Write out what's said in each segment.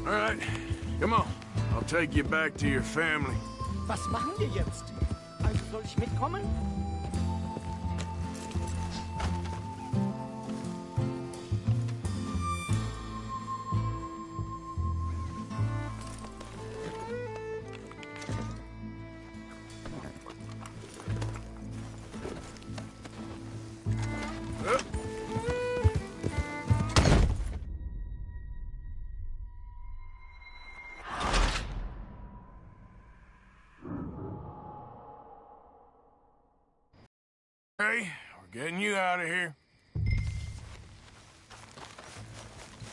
All right, come on. I'll take you back to your family. Was machen wir jetzt? Also soll ich mitkommen? Hey, we're getting you out of here.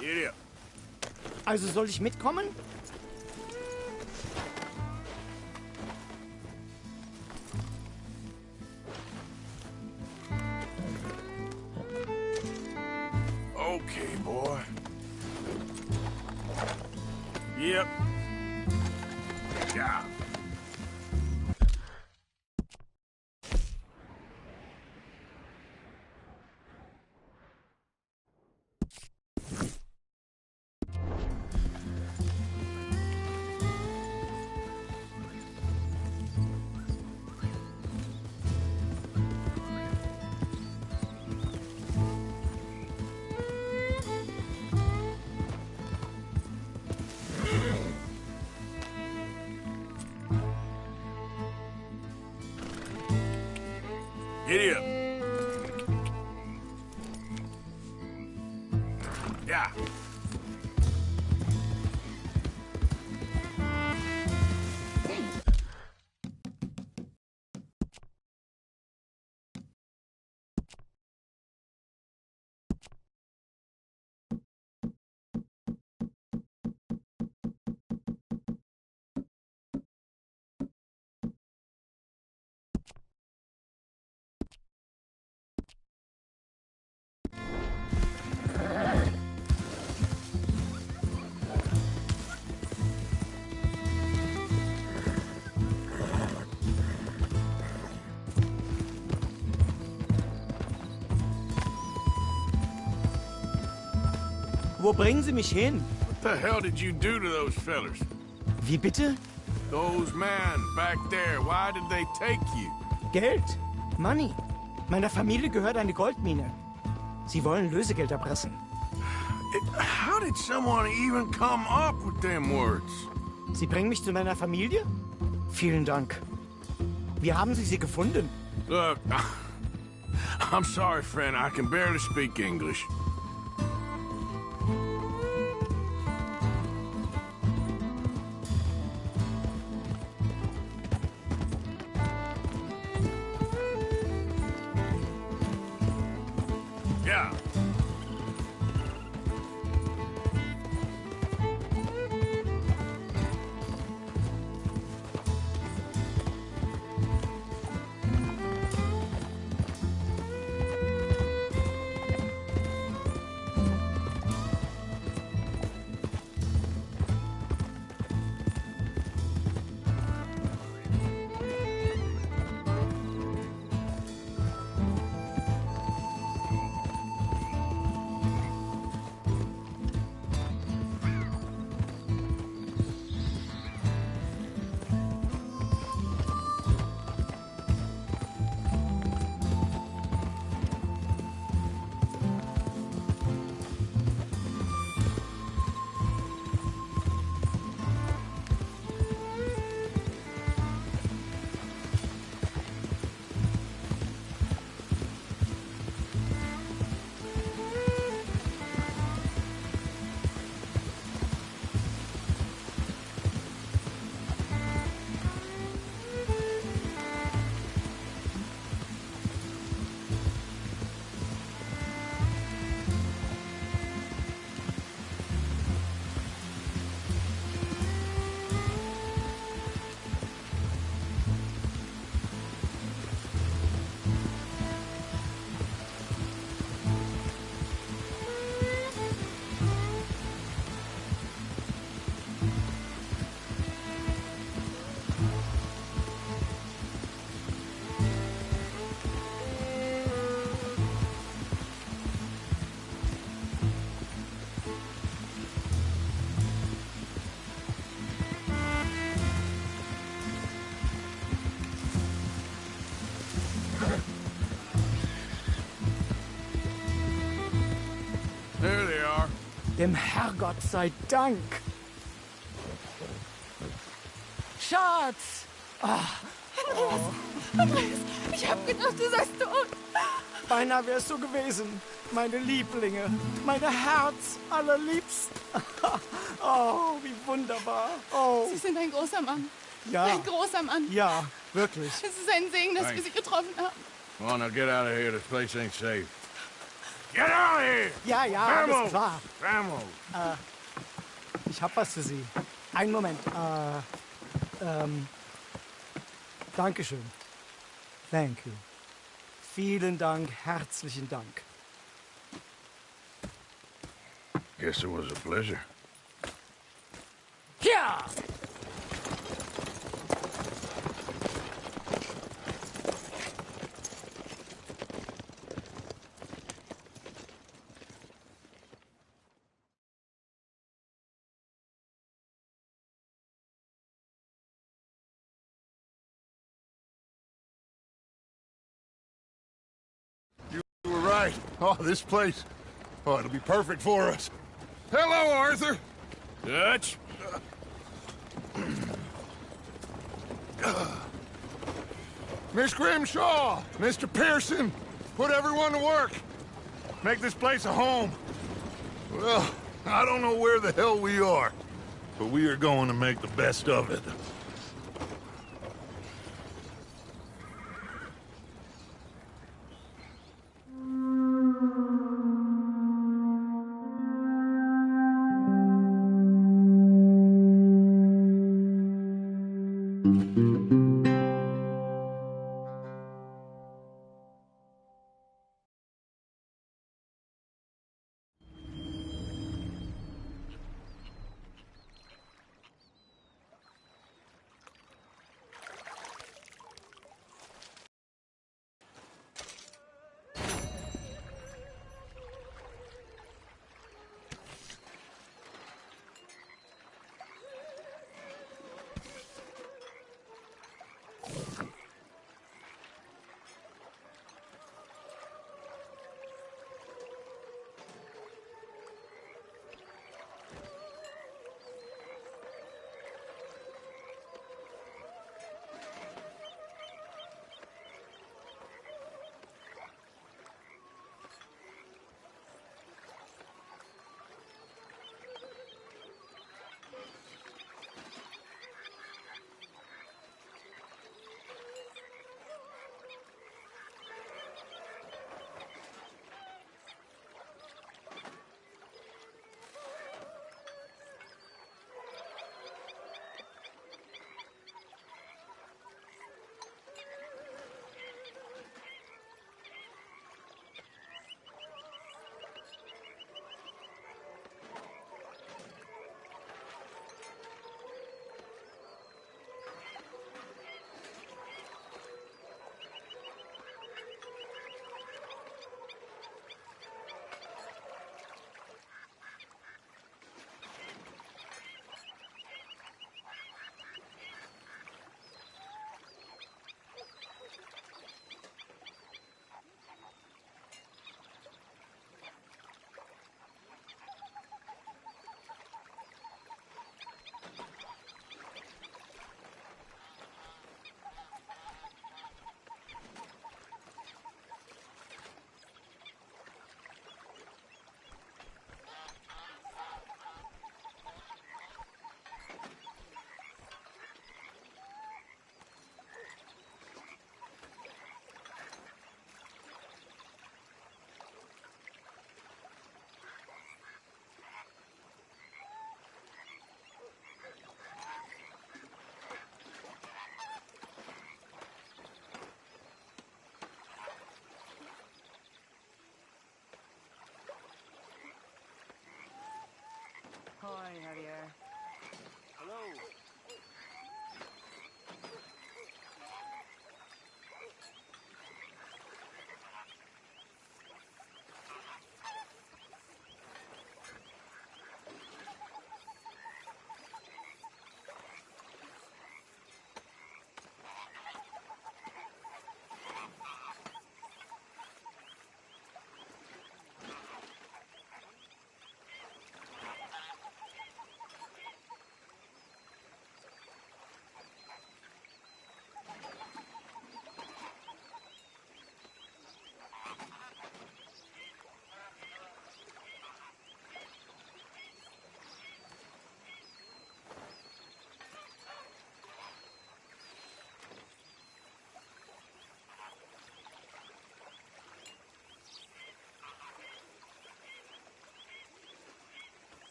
Get up. Also soll ich mitkommen? Okay, boy. Yep. Yeah. Giddy up. Yeah. Wo bringen Sie mich hin? What the hell did you do to those fellers? Wie bitte? Those men back there, why did they take you? Geld. Money. Meiner Familie gehört eine Goldmine. Sie wollen Lösegeld erpressen. How did someone even come up with them words? Sie bringen mich zu meiner Familie? Vielen Dank. Wie haben Sie sie gefunden? Look, I'm sorry, friend. I can barely speak English. Yeah. Dem Herrgott sei Dank. Schatz! Andreas, ich hab gedacht, du seist tot. Beinahe wärst du gewesen. Meine Lieblinge. Meine Herz allerliebsten. Oh, wie wunderbar. Oh, Sie sind ein großer Mann. ja. Ein großer Mann. Ja, wirklich. Es ist ein Segen, dass wir Thanks. Sie getroffen haben. Come on, now get out of here. This place ain't safe. Get out of here! Ja, ja, alles klar. Vamos! Ich hab was für Sie. Einen Moment. Dankeschön. Thank you. Vielen Dank, herzlichen Dank. Guess it was a pleasure. Ja! You were right. Oh, this place. Oh, it'll be perfect for us. Hello, Arthur. Dutch? Miss Grimshaw, Mr. Pearson, put everyone to work. Make this place a home. Well, I don't know where the hell we are, but we are going to make the best of it. Hi, Javier. Hello.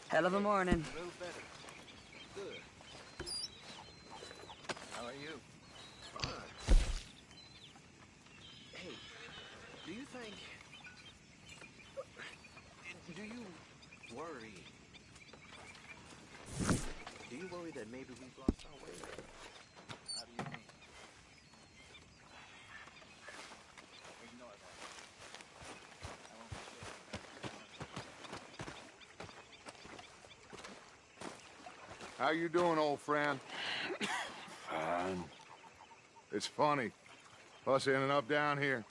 Hell of a morning. A little better. Good. How are you? Good. Hey, do you think... Do you worry? Do you worry that maybe we've lost our way? How do you mean? Ignore that. I won't be How you doing, old friend? Fine. It's funny, us ending up down here.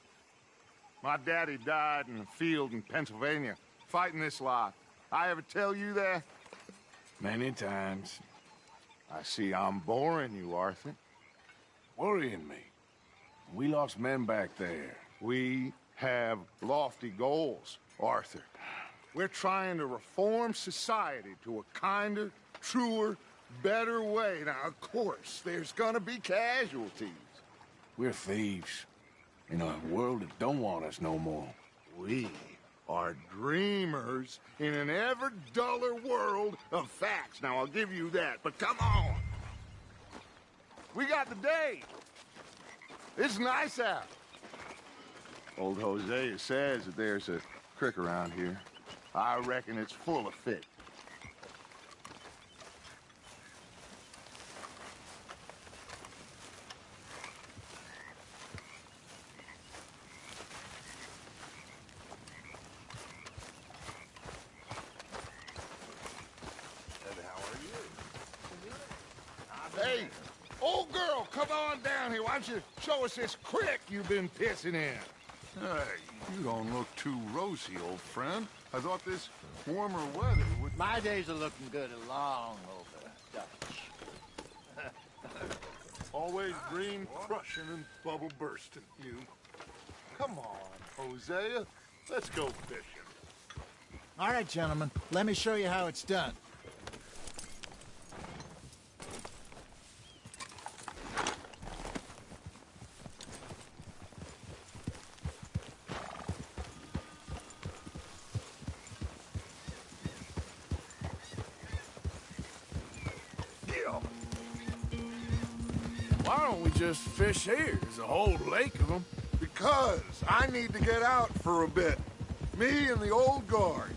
My daddy died in a field in Pennsylvania, fighting this lot. I ever tell you that? Many times. I see I'm boring you, Arthur. Worrying me. We lost men back there. We have lofty goals, Arthur. We're trying to reform society to a kinder, truer, better way. Now, of course, there's gonna be casualties. We're thieves. In a world that don't want us no more. We are dreamers in an ever duller world of facts. Now, I'll give you that, but come on. We got the day. It's nice out. Old Hosea says that there's a creek around here. I reckon it's full of fish. Hey, old girl, come on down here. Why don't you show us this creek you've been pissing in? Hey, you don't look too rosy, old friend. I thought this warmer weather would... My days are looking good along over Dutch. Always green crushing and bubble bursting, you. Come on, Hosea. Let's go fishing. All right, gentlemen. Let me show you how it's done. Why don't we just fish here? There's a whole lake of them. Because I need to get out for a bit. Me and the old guard.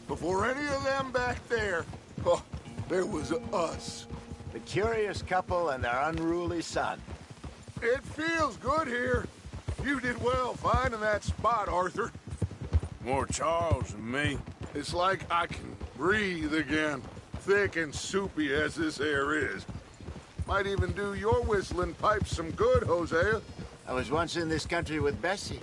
Before any of them back there, oh, there was us. The curious couple and their unruly son. It feels good here. You did well finding that spot, Arthur. More Charles than me. It's like I can breathe again, thick and soupy as this air is. Might even do your whistling pipes some good, Hosea. I was once in this country with Bessie.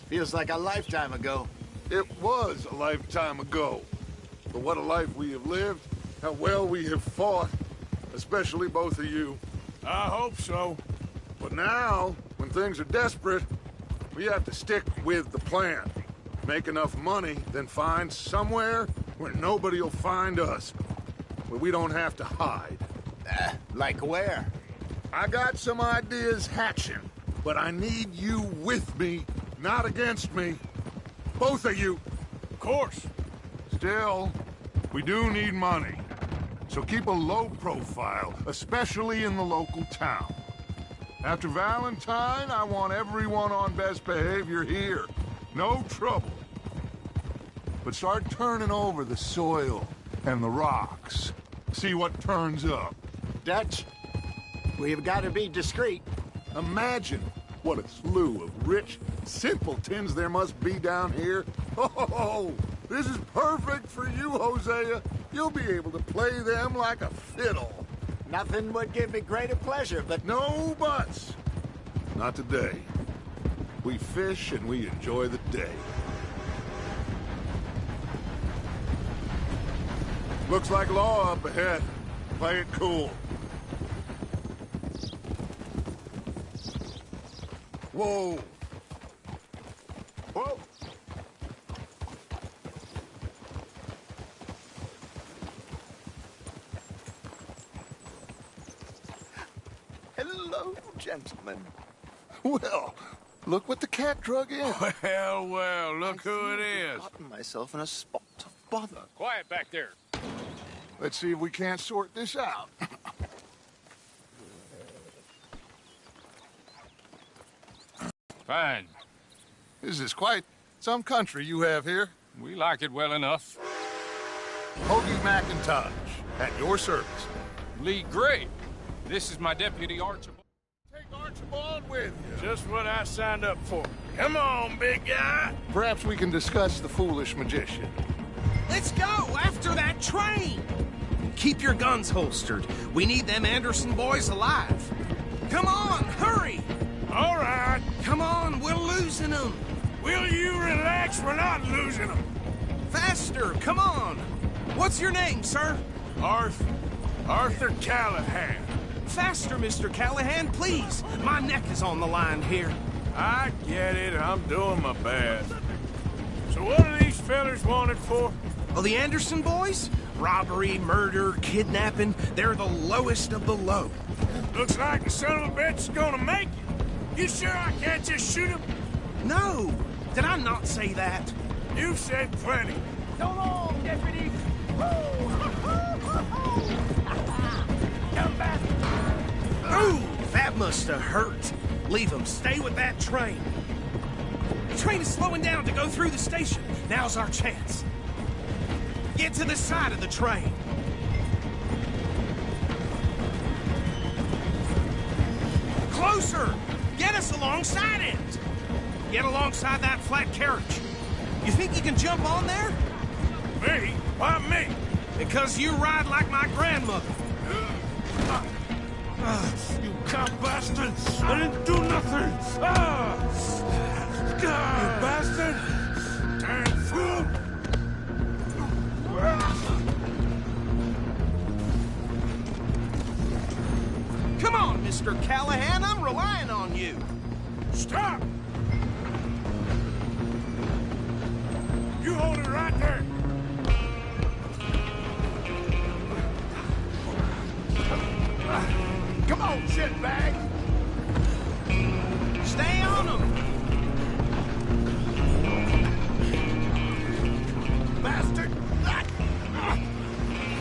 Feels like a lifetime ago. It was a lifetime ago. But what a life we have lived, how well we have fought, especially both of you. I hope so. But now, when things are desperate, we have to stick with the plan. Make enough money, then find somewhere where nobody will find us. Where we don't have to hide. Like where? I got some ideas hatching, but I need you with me, not against me. Both of you. Of course. Still, we do need money. So keep a low profile, especially in the local town. After Valentine, I want everyone on best behavior here. No trouble. But start turning over the soil and the rocks. See what turns up. Dutch, we've got to be discreet. Imagine what a slew of rich simpletons there must be down here. Oh, this is perfect for you, Hosea. You'll be able to play them like a fiddle. Nothing would give me greater pleasure, but... No buts. Not today. We fish and we enjoy the day. Looks like law up ahead. Play it cool. Whoa. Whoa. Hello, gentlemen. Well, look what the cat drug in. Well, look who it is. I've gotten myself in a spot. bother. Quiet back there. Let's see if we can't sort this out. Fine. This is quite some country you have here. We like it well enough. Hoagie McIntosh, at your service. Lee Gray. This is my deputy Archibald. Take Archibald with you. Just what I signed up for. Come on, big guy. Perhaps we can discuss the foolish magician. Let's go after that train! Keep your guns holstered. We need them Anderson boys alive. Come on, hurry! All right. Come on, we're losing them. Will you relax? We're not losing them. Faster, come on. What's your name, sir? Arthur Callahan. Faster, Mr. Callahan, please. My neck is on the line here. I get it. I'm doing my best. So what are these fellers wanted for? Oh, the Anderson boys? Robbery, murder, kidnapping. They're the lowest of the low. Looks like the son of a bitch is gonna make it. You sure I can't just shoot him? No! Did I not say that? You've said plenty. So long, deputy. Come back. Ooh, that must have hurt. Leave them. Stay with that train. The train is slowing down to go through the station. Now's our chance. Get to the side of the train. Closer! Get us alongside it! Get alongside that flat carriage. You think you can jump on there? Me? Why me? Because you ride like my grandmother. You cop bastard! I didn't do nothing! You bastard! Damn fool! Come on, Mr. Callahan, I'm relying on you. Stop! You hold it right there! Come on, shitbag! Stay on them! Bastard!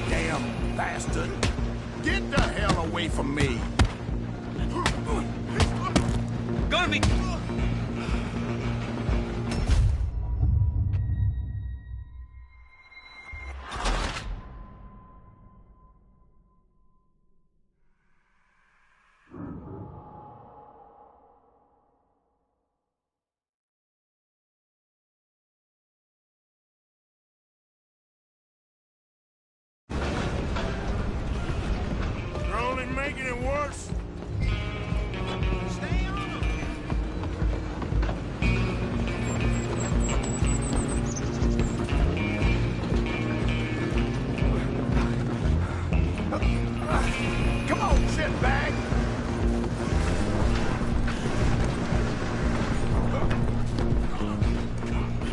Damn bastard! Get the hell away from me! Gonna be... You're only making it worse. Stay on them! Come on, shitbag!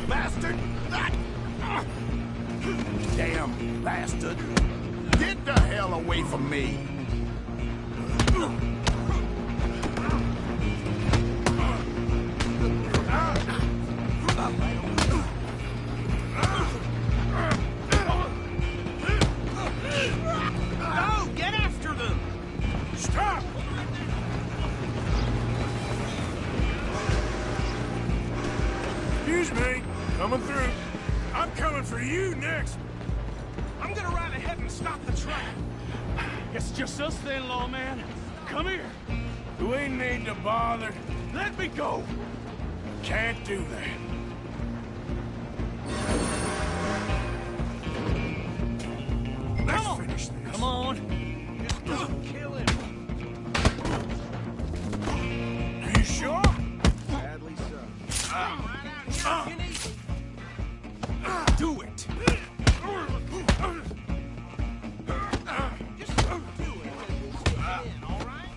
Bastard! Damn bastard! Get the hell away from me! No, get after them! Stop! Excuse me. Coming through. I'm coming for you next. I'm gonna ride ahead and stop the train. It's just us then, lawman. Come here. Do we need to bother? Let me go. Can't do that. Let's finish this. Come on. Just don't kill him. Are you sure? Badly so. Come right out here, Kenny. Do it. Just don't do it. Stay in, all right?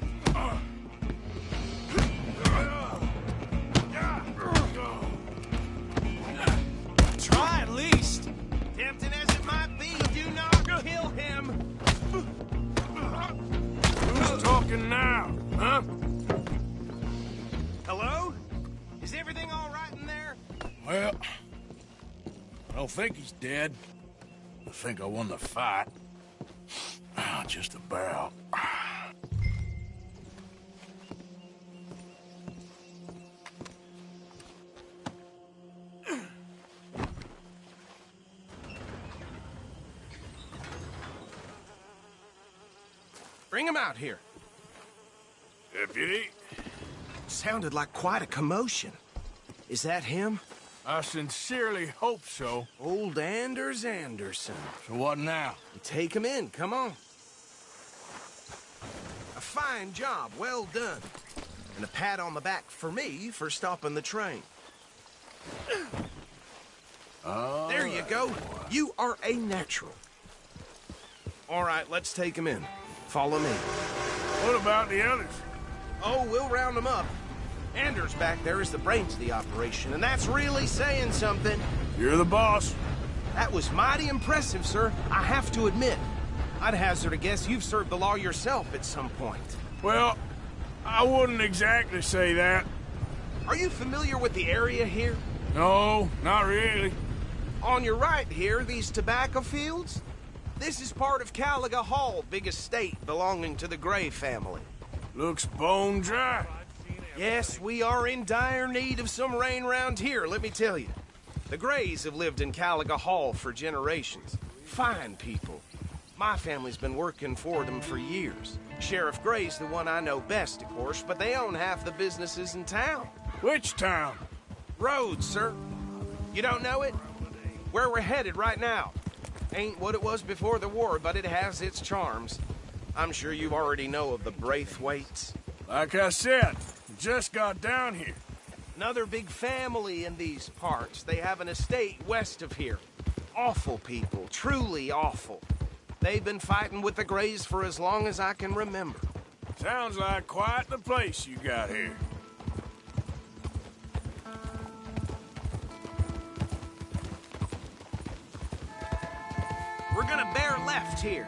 Try at least. Tempting as it might be, do not kill him. Who's talking now, huh? Hello? Is everything all right in there? Well, I don't think he's dead. I think I won the fight. Just about. Bring him out here. Deputy? Sounded like quite a commotion. Is that him? I sincerely hope so. Old Anders Anderson. So what now? Take him in, come on. A fine job, well done. And a pat on the back for me for stopping the train. There you go. You are a natural. All right, let's take him in. Follow me. What about the others? Oh, we'll round them up. Anders back there is the brains of the operation, and that's really saying something. You're the boss. That was mighty impressive, sir. I have to admit. I'd hazard a guess you've served the law yourself at some point. Well, I wouldn't exactly say that. Are you familiar with the area here? No, not really. On your right here, these tobacco fields? This is part of Caliga Hall, big estate belonging to the Gray family. Looks bone dry. Yes, we are in dire need of some rain round here, let me tell you. The Grays have lived in Caliga Hall for generations. Fine people. My family's been working for them for years. Sheriff Gray's the one I know best, of course, but they own half the businesses in town. Which town? Rhodes, sir. You don't know it? Where we're headed right now. Ain't what it was before the war, but it has its charms. I'm sure you already know of the Braithwaites. Like I said, just got down here. Another big family in these parts. They have an estate west of here. Awful people, truly awful. They've been fighting with the Grays for as long as I can remember. Sounds like quite the place you got here. We're gonna bear left here.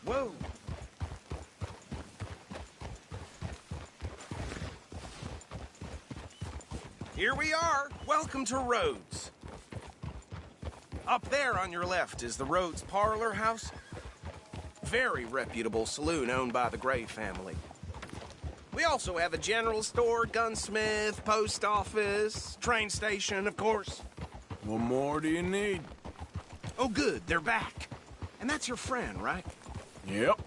Whoa. Here we are. Welcome to Rhodes. Up there on your left is the Rhodes Parlor House. Very reputable saloon owned by the Gray family. We also have a general store, gunsmith, post office, train station, of course. What more do you need? Oh, good, they're back. And that's your friend, right? Yep.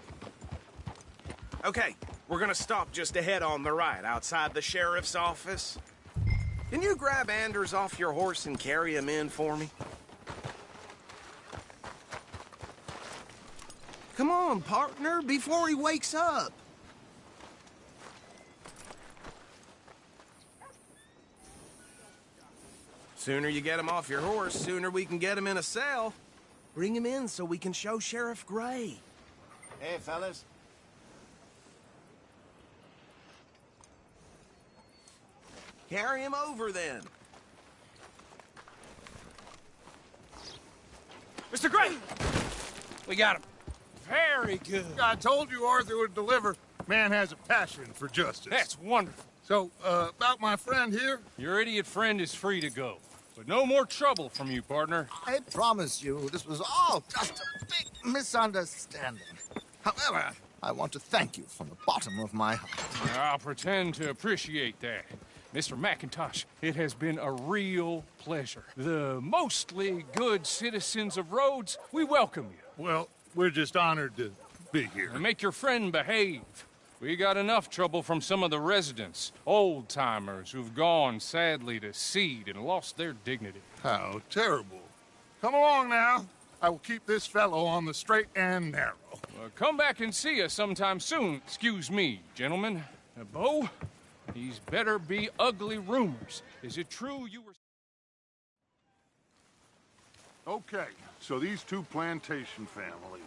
Okay, we're gonna stop just ahead on the right, outside the sheriff's office. Can you grab Anders off your horse and carry him in for me? Come on, partner, before he wakes up. Sooner you get him off your horse, sooner we can get him in a cell. Bring him in so we can show Sheriff Gray. Hey, fellas. Carry him over, then. Mr. Gray! We got him. Very good. I told you Arthur would deliver. Man has a passion for justice. That's wonderful. So, about my friend here? Your idiot friend is free to go. But no more trouble from you, partner. I promise you, this was all just a big misunderstanding. However, I want to thank you from the bottom of my heart. I'll pretend to appreciate that. Mr. McIntosh, it has been a real pleasure. The mostly good citizens of Rhodes, we welcome you. Well, we're just honored to be here. And make your friend behave. We got enough trouble from some of the residents, old-timers who've gone, sadly, to seed and lost their dignity. How terrible. Come along now. I will keep this fellow on the straight and narrow. Come back and see us sometime soon. Excuse me, gentlemen. Bo, these better be ugly rumors. Is it true you were... Okay, so these two plantation families.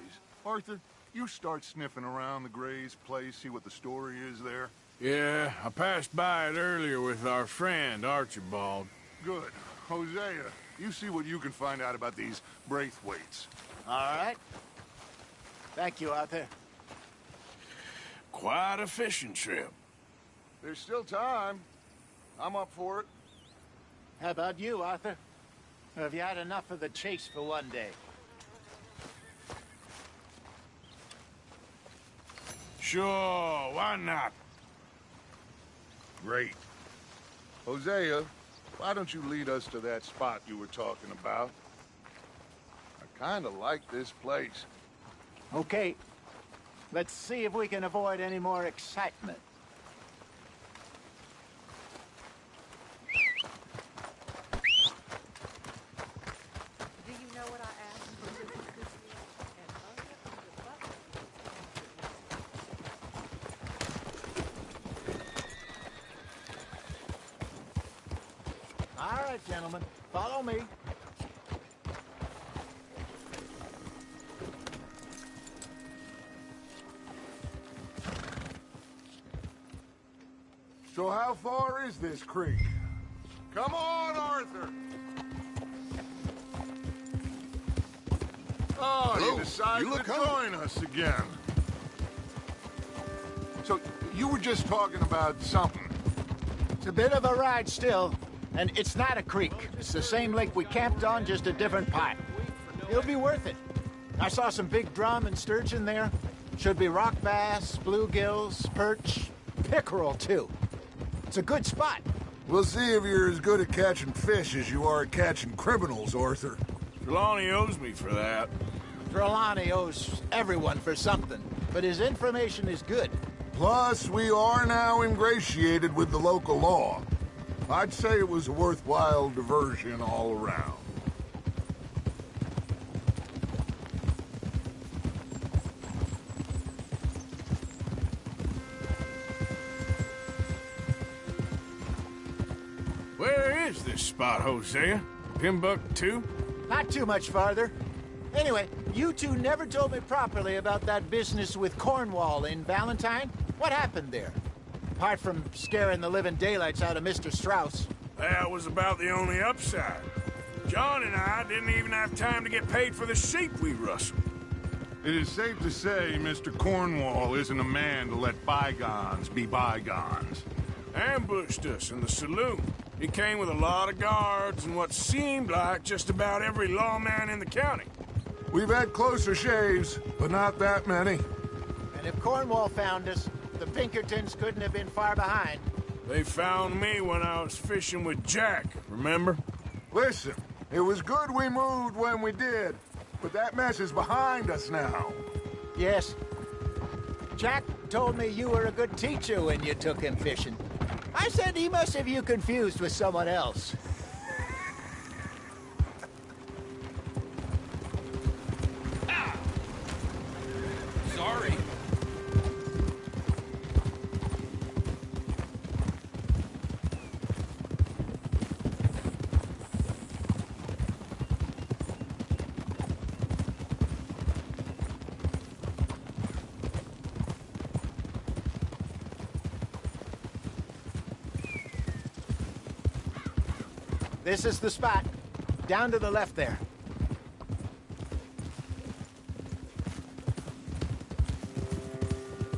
Arthur, you start sniffing around the Gray's place, see what the story is there. Yeah, I passed by it earlier with our friend, Archibald. Good. Hosea, you see what you can find out about these Braithwaites. All right. Thank you, Arthur. Quite a fishing trip. There's still time. I'm up for it. How about you, Arthur? Or have you had enough of the chase for one day? Sure, why not? Great. Hosea, why don't you lead us to that spot you were talking about? I kind of like this place. Okay. Let's see if we can avoid any more excitement. Do you know what I asked for Christmas this year? And under the bucket. All right, gentlemen. Follow me. So how far is this creek? Come on, Arthur! Oh, Hello. you decided You look to hungry. join us again. So, you were just talking about something. It's a bit of a ride still, and it's not a creek. It's the same lake we camped on, just a different part. It'll be worth it. I saw some big drum and sturgeon there. Should be rock bass, bluegills, perch, pickerel, too. It's a good spot. We'll see if you're as good at catching fish as you are at catching criminals, Arthur. Trelawney owes me for that. Trelawney owes everyone for something, but his information is good. Plus, we are now ingratiated with the local law. I'd say it was a worthwhile diversion all around. Where is this spot, Hosea? Timbuktu? Not too much farther. Anyway, you two never told me properly about that business with Cornwall in Valentine. What happened there? Apart from scaring the living daylights out of Mr. Strauss. That was about the only upside. John and I didn't even have time to get paid for the sheep we rustled. It is safe to say Mr. Cornwall isn't a man to let bygones be bygones. Ambushed us in the saloon. He came with a lot of guards and what seemed like just about every lawman in the county. We've had closer shaves, but not that many. And if Cornwall found us, the Pinkertons couldn't have been far behind. They found me when I was fishing with Jack, remember? Listen, it was good we moved when we did, but that mess is behind us now. Yes. Jack told me you were a good teacher when you took him fishing. I said he must have you confused with someone else. Sorry. This is the spot. Down to the left there.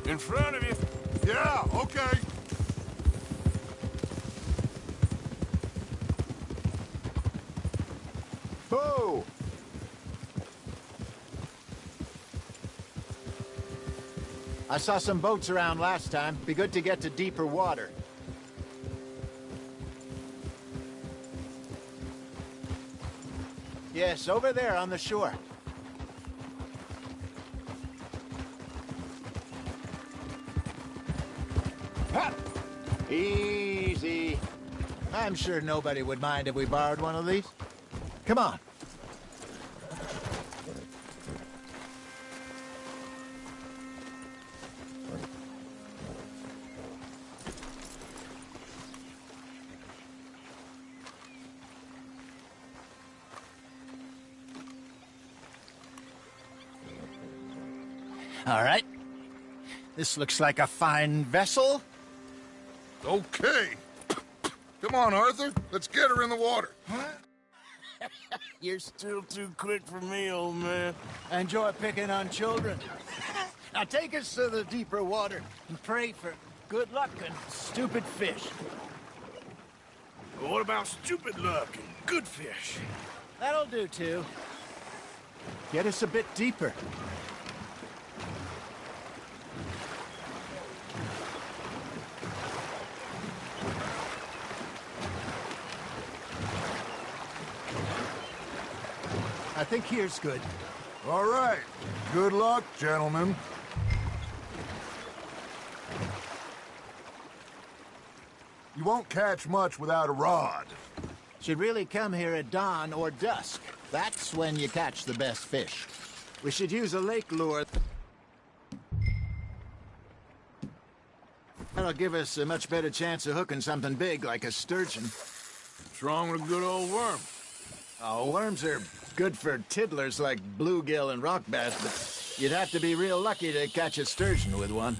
In front of you. Yeah, okay. Whoa! I saw some boats around last time. Be good to get to deeper water. Yes, over there on the shore. Ha! Easy. I'm sure nobody would mind if we borrowed one of these. Come on. All right. This looks like a fine vessel. Okay. Come on, Arthur. Let's get her in the water. You're still too quick for me, old man. Enjoy picking on children. Now take us to the deeper water and pray for good luck and stupid fish. What about stupid luck and good fish? That'll do, too. Get us a bit deeper. I think here's good. All right. Good luck, gentlemen. You won't catch much without a rod. Should really come here at dawn or dusk. That's when you catch the best fish. We should use a lake lure. That'll give us a much better chance of hooking something big like a sturgeon. What's wrong with a good old worm? Oh, worms are good for tiddlers like bluegill and rock bass, but you'd have to be real lucky to catch a sturgeon with one.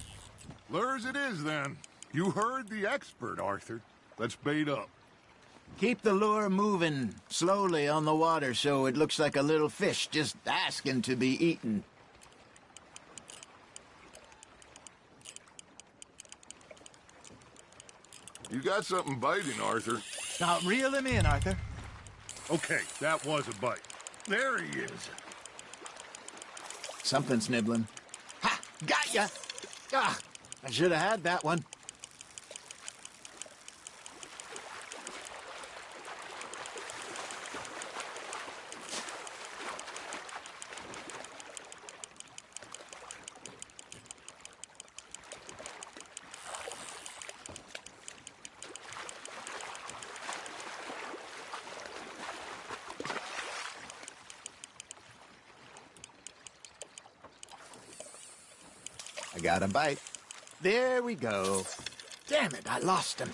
Lures it is, then. You heard the expert, Arthur. Let's bait up. Keep the lure moving slowly on the water so it looks like a little fish just asking to be eaten. You got something biting, Arthur. Now, reel him in, Arthur. Okay, that was a bite. There he is. Something's nibbling. Ha! Got ya! Ah, I should have had that one. I got a bite. There we go. Damn it, I lost him.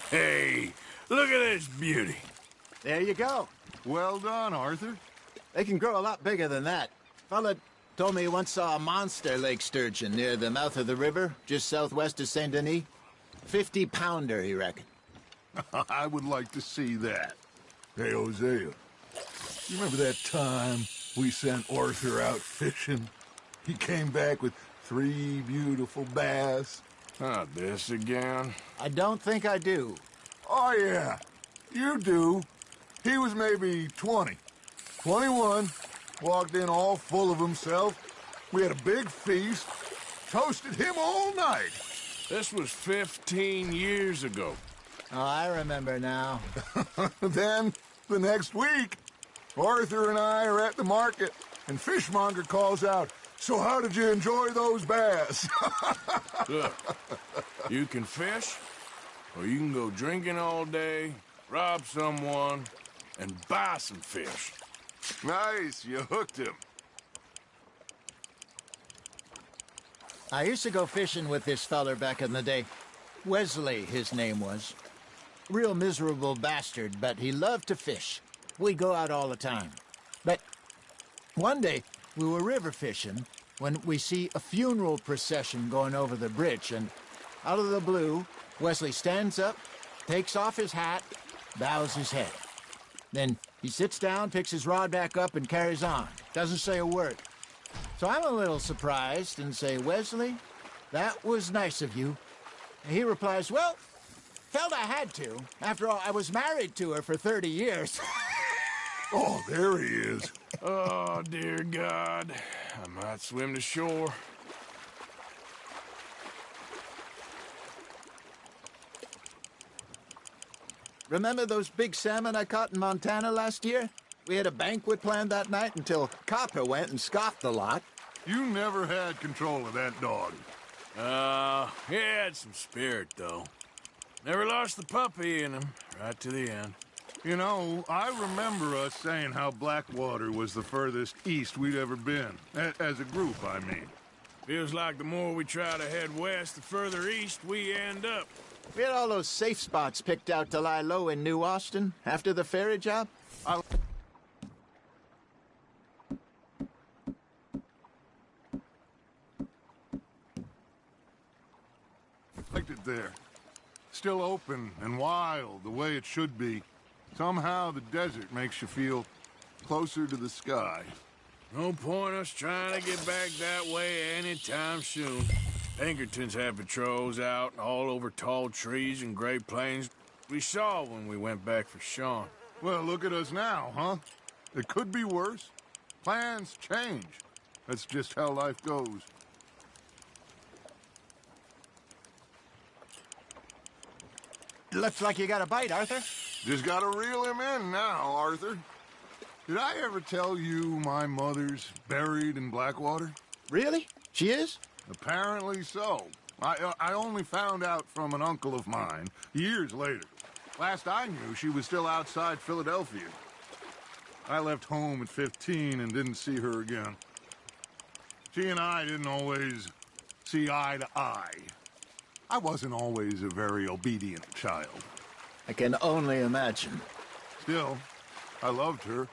Hey, look at this beauty. There you go. Well done, Arthur. They can grow a lot bigger than that. Fella told me he once saw a monster lake sturgeon near the mouth of the river, just southwest of Saint Denis. 50-pounder, he reckoned. I would like to see that. Hey, Hosea, you remember that time we sent Arthur out fishing? He came back with 3 beautiful bass. Not this again. I don't think I do. Oh, yeah, you do. He was maybe 20. 21, walked in all full of himself. We had a big feast, toasted him all night. This was 15 years ago. Oh, I remember now. Then, the next week, Arthur and I are at the market, and Fishmonger calls out, "So how did you enjoy those bass?" Look, you can fish, or you can go drinking all day, rob someone, and buy some fish. Nice, you hooked him. I used to go fishing with this feller back in the day. Wesley, his name was. Real miserable bastard, but he loved to fish. We'd go out all the time. But one day, we were river fishing when we see a funeral procession going over the bridge, and out of the blue, Wesley stands up, takes off his hat, bows his head. Then he sits down, picks his rod back up, and carries on. Doesn't say a word. So I'm a little surprised and say, "Wesley, that was nice of you." And he replies, "Well, felt I had to. After all, I was married to her for 30 years. Oh, there he is. Oh, dear God. I might swim to shore. Remember those big salmon I caught in Montana last year? We had a banquet planned that night until Copper went and scoffed the lot. You never had control of that dog. He had some spirit, though. Never lost the puppy in him, right to the end. You know, I remember us saying how Blackwater was the furthest east we'd ever been. As a group, I mean. Feels like the more we try to head west, the further east we end up. We had all those safe spots picked out to lie low in New Austin after the ferry job. still open and wild, the way it should be. Somehow the desert makes you feel closer to the sky. No point us trying to get back that way anytime soon. Pinkertons have patrols out all over tall trees and Great Plains. We saw when we went back for Sean. Well, look at us now, huh? It could be worse. Plans change. That's just how life goes. Looks like you got a bite, Arthur. Just gotta reel him in now, Arthur. Did I ever tell you my mother's buried in Blackwater? Really? She is? Apparently so. I only found out from an uncle of mine years later. Last I knew, she was still outside Philadelphia. I left home at 15 and didn't see her again. She and I didn't always see eye to eye. I wasn't always a very obedient child. I can only imagine. Still, I loved her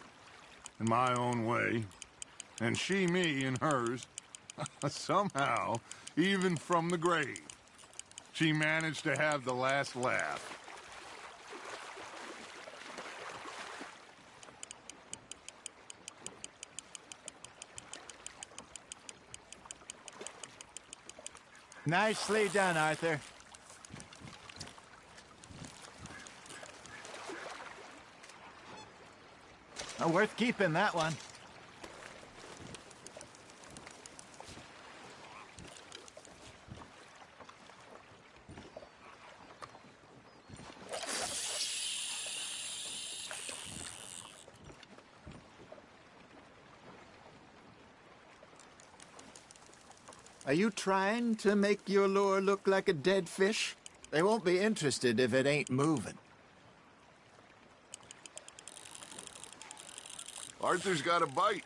in my own way, and she me in hers. Somehow, even from the grave, she managed to have the last laugh. Nicely done, Arthur. Worth keeping, that one. Are you trying to make your lure look like a dead fish? They won't be interested if it ain't moving. Arthur's got a bite.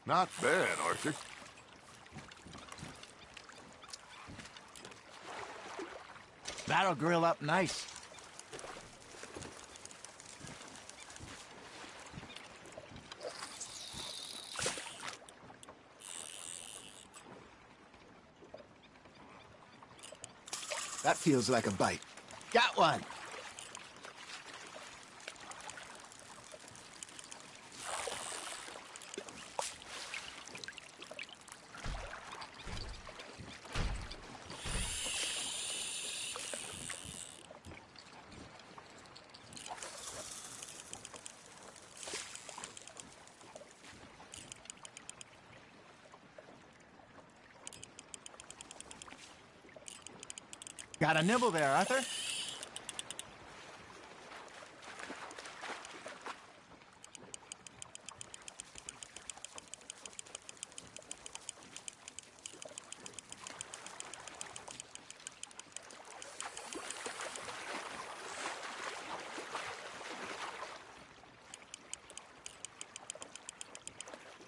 Not bad, Arthur. That'll grill up nice. That feels like a bite. Got one. Got a nibble there, Arthur.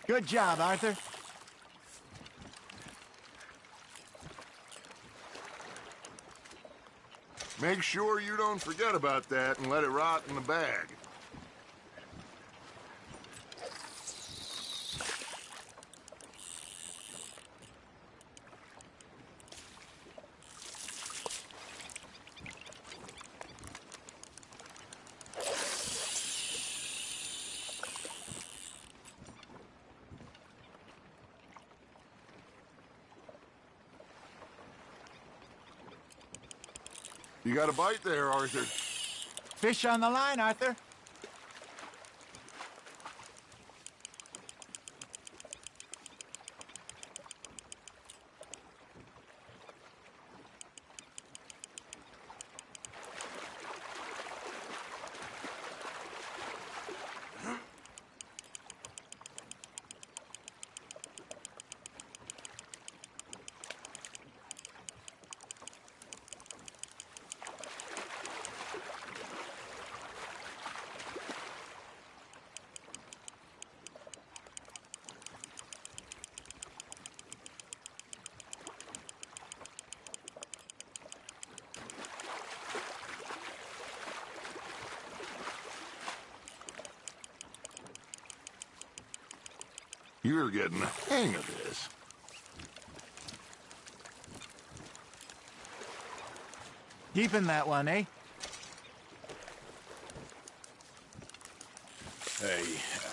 Good job, Arthur. Make sure you don't forget about that and let it rot in the bag. You got a bite there, Arthur. Fish on the line, Arthur. You're getting the hang of this. Keeping that one, eh? Hey,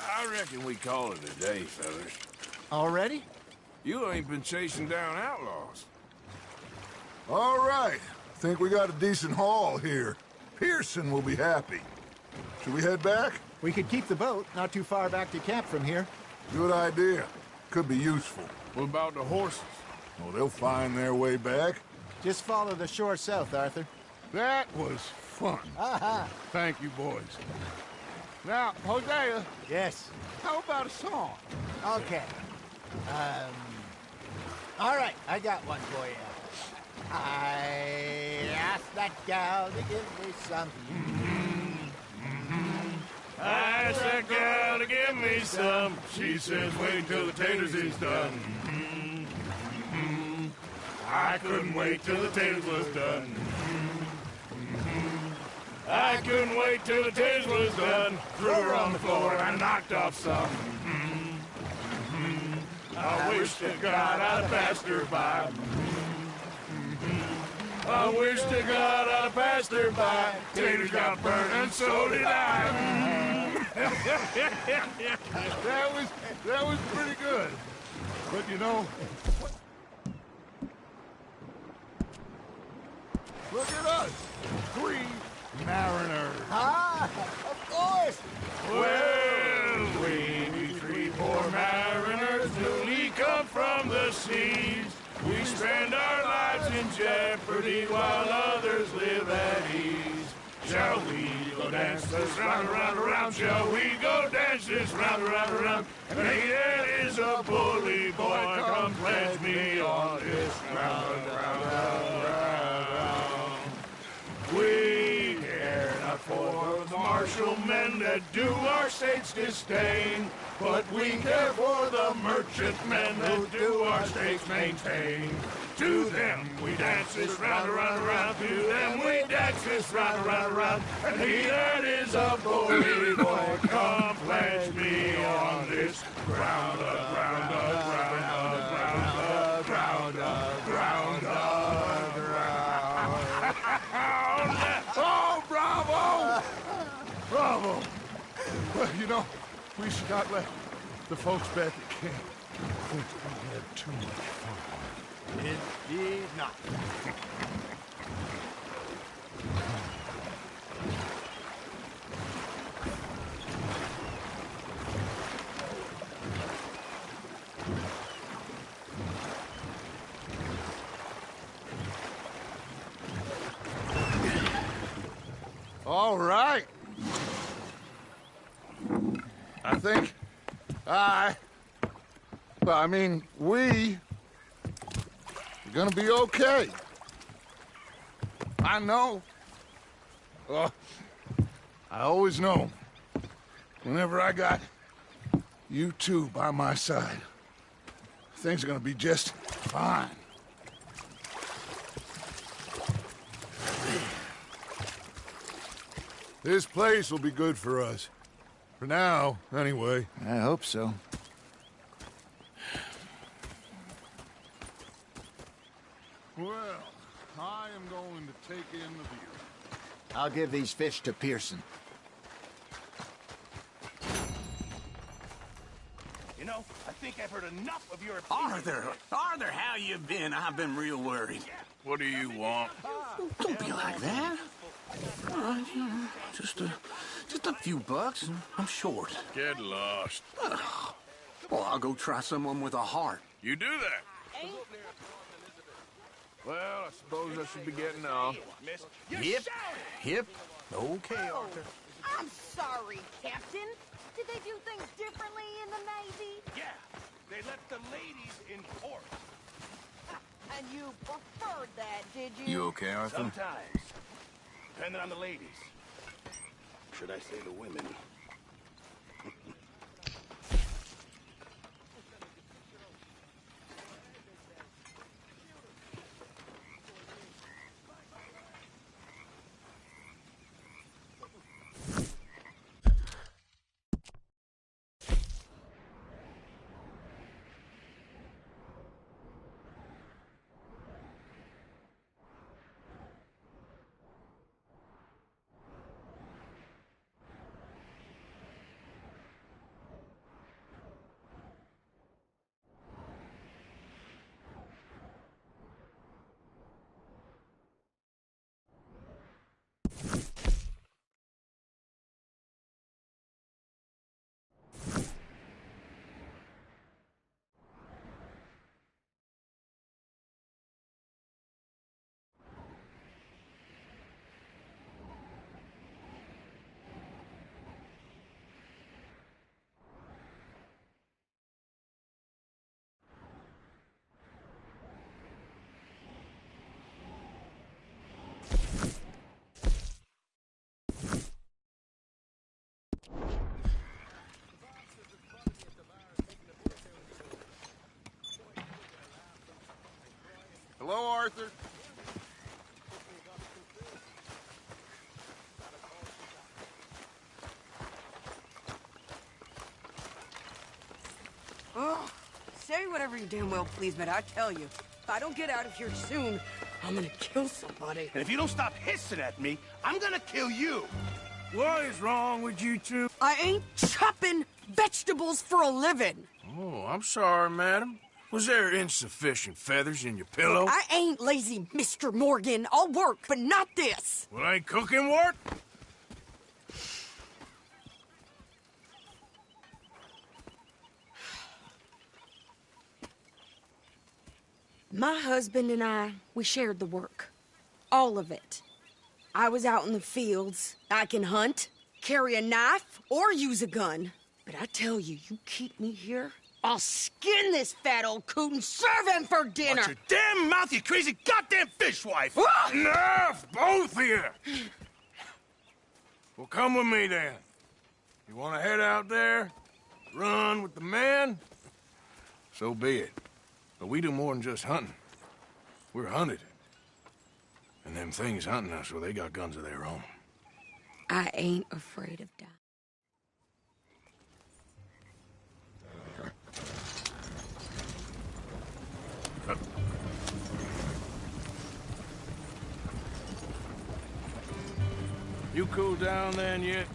I reckon we call it a day, fellas. Already? You ain't been chasing down outlaws. All right. Think we got a decent haul here. Pearson will be happy. Should we head back? We could keep the boat not too far back to camp from here. Good idea. Could be useful. What about the horses? Oh, they'll find their way back. Just follow the shore south, Arthur. That was fun. Thank you, boys. Now, Hosea, Yes. how about a song? Okay. All right, I got one for you. I asked that gal to give me some. I asked that gal to give me some. She says, wait till the taters is done. I couldn't wait till the taters was done. I couldn't wait till the taters was done. Threw her on the floor and knocked off some. I wish to God I'd have passed her by. I wish to God I'd have passed her by. Taters got burned and so did I. That was pretty good. But you know, look at us. 3 mariners. Of course. Well, we 3 poor mariners newly come from the seas. We spend our lives in jeopardy while others live at ease. Shall we go dance this round, around, around? Shall we go dance this round, around, around? And it is a bully boy, come pledge me on this round, round, round, round. We care not for the martial men that do our state's disdain, but we care for the merchant men that do our states maintain. To them we dance this round, around, around. To them we dance this round, around, around. And he that is a bully boy, come pledge me on this ground, ground, ground, ground, ground, ground, ground. Oh, bravo! Bravo! Well, you know, we should not let the folks back at camp think we had too much fun. Indeed not. All right. I think we are gonna be okay. I know. I always know. Whenever I got you two by my side, things are gonna be just fine. This place will be good for us. For now, anyway. I hope so. Well, I am going to take in the view. I'll give these fish to Pearson. You know, I think I've heard enough of your opinion. Arthur, how you been? I've been real worried. What do you want? Don't be like that. All right, you know, just a few bucks, and I'm short. Get lost. Well, I'll go try someone with a heart. You do that. Well, I suppose I should be getting off. Hip. Okay, Arthur. I'm sorry, Captain. Did they do things differently in the Navy? Yeah, they left the ladies in port. And you preferred that, did you? You okay, Arthur? Sometimes. Depending on the ladies. Should I say the women? Hello, Arthur. Oh, say whatever you damn well please, but I tell you, if I don't get out of here soon, I'm gonna kill somebody. And if you don't stop hissing at me, I'm gonna kill you. What is wrong with you two? I ain't chopping vegetables for a living. Oh, I'm sorry, madam. Was there insufficient feathers in your pillow? I ain't lazy, Mr. Morgan. I'll work, but not this. Well, ain't cooking work? My husband and I, we shared the work. All of it. I was out in the fields. I can hunt, carry a knife, or use a gun. But I tell you, you keep me here, I'll skin this fat old coot and serve him for dinner. Watch your damn mouth, you crazy goddamn fishwife! Enough, both of you! Well, come with me then. You want to head out there, run with the men? So be it. But we do more than just hunting. We're hunted. And them things hunting us, well, they got guns of their own. I ain't afraid of dying. You cooled down then yet?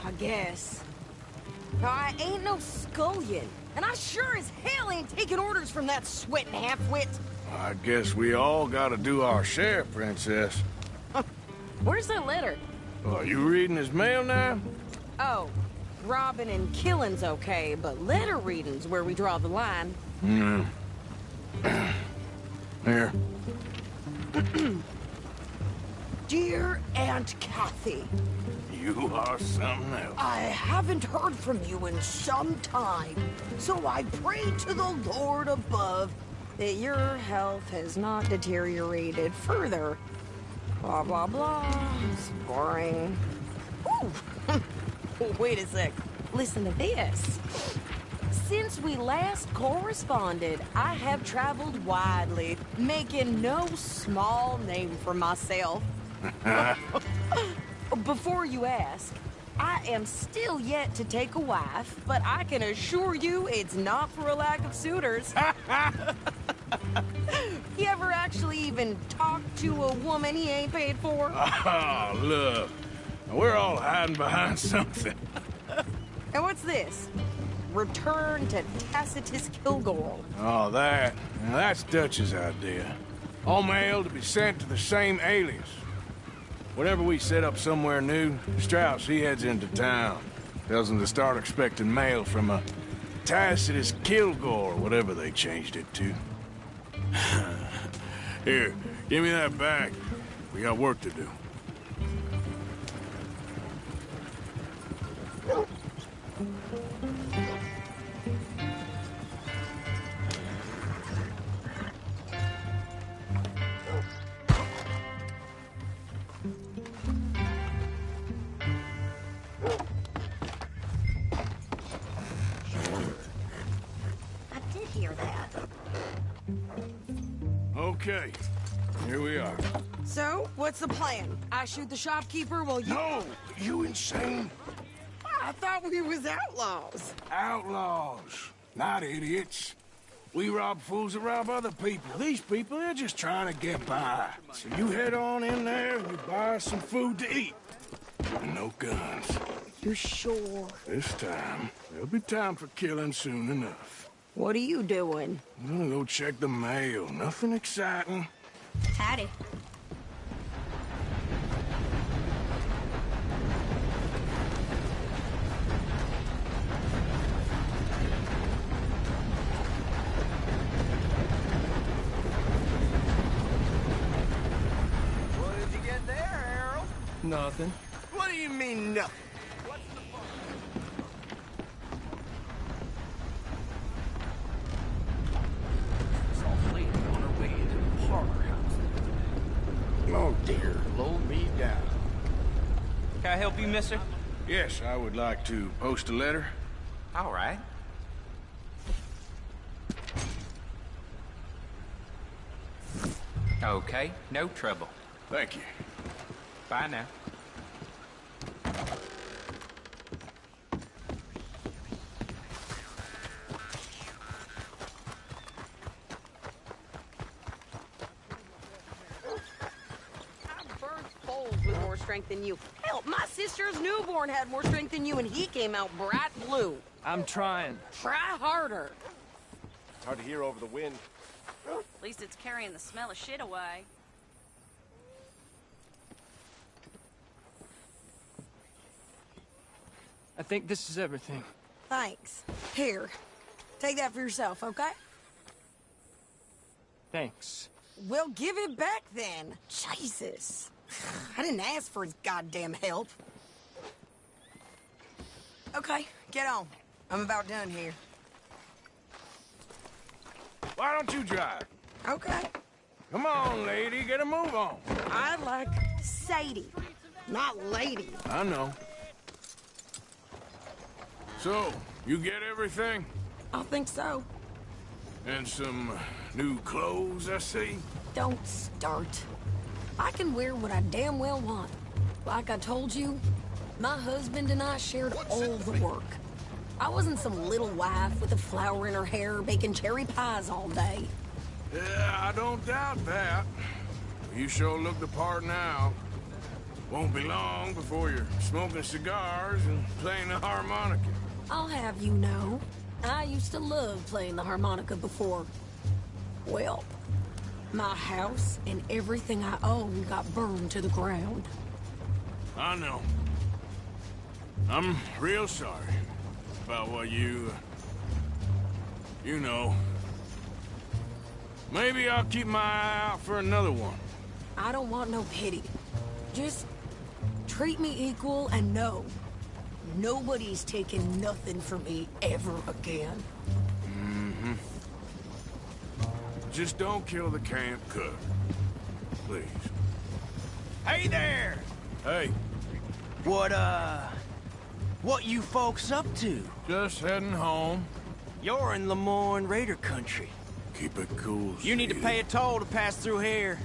I guess. Now, I ain't no scullion, and I sure as hell ain't taking orders from that sweating half-wit. I guess we all gotta do our share, Princess. Where's that letter? Are you reading his mail now? Oh, robbing and killing's okay, but letter reading's where we draw the line. Hmm. Here. Dear Aunt Kathy, You are something else. I haven't heard from you in some time, so I pray to the Lord above that your health has not deteriorated further. Blah, blah, blah. It's boring. Ooh! Wait a sec. Listen to this. Since we last corresponded, I have traveled widely, making no small name for myself. Before you ask, I am still yet to take a wife, but I can assure you it's not for a lack of suitors. You ever actually even talk to a woman he ain't paid for? Oh, look. We're all hiding behind something. And what's this? Return to Tacitus Kilgore. Oh, that. Now, that's Dutch's idea. All mail to be sent to the same alias. Whenever we set up somewhere new, Strauss, he heads into town. Tells them to start expecting mail from a Tacitus Kilgore, whatever they changed it to. Here, give me that back. We got work to do. Okay, here we are. So, what's the plan? I shoot the shopkeeper while you... No! You insane? I thought we was outlaws. Outlaws, not idiots. We rob fools that rob other people. These people, they're just trying to get by. So you head on in there and you buy us some food to eat. And no guns. You sure? This time, there'll be time for killing soon enough. What are you doing? I'm gonna go check the mail. Nothing exciting. Howdy. What did you get there, Harold? Nothing. What do you mean, nothing? Oh, dear. Load me down. Can I help you, mister? Yes, I would like to post a letter. All right. Okay, no trouble. Thank you. Bye now. With more strength than you. Hell, my sister's newborn had more strength than you, and he came out bright blue. I'm trying. Try harder. It's hard to hear over the wind. At least it's carrying the smell of shit away. I think this is everything. Thanks. Here, take that for yourself, okay? Thanks. Well, give it back then. Jesus. I didn't ask for his goddamn help. Okay, get on. I'm about done here. Why don't you drive? Okay. Come on, lady, get a move on. I like Sadie, not lady. I know. So, you get everything? I think so. And some new clothes, I see? Don't start. I can wear what I damn well want. Like I told you, my husband and I shared all the work. I wasn't some little wife with a flower in her hair baking cherry pies all day. Yeah, I don't doubt that. You sure look the part now. Won't be long before you're smoking cigars and playing the harmonica. I'll have you know, I used to love playing the harmonica before. Well, my house and everything I own got burned to the ground. I know. I'm real sorry about what you know. Maybe I'll keep my eye out for another one. I don't want no pity. Just treat me equal and know nobody's taking nothing from me ever again. Mm-hmm. Just don't kill the camp cook. Please. Hey there! Hey. What you folks up to? Just heading home. You're in Lemoyne Raider country. Keep it cool, You need to pay a toll to pass through here.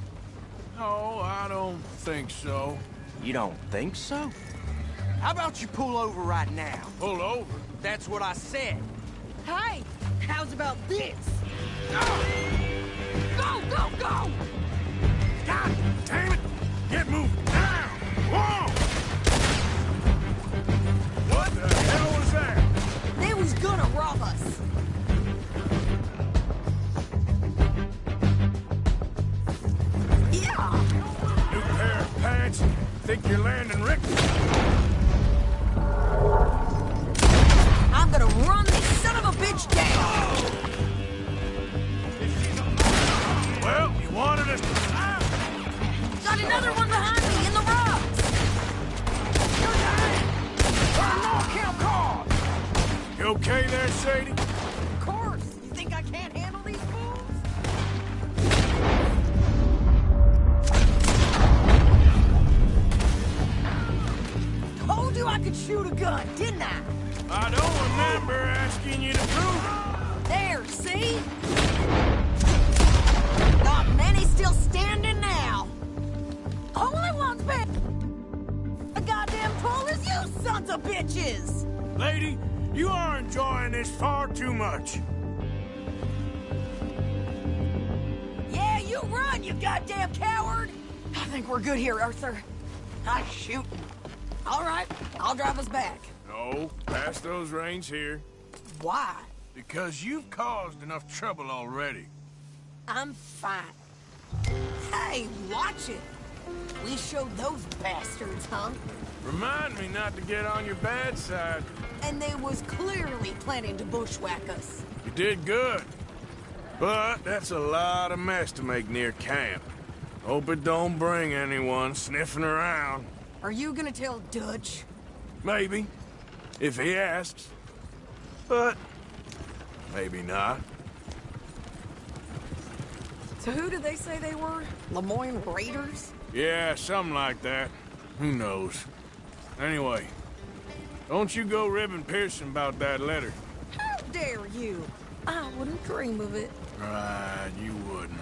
No, I don't think so. You don't think so? How about you pull over right now? Pull over? That's what I said. Hey, how's about this? Go, go, go! God damn it! Get moving now! Whoa! What the hell was that? They was gonna rob us. Yeah! New pair of pants? Think you're landing Rick? I'm gonna run this son of a bitch down! Well, you wanted us to... Got another one behind me in the rocks! You okay there, Sadie? Of course! You think I can't handle these fools? Told you I could shoot a gun, didn't I? I don't remember asking you to prove it. There, see? Not many still standing now. Only one's been a goddamn toll as you sons of bitches! Lady, you are enjoying this far too much. Yeah, you run, you goddamn coward! I think we're good here, Arthur. I'm shooting. All right, I'll drive us back. No, pass those reins here. Why? Because you've caused enough trouble already. I'm fine. Hey, watch it. We showed those bastards, huh? Remind me not to get on your bad side. And they was clearly planning to bushwhack us. You did good. But that's a lot of mess to make near camp. Hope it don't bring anyone sniffing around. Are you gonna tell Dutch? Maybe, if he asks. But maybe not. So who did they say they were? Lemoyne Raiders? Yeah, something like that. Who knows? Anyway, don't you go ribbing Pearson about that letter. How dare you? I wouldn't dream of it. Right, you wouldn't.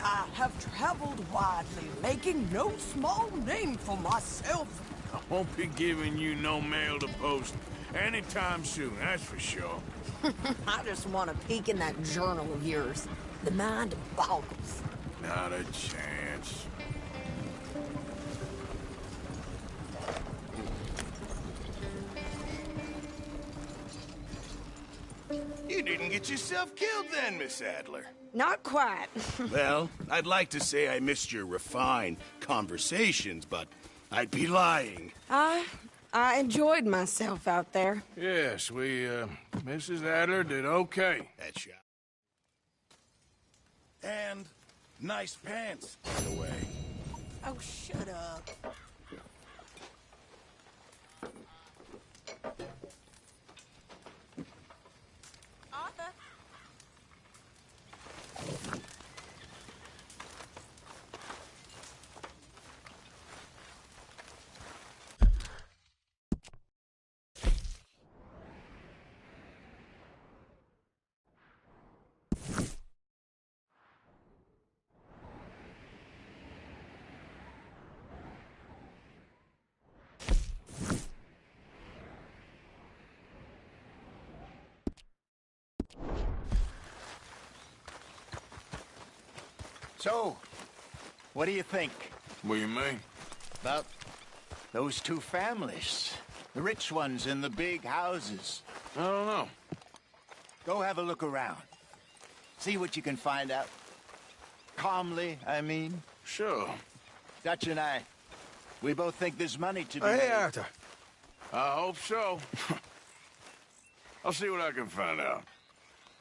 I have traveled widely, making no small name for myself. I won't be giving you no mail to post anytime soon, that's for sure. I just want to peek in that journal of yours. The mind boggles. Not a chance. You didn't get yourself killed then, Miss Adler. Not quite. Well, I'd like to say I missed your refined conversations, but I'd be lying. I enjoyed myself out there. Yes, Mrs. Adler did okay. That shot. And nice pants, by the way. Oh, shut up. Arthur? So, what do you think? What do you mean? About those two families. The rich ones in the big houses. I don't know. Go have a look around. See what you can find out. Calmly, I mean. Sure. Dutch and I, we both think there's money to be Hey, made. Arthur. I hope so. I'll see what I can find out.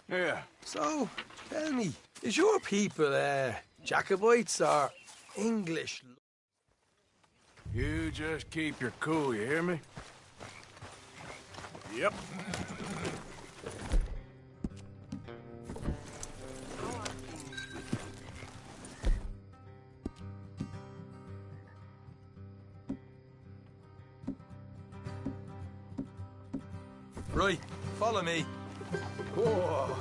Yeah. So, tell me, is your people, Jacobites or English? You just keep your cool, you hear me? Yep. Right, follow me. Whoa.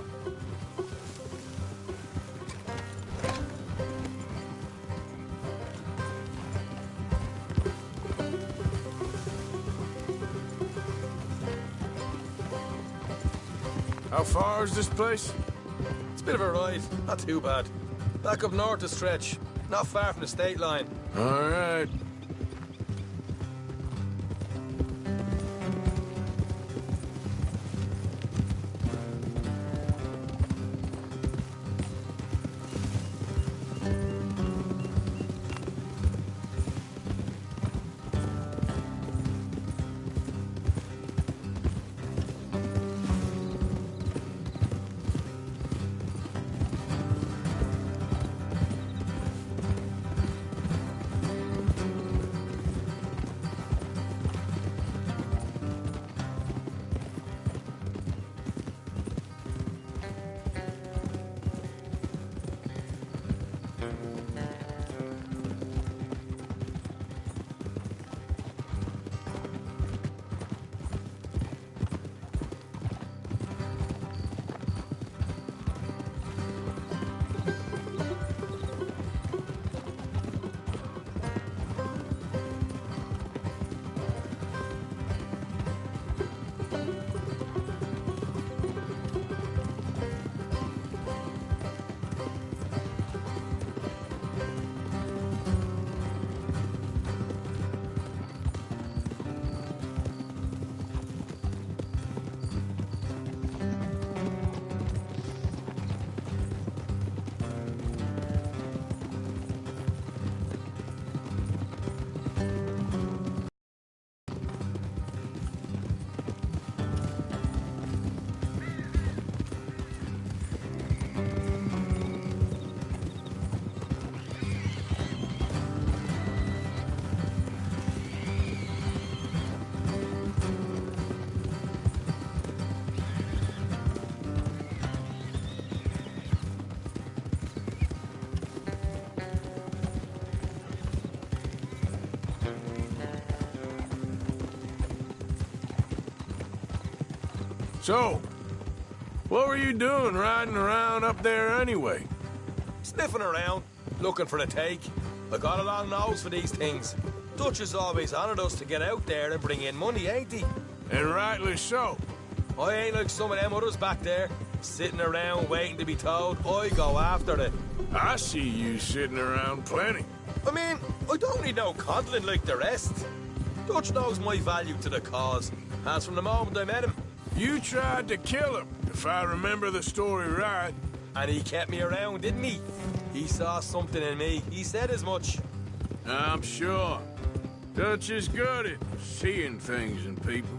How far is this place? It's a bit of a ride, not too bad. Back up north a stretch, not far from the state line. All right. So, what were you doing riding around up there anyway? It's sniffing around, looking for a take. I got a long nose for these things. Dutch has always honoured us to get out there and bring in money, ain't he? And rightly so. I ain't like some of them others back there, sitting around waiting to be told. I go after it. I see you sitting around plenty. I mean, I don't need no coddling like the rest. Dutch knows my value to the cause, as from the moment I met him. You tried to kill him, if I remember the story right. And he kept me around, didn't he? He saw something in me. He said as much. I'm sure. Dutch is good at seeing things in people.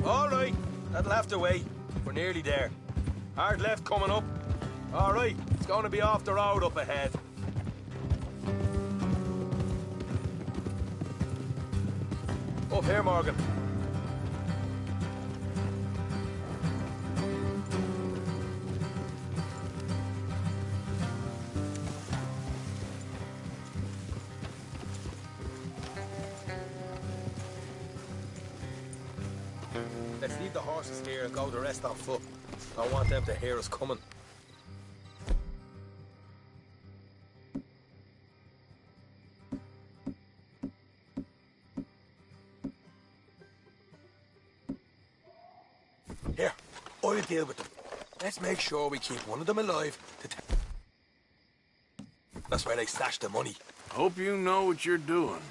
All right, that'll have to wait. We're nearly there. Hard left coming up. All right, it's going to be off the road up ahead. Up here, Morgan. Let's leave the horses here and go the rest on foot. I want them to hear us coming. Here, I'll deal with them. Let's make sure we keep one of them alive. That's where they stash the money. Hope you know what you're doing.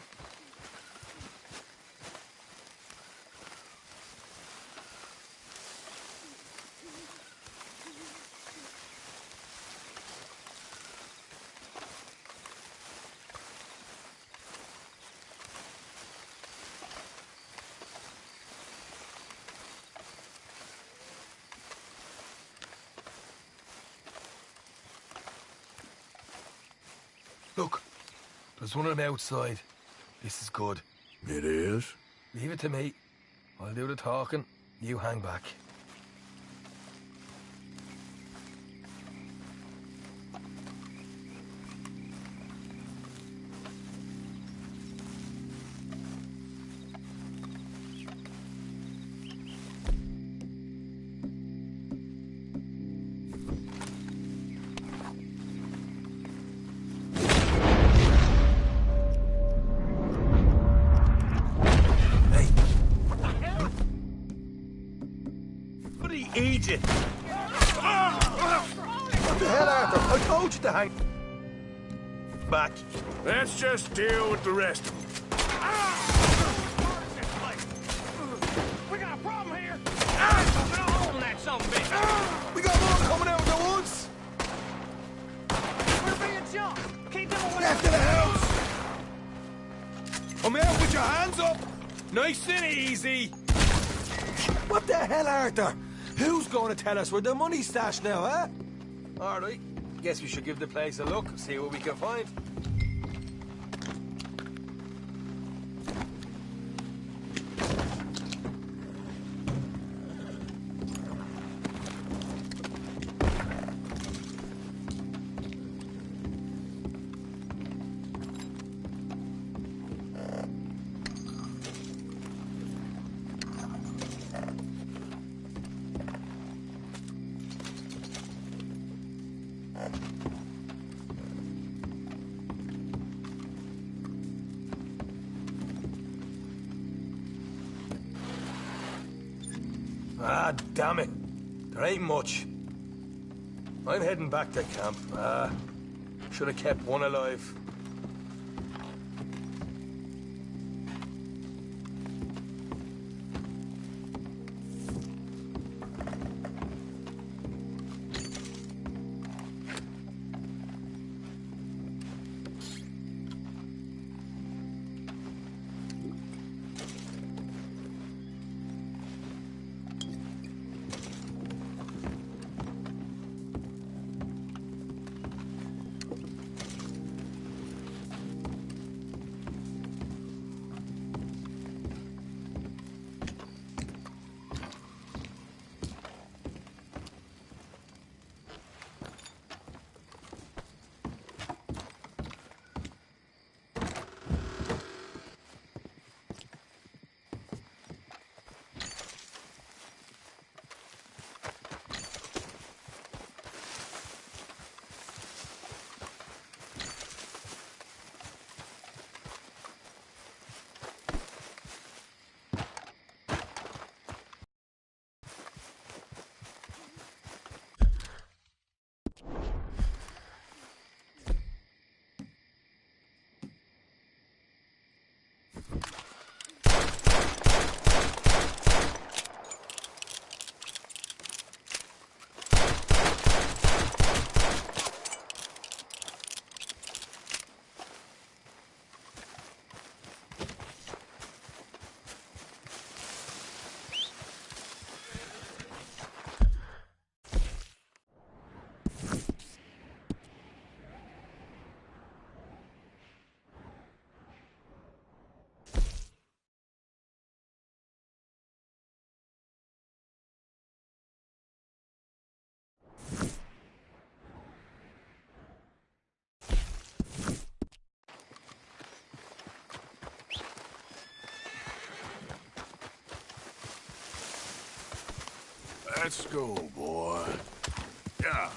Look, there's one of them outside. This is good. It is? Leave it to me. I'll do the talking. You hang back. Egypt! What the hell, Arthur? I told you to hang back. Let's just deal with the rest of them. We got a problem here! We're not holding that son of a bitch! We got more coming out of the woods! We're being jumped! Keep them away! Left of the house! Come out with your hands up! Nice and easy! What the hell, Arthur? Who's going to tell us where the money's stashed now, huh? All right. Guess we should give the place a look, see what we can find. Ah, damn it. There ain't much. I'm heading back to camp. Should have kept one alive. Let's go, boy. Yeah.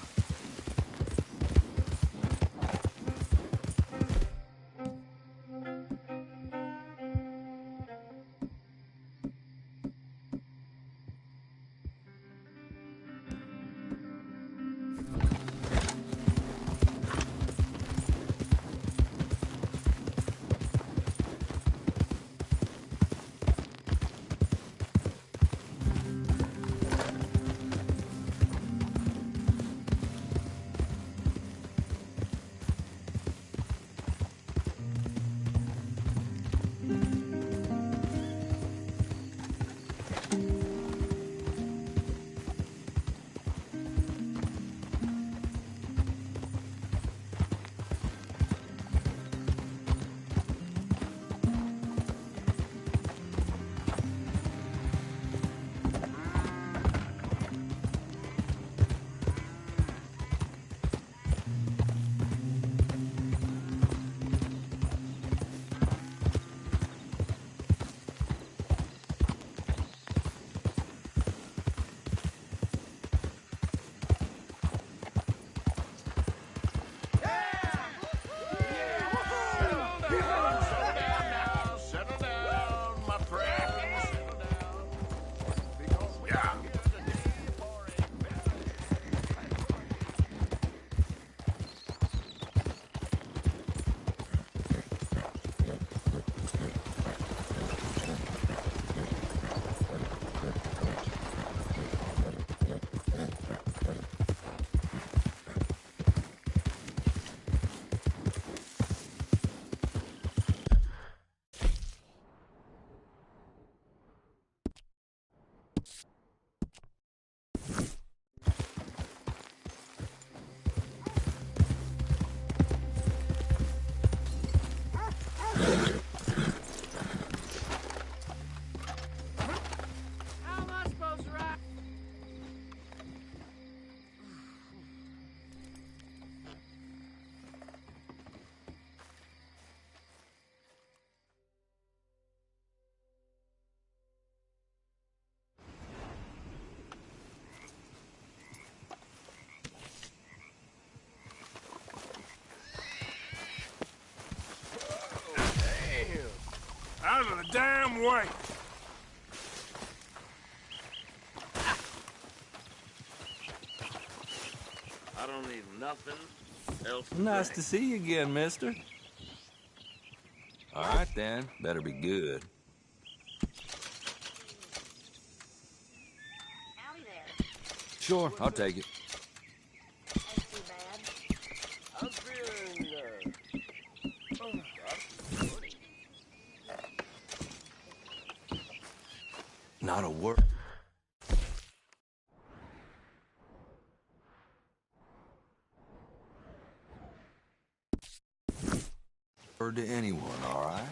Out of the damn way! I don't need nothing else to Nice drink. to see you again, mister. All right, then. Better be good. Howdy there. Sure, I'll take it. Ain't too bad. I'm feeling, Not a word. Word to anyone, all right?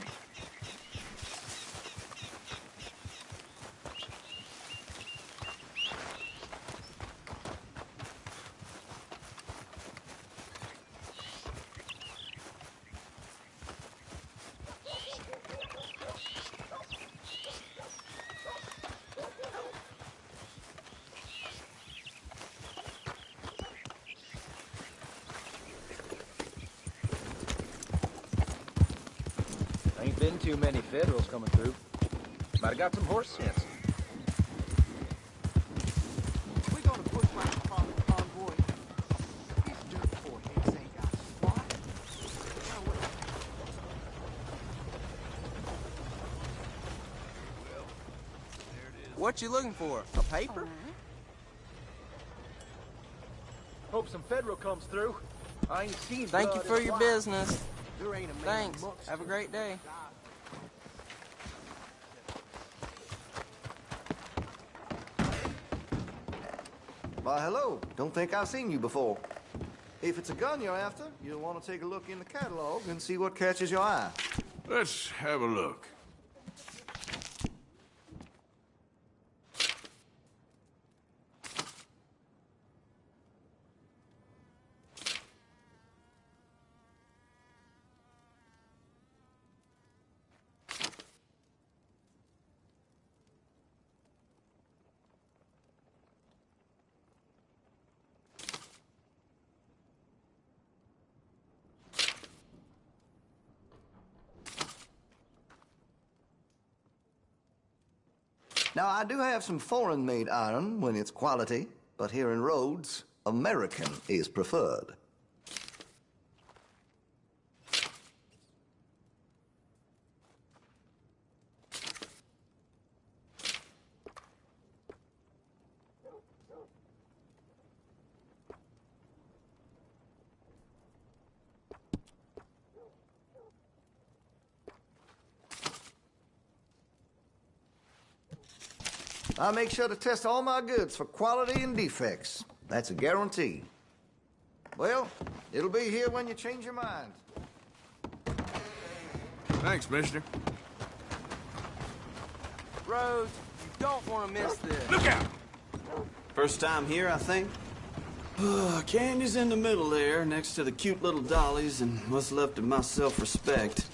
Ain't been too many Federals coming through. Might have got some horse sense. We're gonna push right across the convoy. These dirt poor heads ain't got squat. What you looking for? A paper? Hope some Federal comes through. I ain't seen Thank you blood for in a your while. business. There ain't a man Thanks. amongst Have a great day. Why, hello. Don't think I've seen you before. If it's a gun you're after, you'll want to take a look in the catalog and see what catches your eye. Let's have a look. Now, I do have some foreign-made iron when it's quality, but here in Rhodes, American is preferred. I make sure to test all my goods for quality and defects. That's a guarantee. Well, it'll be here when you change your mind. Thanks, mister. Rhodes, you don't want to miss this. Look out! First time here, I think. Candy's in the middle there, next to the cute little dollies and what's left of my self-respect.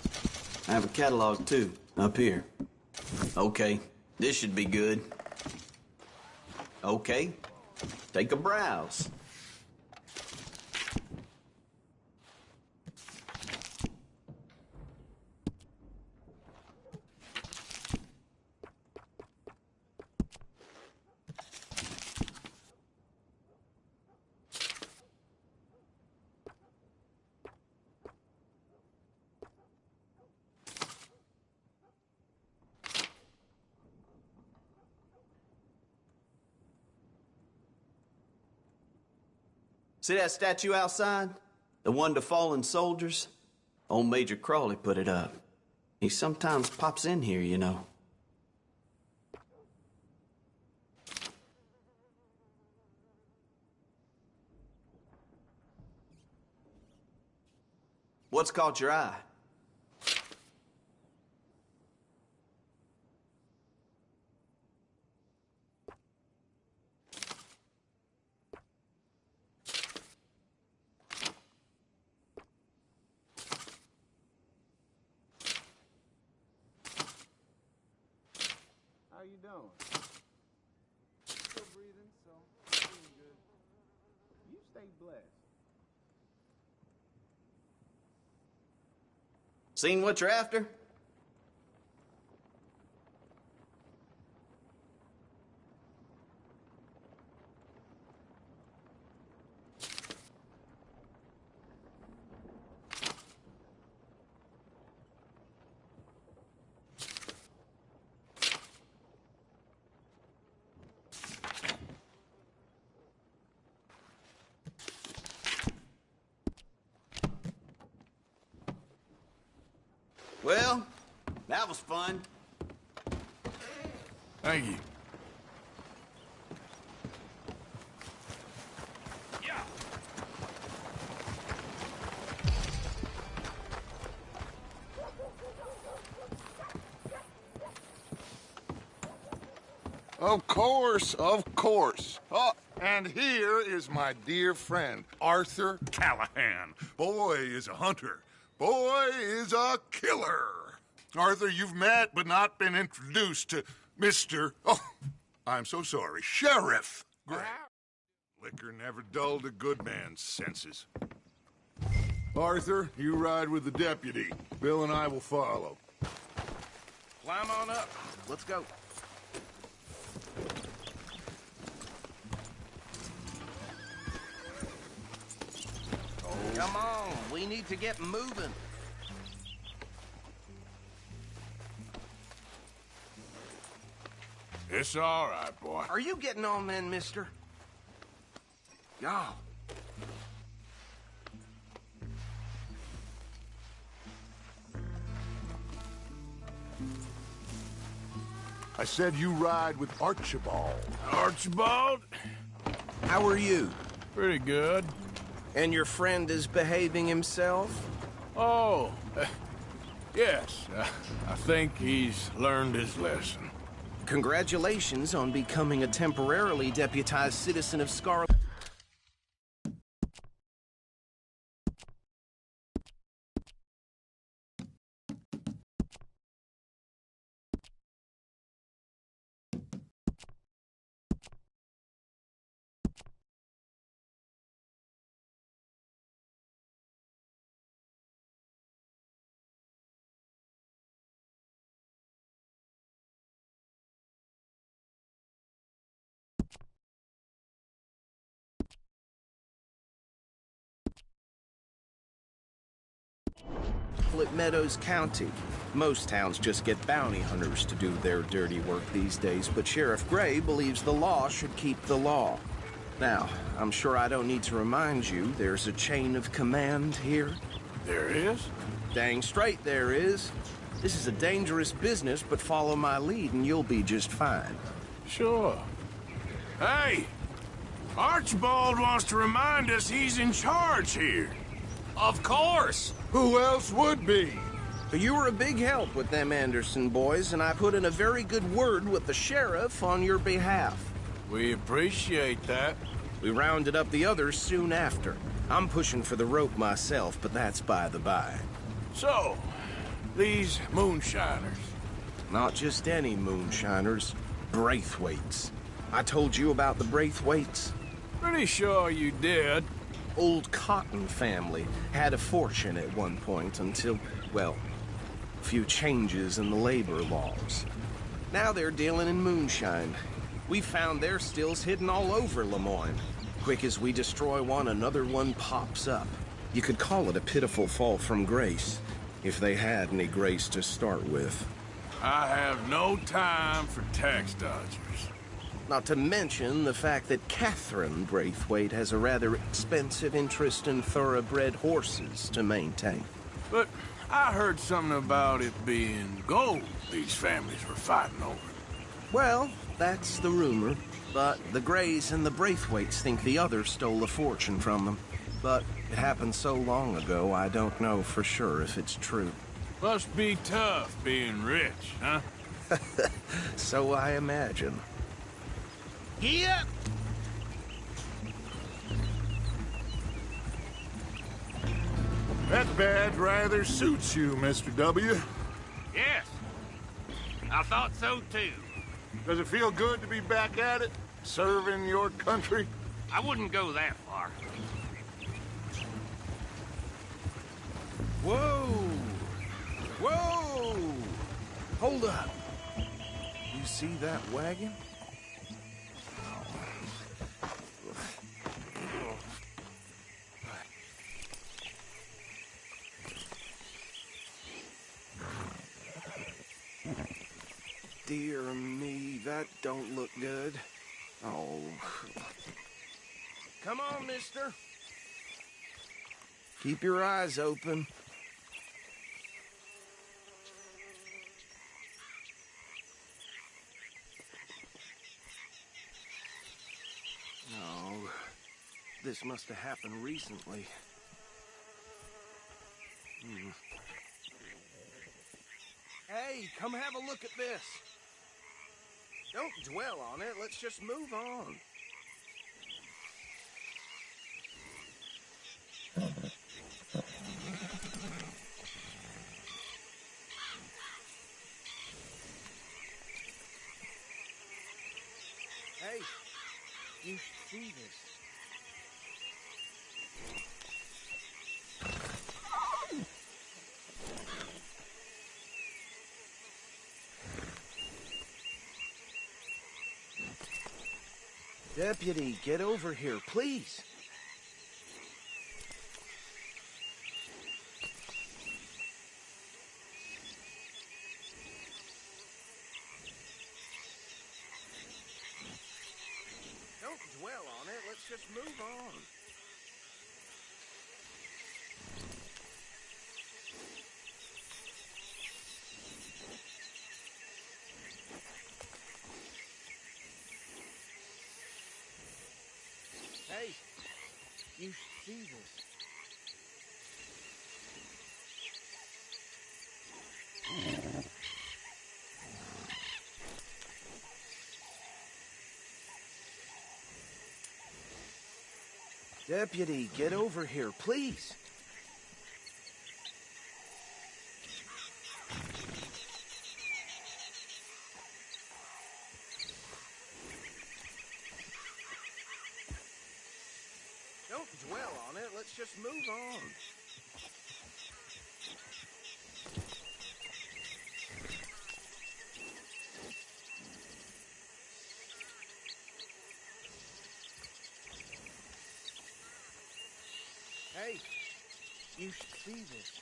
I have a catalog, too, up here. Okay, this should be good. Okay, take a browse. See that statue outside? The one to fallen soldiers? Old Major Crawley put it up. He sometimes pops in here, you know. What's caught your eye? How you doing? Still breathing, so feeling good. You stay blessed. Seen what you're after? Well, that was fun. Thank you. Of course, of course. Oh, and here is my dear friend, Arthur Callahan. Boy is a hunter. Boy is a killer. Arthur, you've met but not been introduced to Mr. Oh, I'm so sorry, Sheriff Gray. Liquor never dulled a good man's senses. Arthur, you ride with the deputy. Bill and I will follow. Climb on up. Let's go. Come on, we need to get moving. It's all right, boy. Are you getting on then, mister? Y'all. I said you ride with Archibald. Archibald? How are you? Pretty good. And your friend is behaving himself? Oh, yes. I think he's learned his lesson. Congratulations on becoming a temporarily deputized citizen of Scarlet. Split Meadows County. Most towns just get bounty hunters to do their dirty work these days, but Sheriff Gray believes the law should keep the law. Now, I'm sure I don't need to remind you, there's a chain of command here. There is? Dang straight there is. This is a dangerous business, but follow my lead and you'll be just fine. Sure. Hey! Archibald wants to remind us he's in charge here. Of course! Who else would be? But you were a big help with them Anderson boys, and I put in a very good word with the sheriff on your behalf. We appreciate that. We rounded up the others soon after. I'm pushing for the rope myself, but that's by the by. So, these moonshiners. Not just any moonshiners. Braithwaites. I told you about the Braithwaites? Pretty sure you did. Old Cotton family had a fortune at one point until, well, a few changes in the labor laws. Now they're dealing in moonshine. We found their stills hidden all over Lemoyne. Quick as we destroy one, another one pops up. You could call it a pitiful fall from grace, if they had any grace to start with. I have no time for tax dodgers. Not to mention the fact that Catherine Braithwaite has a rather expensive interest in thoroughbred horses to maintain. But I heard something about it being gold these families were fighting over. Well, that's the rumor. But the Grays and the Braithwaites think the others stole a fortune from them. But it happened so long ago, I don't know for sure if it's true. Must be tough being rich, huh? So I imagine. Yeah. That badge rather suits you, Mr. W. Yes. I thought so, too. Does it feel good to be back at it? Serving your country? I wouldn't go that far. Whoa! Whoa! Hold up. You see that wagon? Dear me, that don't look good. Oh. Come on, mister. Keep your eyes open. Oh, this must have happened recently. Hey, come have a look at this. Don't dwell on it. Let's just move on. Hey, you should see this. Deputy, get over here, please. Don't dwell on it. Let's just move on. Hey, you should see this. Deputy, get over here, please. Don't dwell on it. Let's just move on. Hey, you should see this.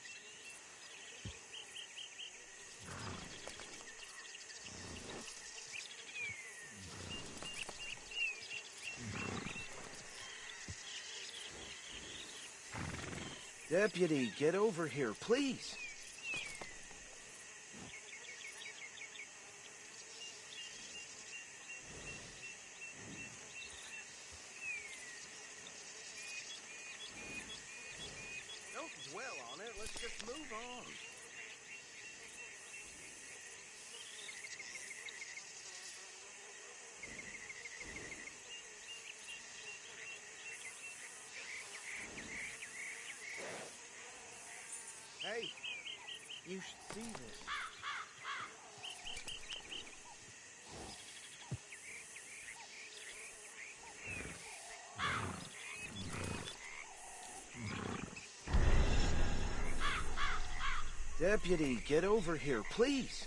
Deputy, get over here, please. Don't dwell on it. Let's just move on. Hey, you should see this. Deputy, get over here, please.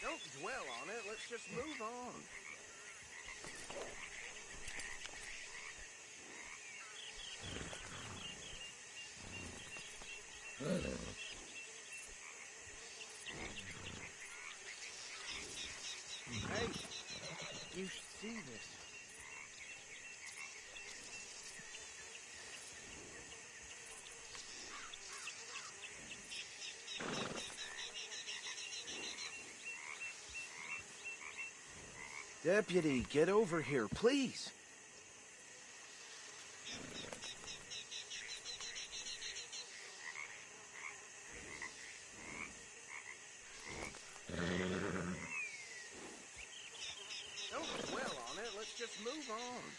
Don't dwell on it. Let's just move on. Hey, you should see this. Deputy, get over here, please. Don't dwell on it. Let's just move on.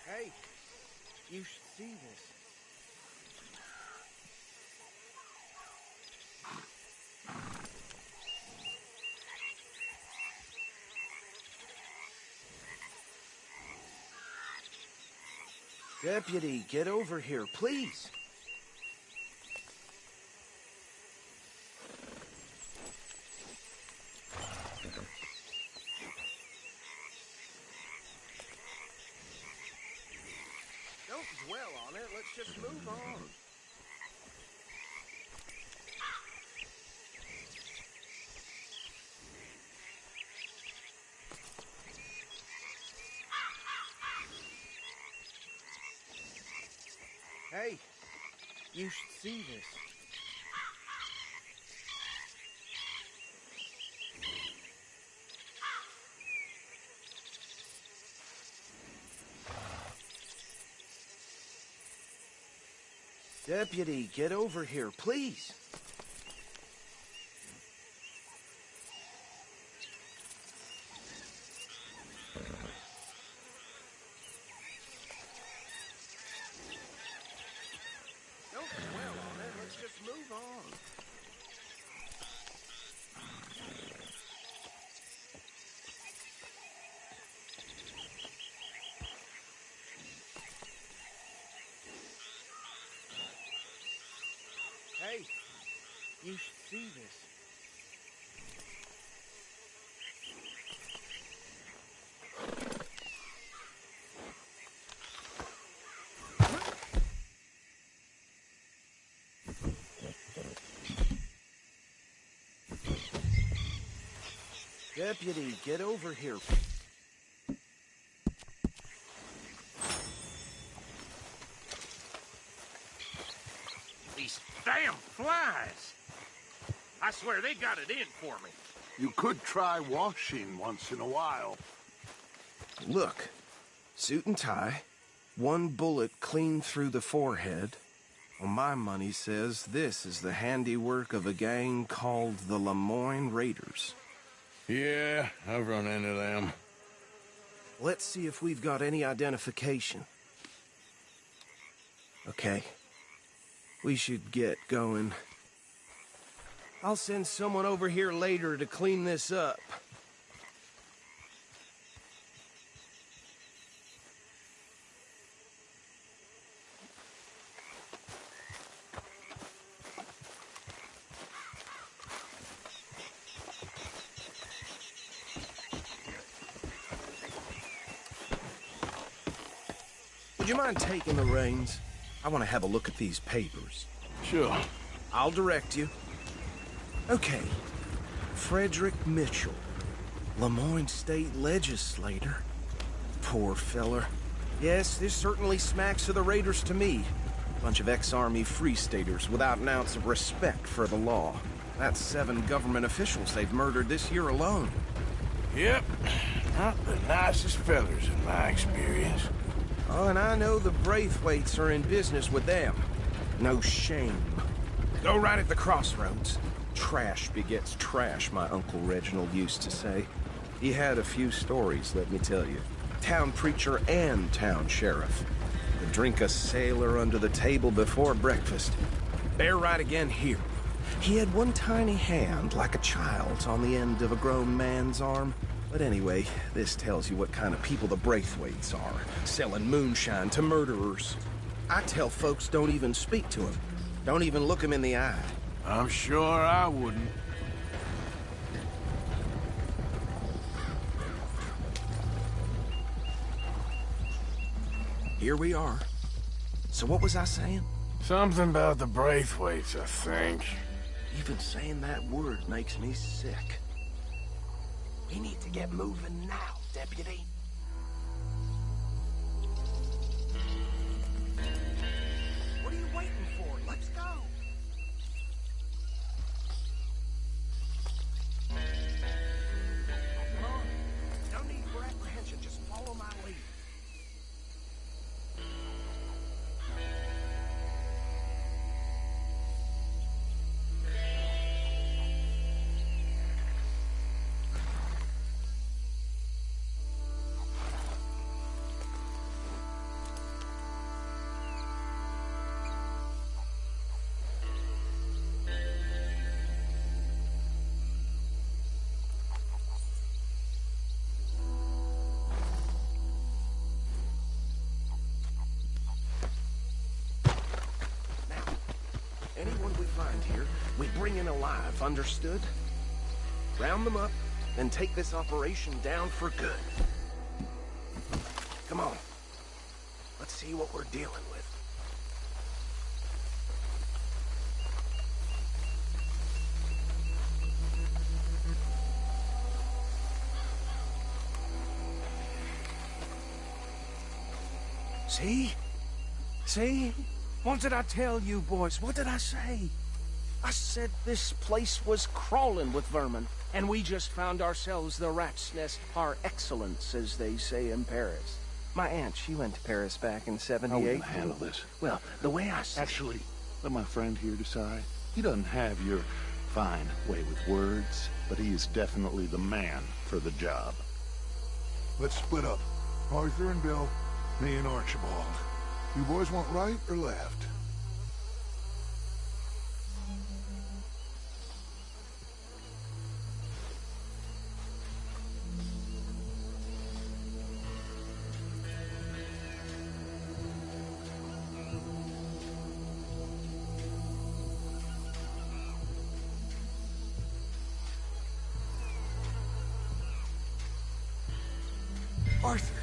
Hey, you should see this. Deputy, get over here, please. Don't dwell on it. Let's just move on. Hey, you should see this. Deputy, get over here, please. Don't dwell on it. Let's just move on. Hey, you should see this. Deputy, get over here. These damn flies! I swear they got it in for me. You could try washing once in a while. Look, suit and tie, one bullet clean through the forehead. Well, my money says this is the handiwork of a gang called the Lemoyne Raiders. Yeah, I've run into them. Let's see if we've got any identification. Okay. We should get going. I'll send someone over here later to clean this up. Would you mind taking the reins? I want to have a look at these papers. Sure. I'll direct you. Okay. Frederick Mitchell, Lemoyne State Legislator. Poor feller. Yes, this certainly smacks of the Raiders to me. Bunch of ex-Army Free Staters without an ounce of respect for the law. That's 7 government officials they've murdered this year alone. Yep. Not the nicest fellers in my experience. Oh, and I know the Braithwaites are in business with them. No shame. Go right at the crossroads. Trash begets trash, my Uncle Reginald used to say. He had a few stories, let me tell you. Town preacher and town sheriff. Could drink a sailor under the table before breakfast. Bear right again here. He had one tiny hand, like a child's, on the end of a grown man's arm. But anyway, this tells you what kind of people the Braithwaites are, selling moonshine to murderers. I tell folks don't even speak to him. Don't even look him in the eye. I'm sure I wouldn't. Here we are. So what was I saying? Something about the Braithwaites, I think. Even saying that word makes me sick. We need to get moving now, Deputy. What are you waiting for? Let's go. Come on. No need for apprehension. Just follow my lead. Anyone we find here, we bring in alive, understood? Round them up, then take this operation down for good. Come on. Let's see what we're dealing with. See? See? What did I tell you, boys? What did I say? I said this place was crawling with vermin, and we just found ourselves the rat's nest par excellence, as they say in Paris. My aunt, she went to Paris back in '78. How are we gonna handle this? Well, the way I see Actually, let my friend here decide. He doesn't have your fine way with words, but he is definitely the man for the job. Let's split up. Arthur and Bill, me and Archibald. You boys want right or left? Arthur.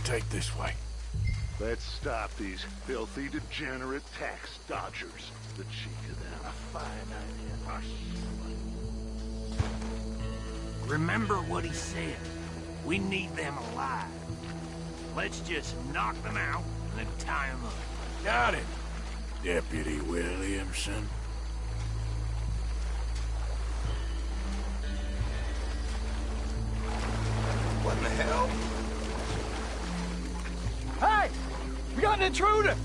take this way. Let's stop these filthy, degenerate tax dodgers. The cheek of them. A fine idea. Remember what he said. We need them alive. Let's just knock them out and then tie them up. Got it, Deputy Williamson. What the hell? Hey! We got an intruder!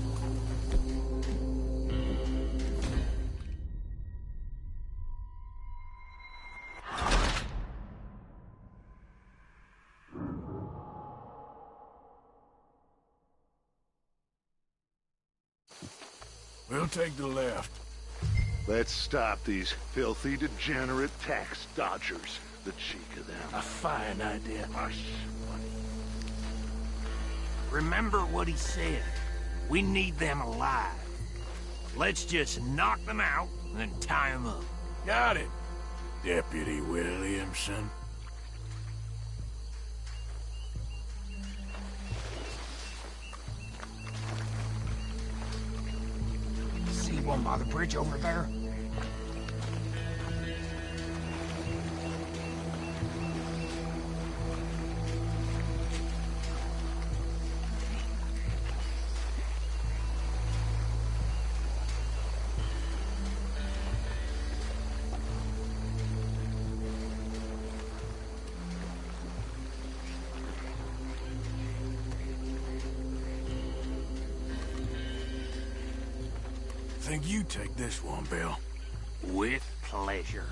We'll take the left. Let's stop these filthy, degenerate tax dodgers. The cheek of them. A fine idea. Remember what he said. We need them alive. Let's just knock them out and then tie them up. Got it, Deputy Williamson. See one by the bridge over there? Think you take this one, Bill. With pleasure.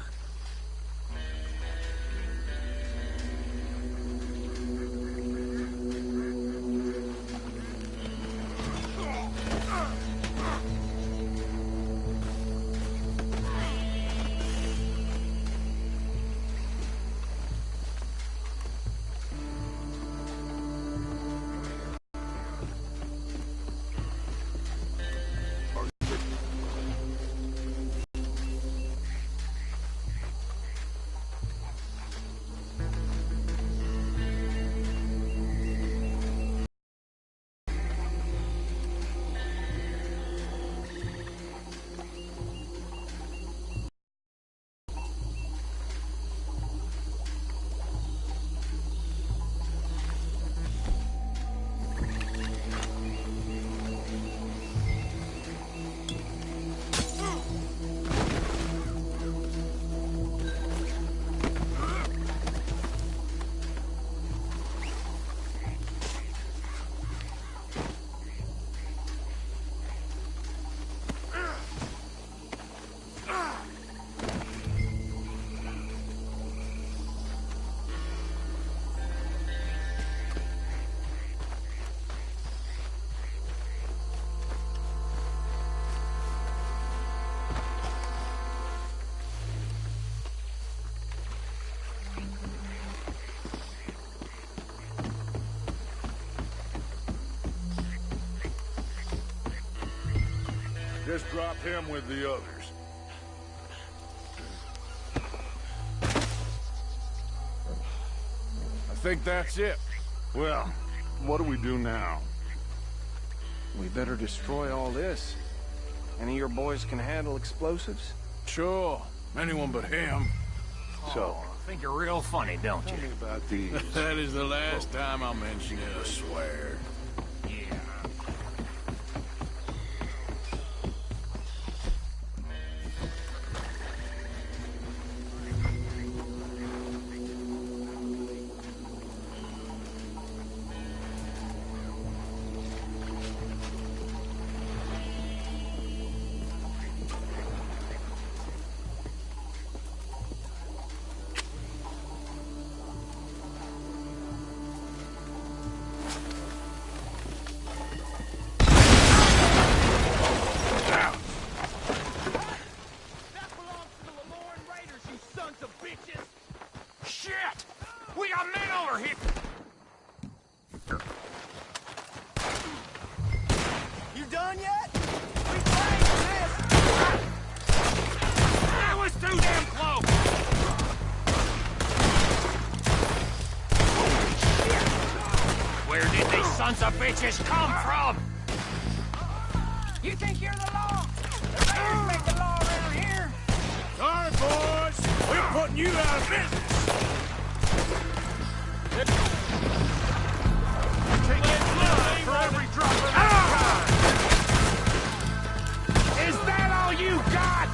Just drop him with the others. I think that's it. Well, what do we do now? We better destroy all this. Any of your boys can handle explosives? Sure. Anyone but him. So, Think you're real funny, don't you? tell me about these. That is the last time I'll mention it, I swear. Yeah. bitches come from? You think you're the law? The Raiders make the law around here. Sorry, boys. We're putting you out of business. Taking blood for every drop of that kind. Is that all you got?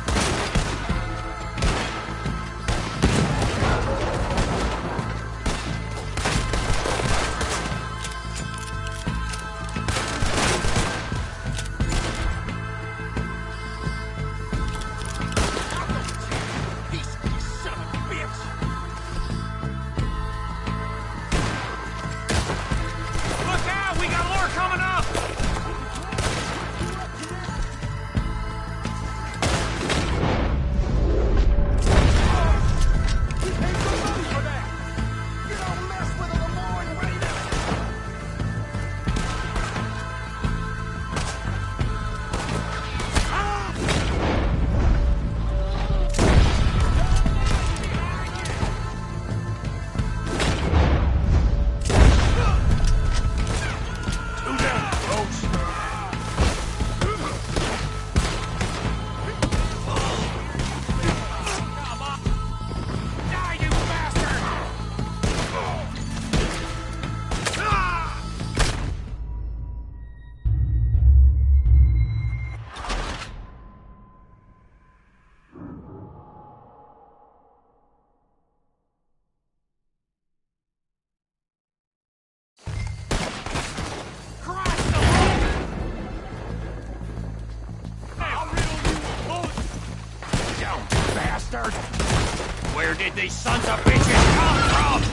Where did these sons of bitches come from?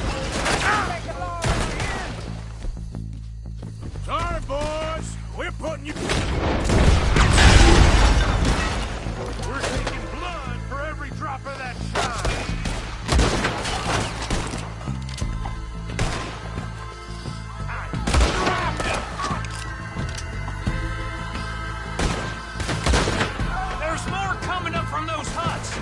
Sorry, boys. We're putting you... We're taking blood for every drop of that shine. There's more coming up from those huts.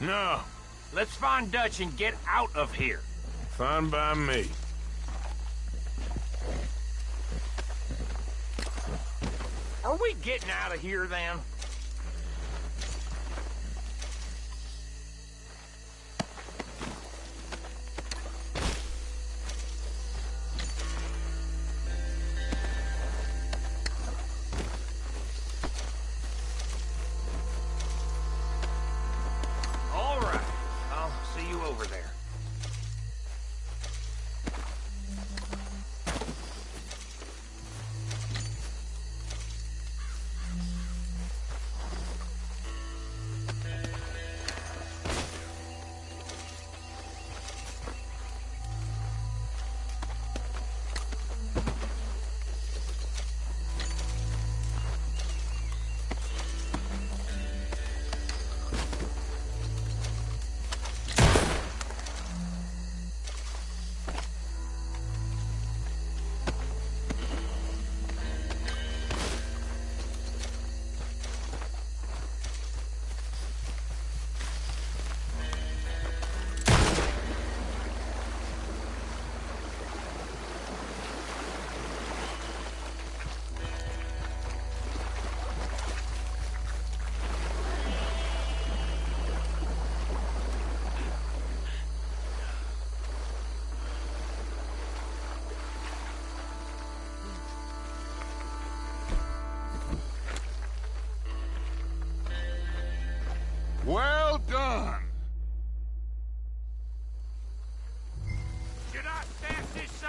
No. Let's find Dutch and get out of here. Fine by me. Are we getting out of here, then? All right. I'll see you over there.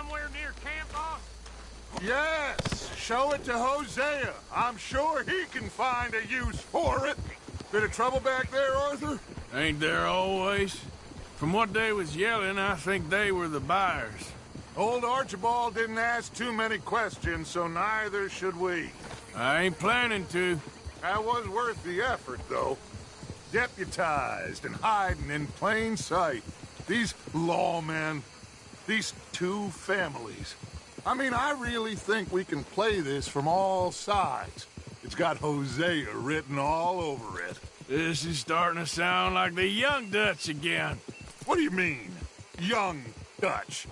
somewhere near camp, boss? Yes, show it to Hosea. I'm sure he can find a use for it. Bit of trouble back there, Arthur? Ain't there always? From what they was yelling, I think they were the buyers. Old Archibald didn't ask too many questions, so neither should we. I ain't planning to. That was worth the effort, though. Deputized and hiding in plain sight. These lawmen, these two families. I mean, I really think we can play this from all sides. It's got Hosea written all over it. This is starting to sound like the Young Dutch again. What do you mean, Young Dutch?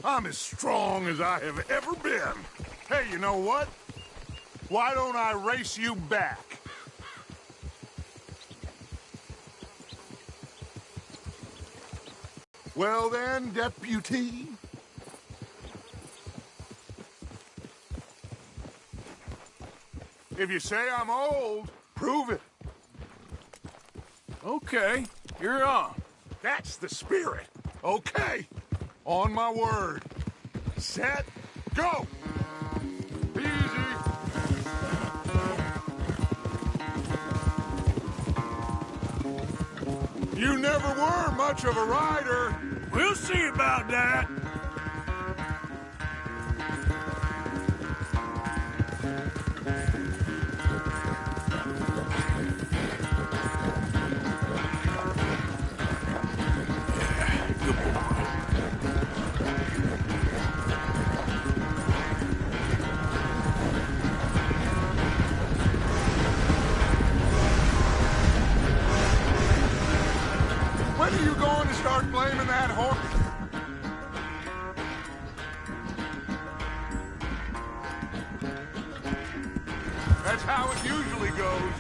I'm as strong as I have ever been. Hey, you know what? Why don't I race you back? Well then, deputy. If you say I'm old, prove it. Okay, you're on. That's the spirit. Okay. On my word. Set, go! Easy. You never were much of a rider. We'll see about that. When are you going to start blaming that horse? That's how it usually goes.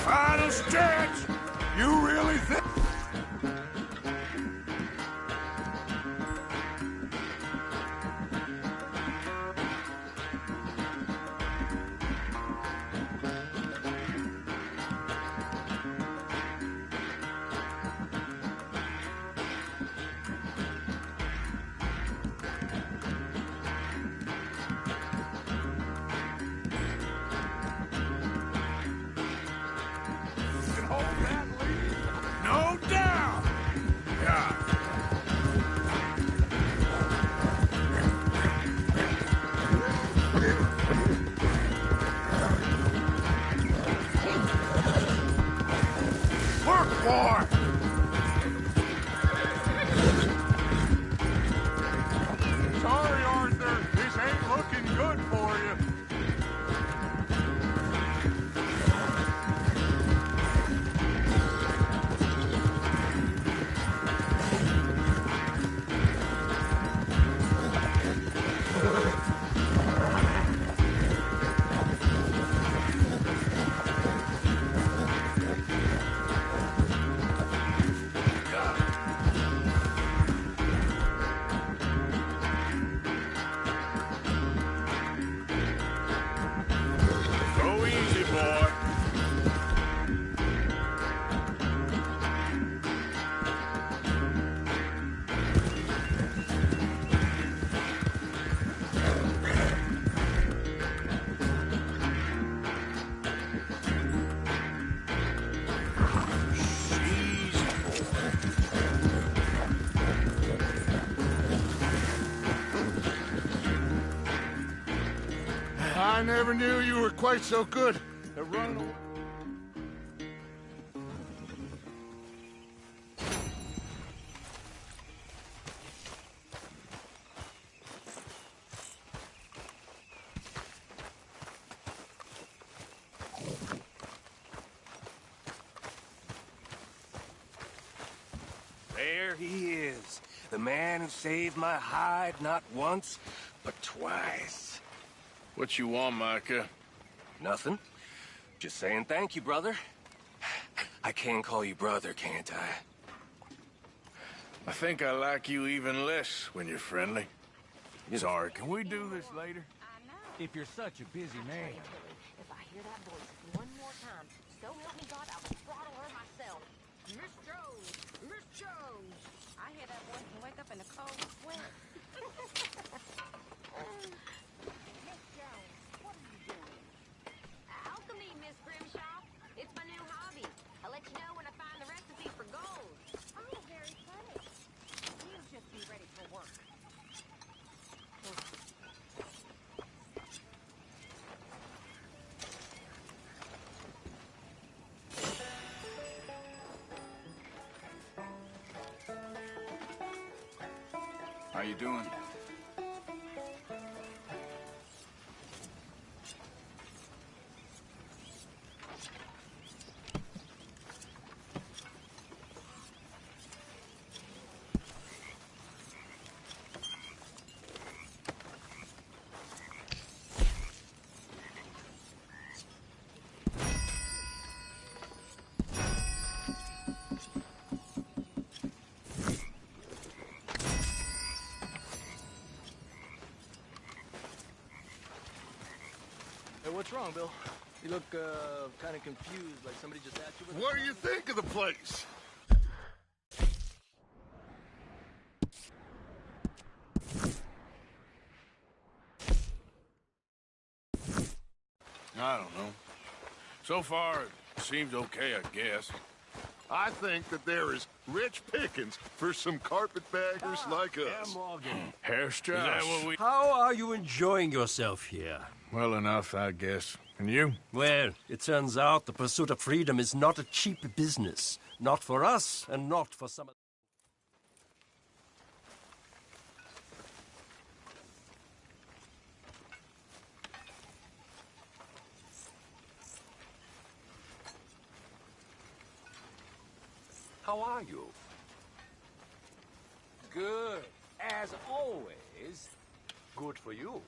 Final stretch! You really think... can hold that lead? No doubt. Yeah. Work, boy. Sorry, Arthur. This ain't looking good for you. Go easy, boy. I never knew you were quite so good at running. There he is. The man who saved my hide not once, but twice. What you want, Micah? Nothing. Just saying thank you, brother. I can call you brother, can't I? I think I like you even less when you're friendly. Sorry, can we do this later? If you're such a busy man. If I hear that voice one more time, so help me God, I'll throttle her myself. Miss Jones! Miss Jones! I hear that voice and wake up in a cold sweat. Miss Jones, what are you doing? Alchemy, Miss Grimshaw. It's my new hobby. I'll let you know when I find the recipe for gold. Oh, very funny. You just be ready for work. How you doing? Hey, what's wrong, Bill? You look, kind of confused, like somebody just asked you what... What do you think of the place? I don't know. So far, it seems okay, I guess. I think that there is rich pickings for some carpetbaggers like us. Herr Strauss. Is that what we... How are you enjoying yourself here? Well enough, I guess. And you? Well, it turns out the pursuit of freedom is not a cheap business. Not for us, and not for some... How are you? Good. As always, good for you.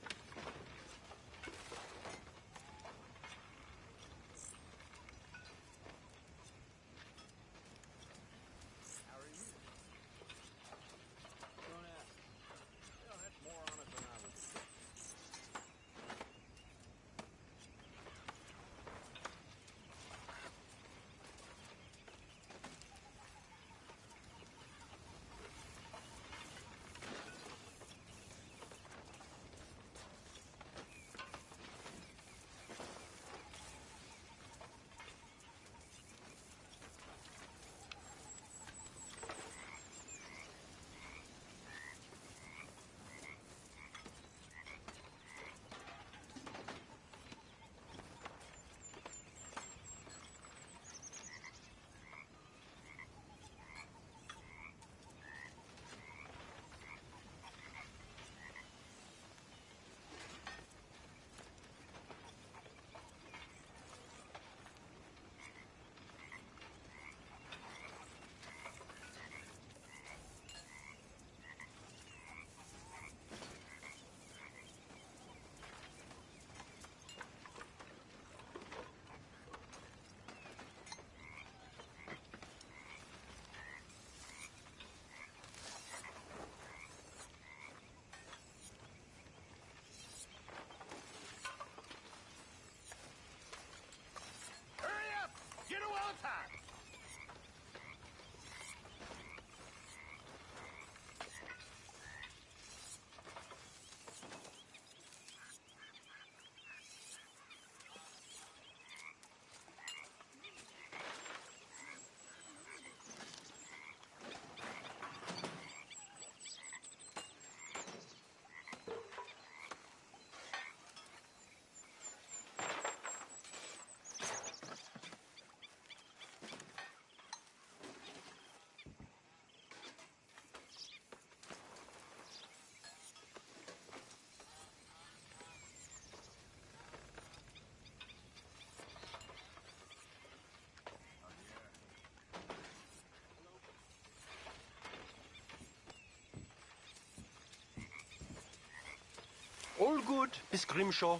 All good, Miss Grimshaw.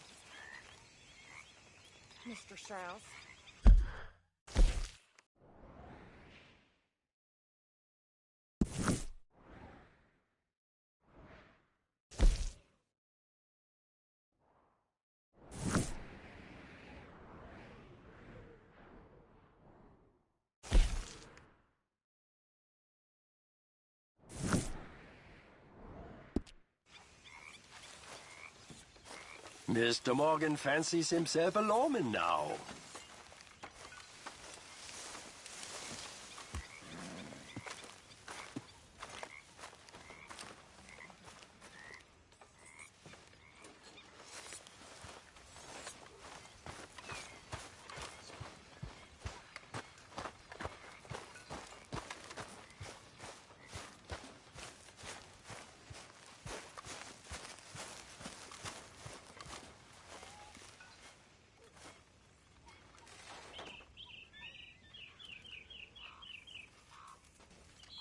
Mr. Strauss. Mr. Morgan fancies himself a lawman now.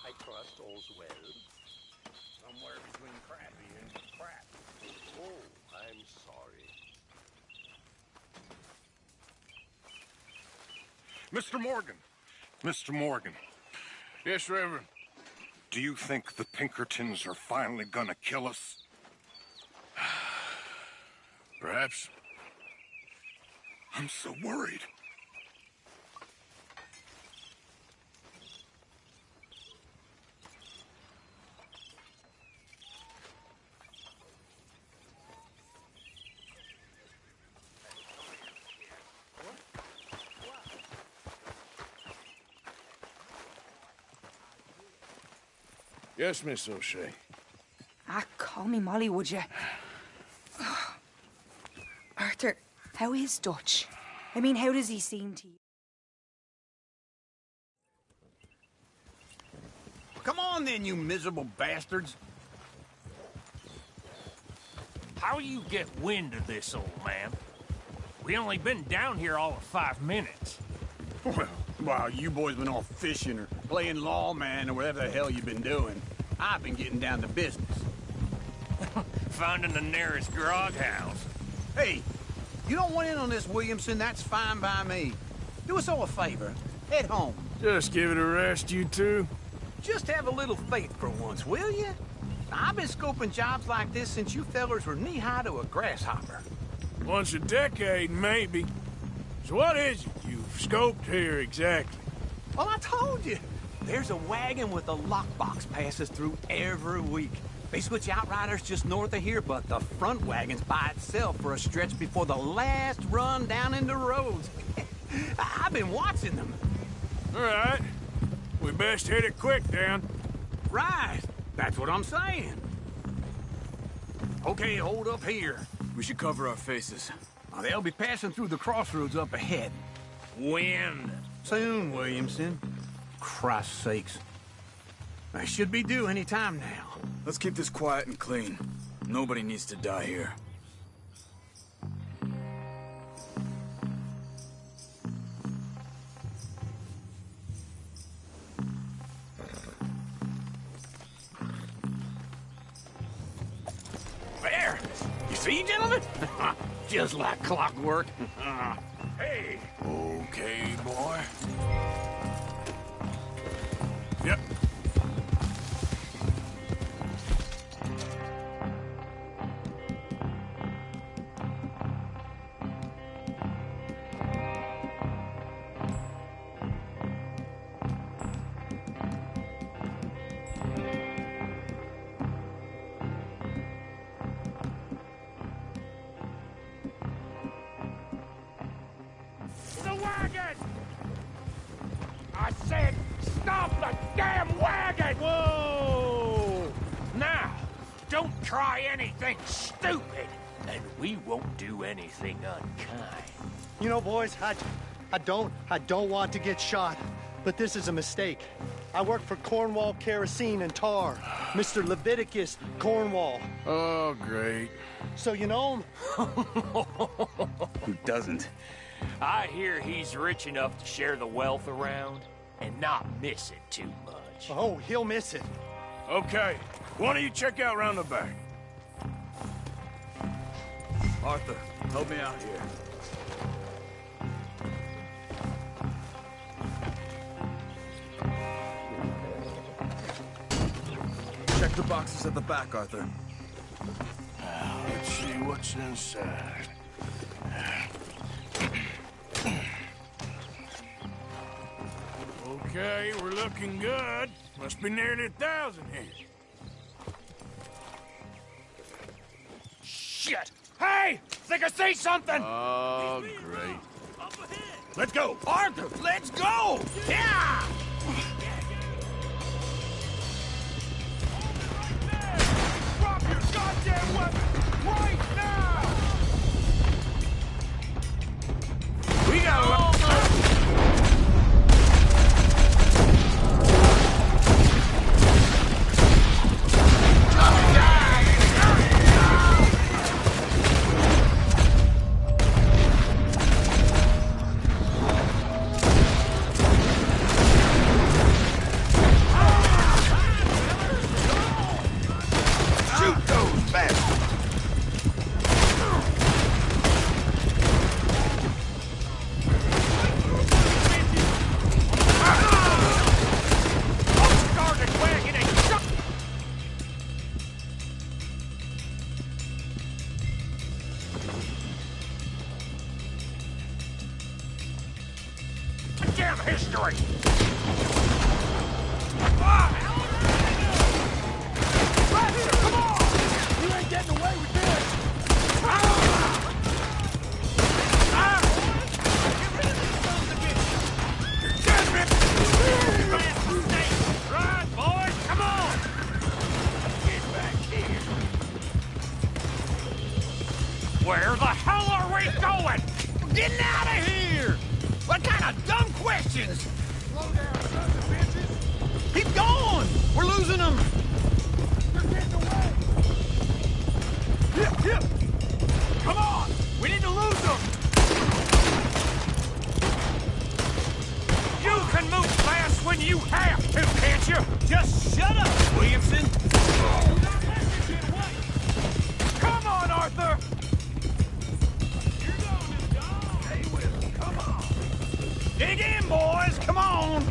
I trust all's well. Somewhere between crappy and crap. Oh, I'm sorry. Mr. Morgan. Mr. Morgan. Yes, Reverend. Do you think the Pinkertons are finally gonna kill us? Perhaps. I'm so worried. Yes, Miss O'Shea. Ah, call me Molly, would you? Arthur, how is Dutch? I mean, how does he seem to you? Come on then, you miserable bastards. How you get wind of this, old man? We only been down here all of 5 minutes. Well, while you boys been off fishing or playing lawman or whatever the hell you've been doing, I've been getting down to business. Finding the nearest grog house. Hey, you don't want in on this, Williamson, that's fine by me. Do us all a favor. Head home. Just give it a rest, you two. Just have a little faith for once, will you? I've been scoping jobs like this since you fellers were knee-high to a grasshopper. Once a decade, maybe. So what is it you've scoped here exactly? Well, I told you. There's a wagon with a lockbox passes through every week. They switch outriders just north of here, but the front wagon's by itself for a stretch before the last run down into roads. I've been watching them. All right. We best hit it quick, Dan. Right. That's what I'm saying. Okay, hold up here. We should cover our faces. Now, they'll be passing through the crossroads up ahead. When? Soon, Williamson. Christ's sakes. They should be due any time now. Let's keep this quiet and clean. Nobody needs to die here. There! You see, gentlemen? Just like clockwork. Hey! Okay, boy. Yep. The wagon! I said, stop the damn wagon! Whoa! Now, don't try anything stupid, and we won't do anything unkind. You know, boys, I don't want to get shot, but this is a mistake. I work for Cornwall Kerosene and Tar, Mr. Leviticus Cornwall. Oh, great. So you know him? Who doesn't? I hear he's rich enough to share the wealth around and not miss it too much. Oh, he'll miss it. Okay. Why don't you check out round the back? Arthur, help me out here. Check the boxes at the back, Arthur. Let's see what's inside. Okay, we're looking good. Must be nearly 1,000 here. Shit! Hey! Think I see something! Oh, great. Let's go! Arthur, let's go! Yeah! Drop your goddamn weapon right now! We got a lot. Damn history! Right here, come on! You ain't getting away with this! Get rid of these sons of bitches! You're dead, Rick! Right, boys, come on! Get back here! Where the hell are we going? We're getting out of here! What kind of dumb questions? Slow down, sons of bitches! Keep going! We're losing them! They're getting away! Yep! Come on! We need to lose them! You can move fast when you have to, can't you? Just shut up, Williamson! Come on, Arthur! Dig in, boys! Come on!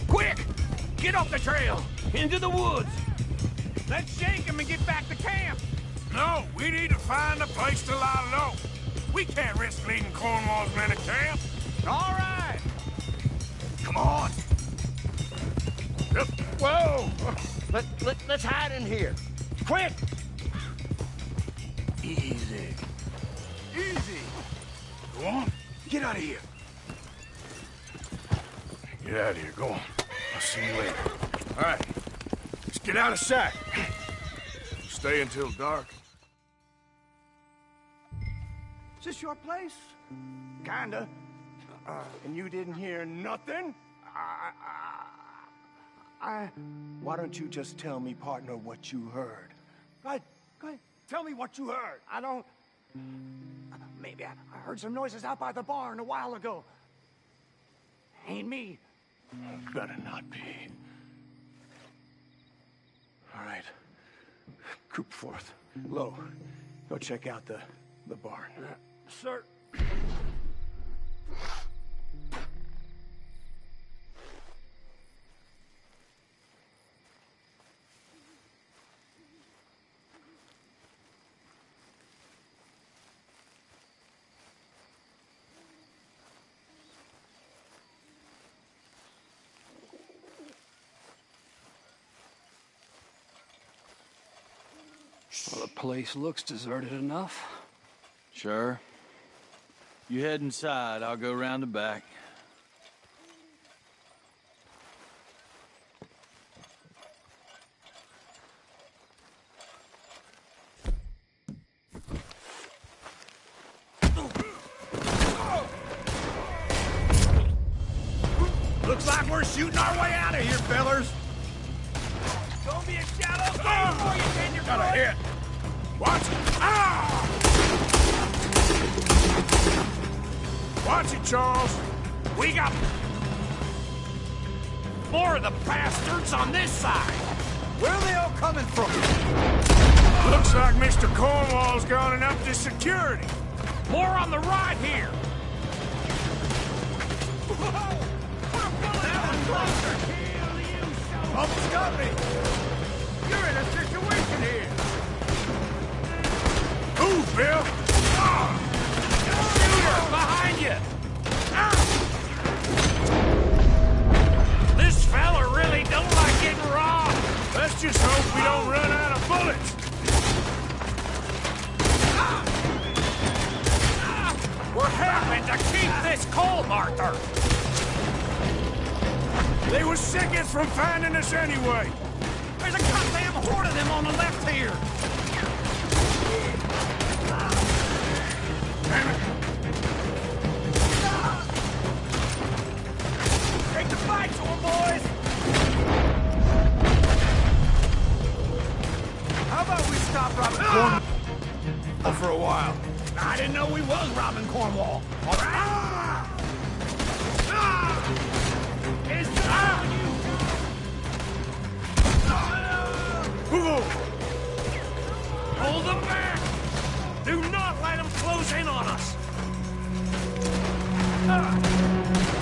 Quick! Get off the trail! Into the woods! Let's shake him and get back to camp! No, we need to find a place to lie low. We can't risk leading Cornwall's men to camp. All right! Come on! Whoa! Let's hide in here! Quick! Easy. Easy. Go on. Get out of here! Get out of here. Go on. I'll see you later. All right. Let's get out of sight. Stay until dark. Is this your place? Kinda. And you didn't hear nothing? Why don't you just tell me, partner, what you heard? Go ahead. Tell me what you heard. I don't... Maybe I heard some noises out by the barn a while ago. Ain't me. Better not be. All right. Coop forth. Low. Go check out the barn. Sir. Well, the place looks deserted enough. Sure. You head inside, I'll go round the back. Looks like we're shooting our way out of here, fellers. Gonna be a shallow grave before you can your Got a hit. Watch it. Ah! Watch it, Charles. We got more of the bastards on this side. Where are they all coming from? Looks like Mr. Cornwall's gone and upped his security. More on the right here. Almost got me. You're in a situation here. Move, Bill. Shooter, behind you. This fella really don't like getting robbed. Let's just hope we don't run out of bullets. What happened to keep this cold, Arthur? They were seconds from finding us anyway. There's a goddamn horde of them on the left here. Take the fight to them, boys. How about we stop robbing Cornwall for a while? I didn't know we was robbing Cornwall. All right? It's on you! Hold them back! Do not let them close in on us!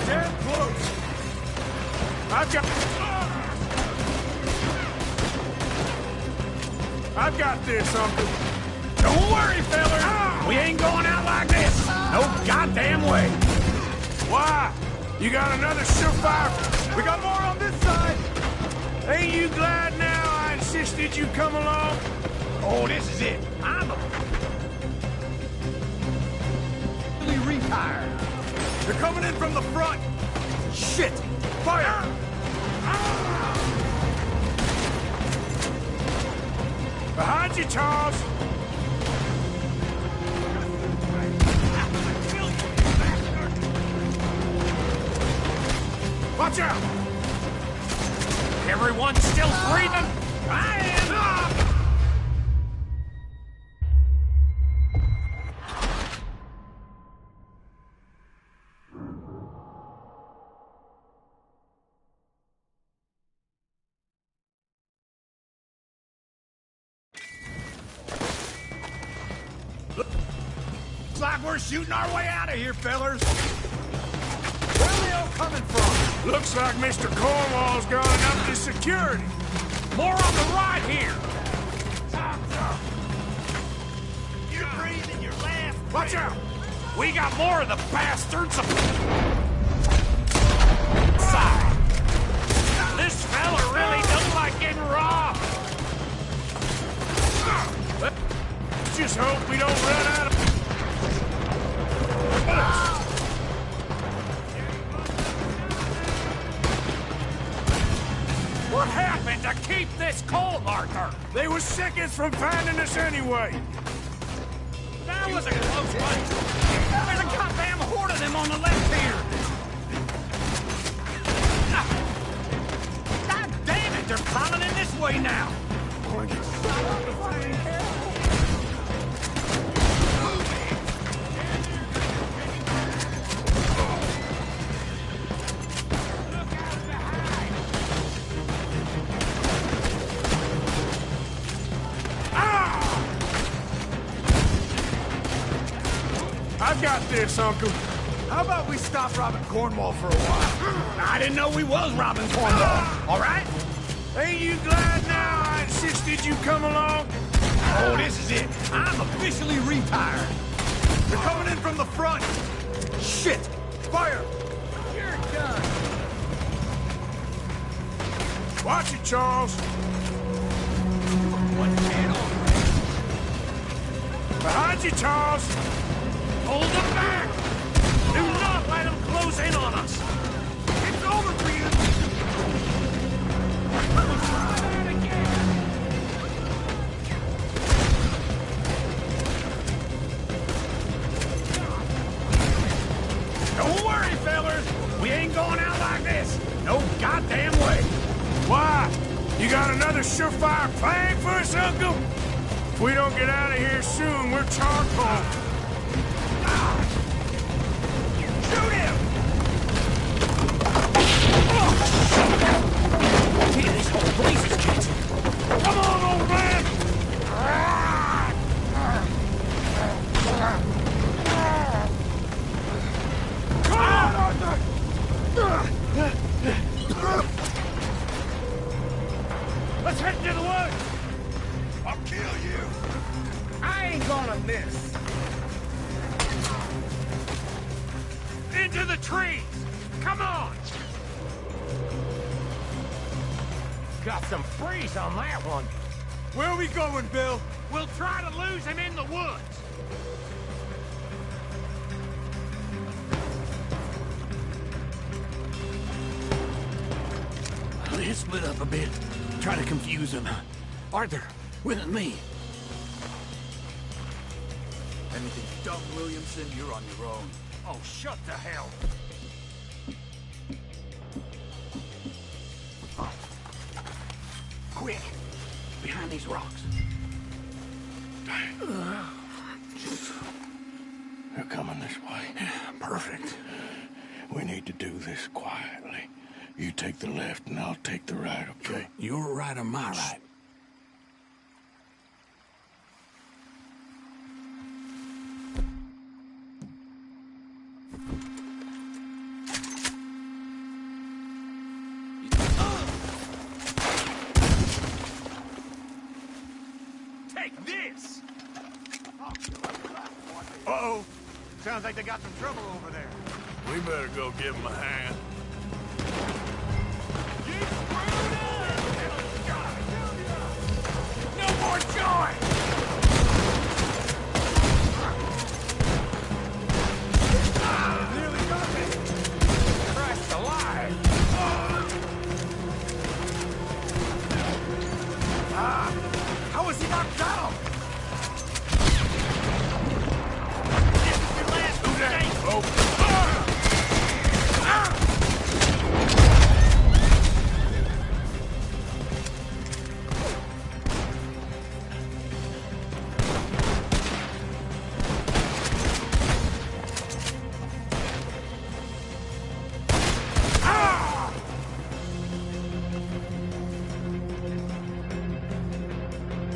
Damn close! I've got this, Uncle. Don't worry, fellas! We ain't going out like this! No goddamn way! Why? You got another surefire? We got more on this side! Ain't you glad now I insisted you come along? Oh, this is it. I'm really retired. They're coming in from the front! Shit! Fire! Behind you, Charles! Watch out! Everyone still breathing? I am! Looks like we're shooting our way out of here, fellers. Where are they all coming from? Looks like Mr. Cornwall's gone and upped his security. More on the right here. You're breathing your last. Watch out! We got more of the bastards. Side. This fella really don't like getting robbed. Let's just hope we don't run out of bullets. What happened to keep this cold, Arthur? They were seconds from finding us anyway. That was a close one. There's a goddamn horde of them on the left here. God damn it, they're piling in this way now. I've got this, Uncle. How about we stop robbing Cornwall for a while? I didn't know we was robbing Cornwall. All right? Ain't you glad now I insisted you come along? Oh, this is it. I'm officially retired. They're coming in from the front! Shit! Fire! You're done. Watch it, Charles. Behind you, Charles. Hold them back! Do not let them close in on us! It's over for you! Try that again! Don't worry, fellers! We ain't going out like this! No goddamn way! Why? You got another surefire plan for us, Uncle? If we don't get out of here soon, we're charcoal. Shoot him! This whole place is catching. Let's head into the woods! I'll kill you! I ain't gonna miss! Into the trees! Come on! Got some freeze on that one. Where are we going, Bill? We'll try to lose him in the woods. Let's split up a bit. Try to confuse him. Arthur, with me. Anything done, Williamson, you're on your own. Oh, shut the hell. Oh. Quick. Behind these rocks. They're coming this way. Perfect. We need to do this quietly. You take the left and I'll take the right, okay? Your right or my right? Take this! Uh-oh. Sounds like they got some trouble over there. We better go give him a hand. No more joy! Nearly got me! Christ alive! How was he knocked down? This is your last mistake!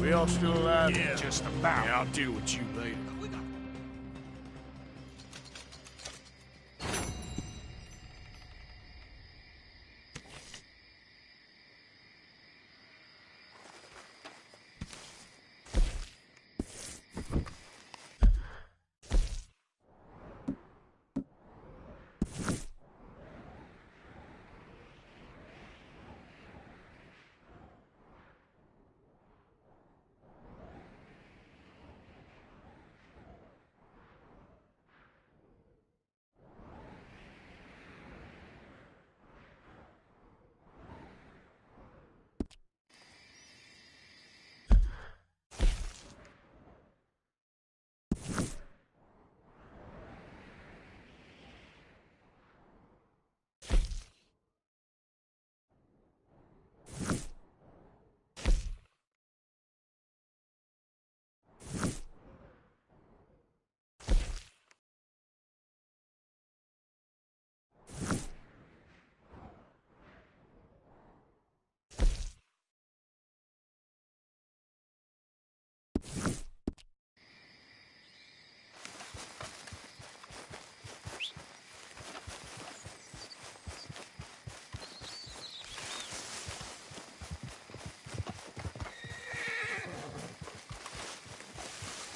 We all still alive? Yeah, just about. Yeah, I'll deal with you later.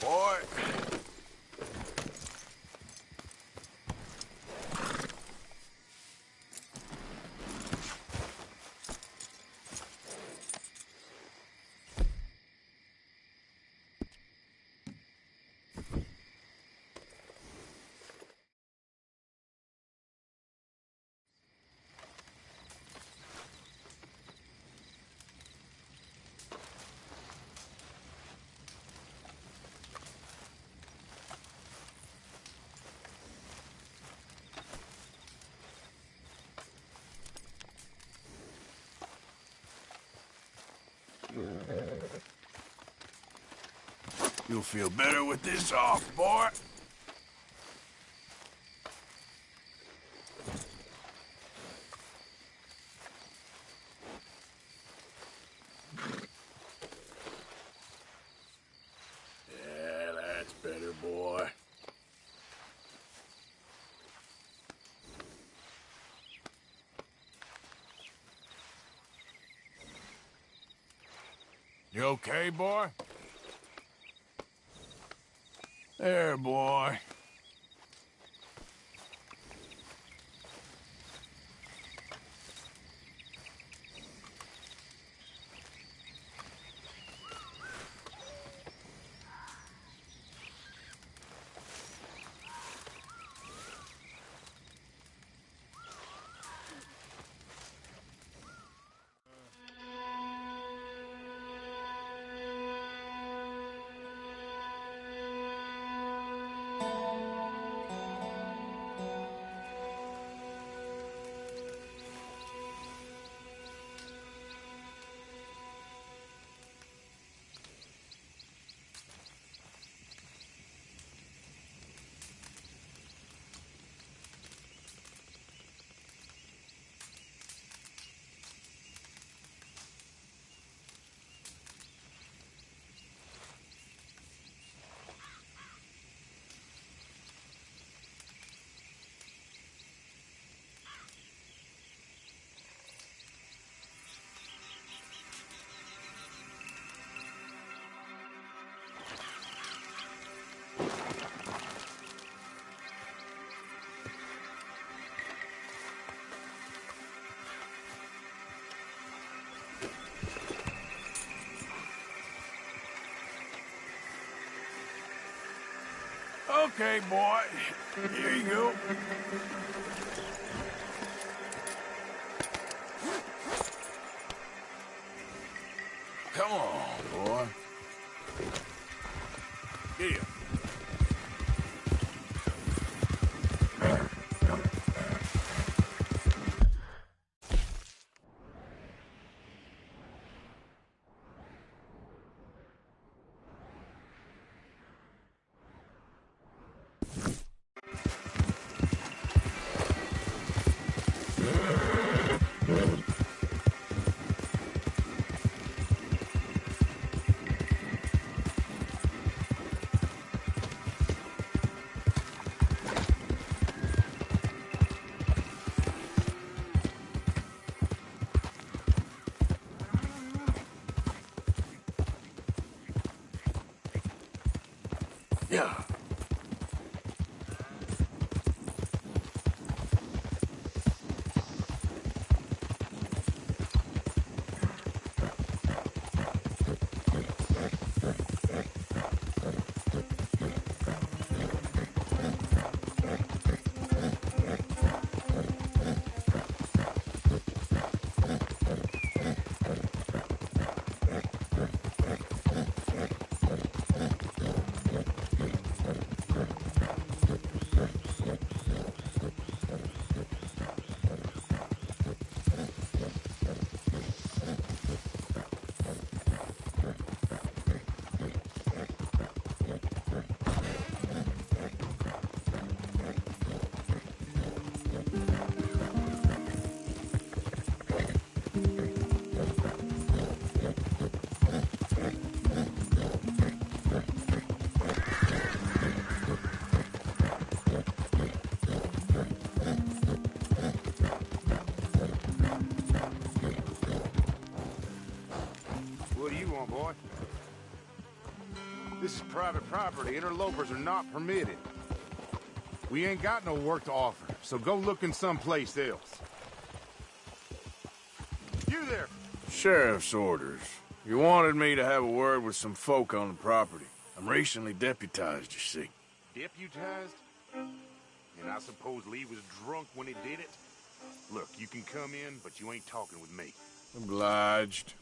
Boy. You'll feel better with this off, boy. Yeah, that's better, boy. You okay, boy? There, boy. Okay, boy. Here you go. Come on, boy. Here. Yeah. What do you want, boy? This is private property. Interlopers are not permitted. We ain't got no work to offer, so go looking someplace else. You there! Sheriff's orders. You wanted me to have a word with some folk on the property. I'm recently deputized, you see. Deputized? And I suppose Lee was drunk when he did it? Look, you can come in, but you ain't talking with me. Obliged.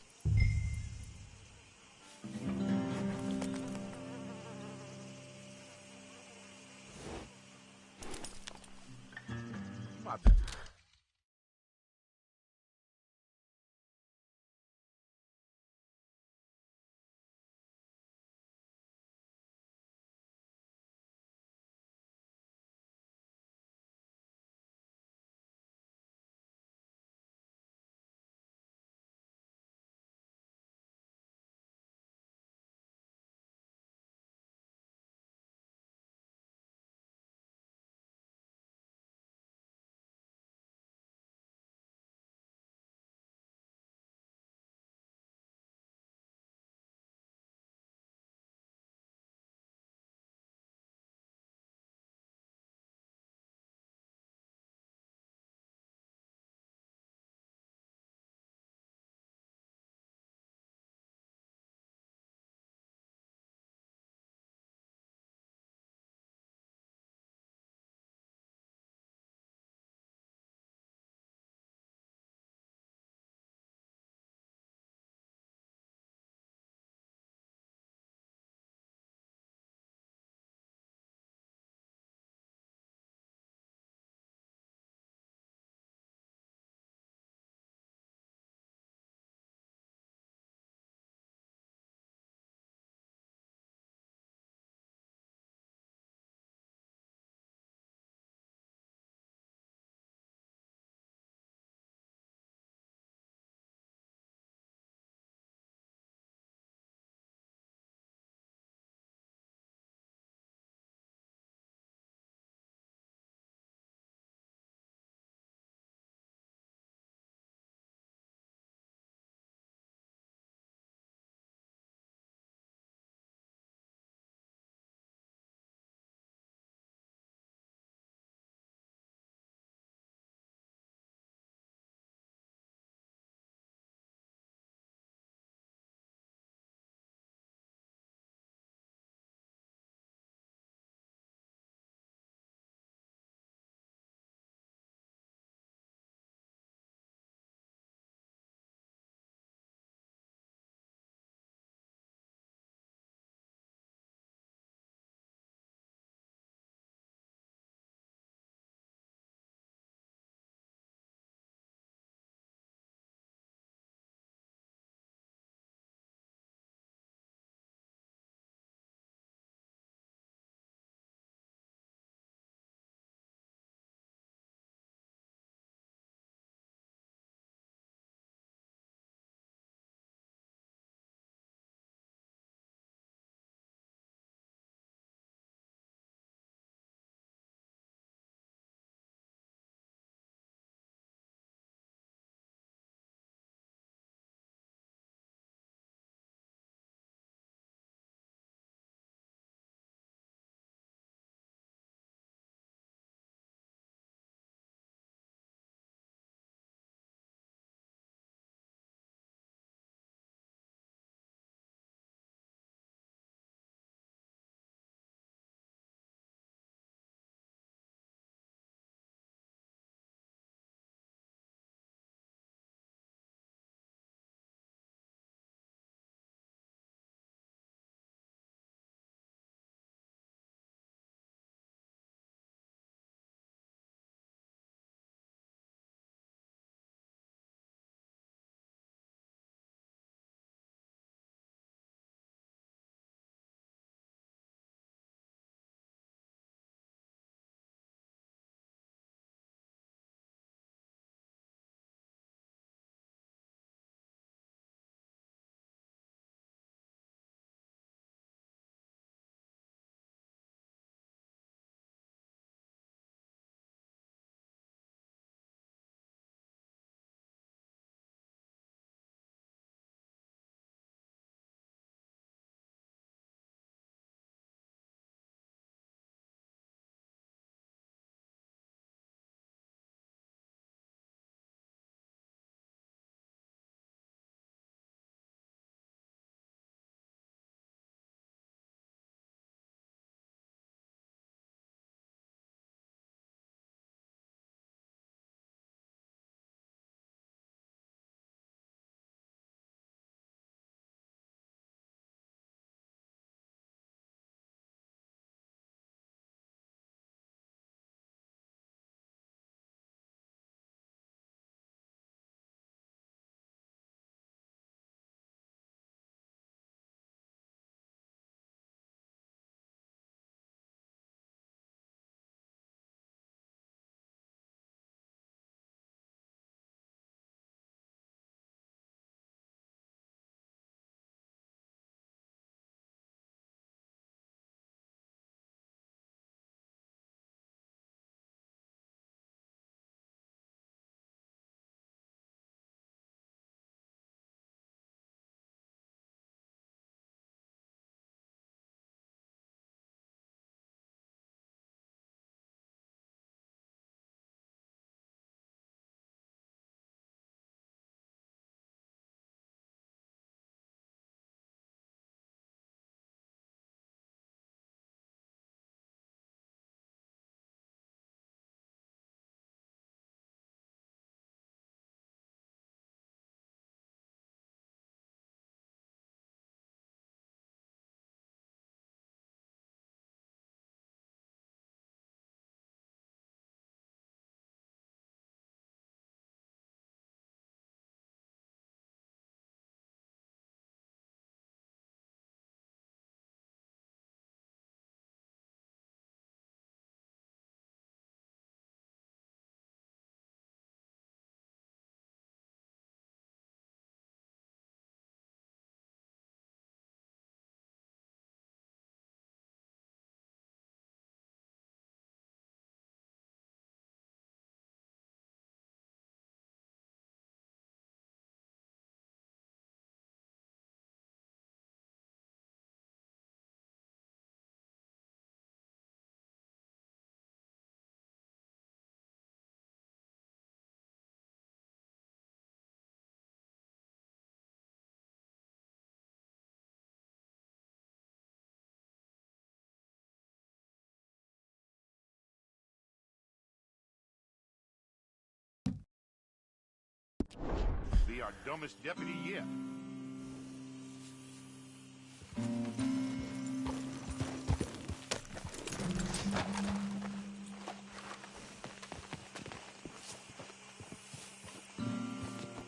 Be our dumbest deputy yet.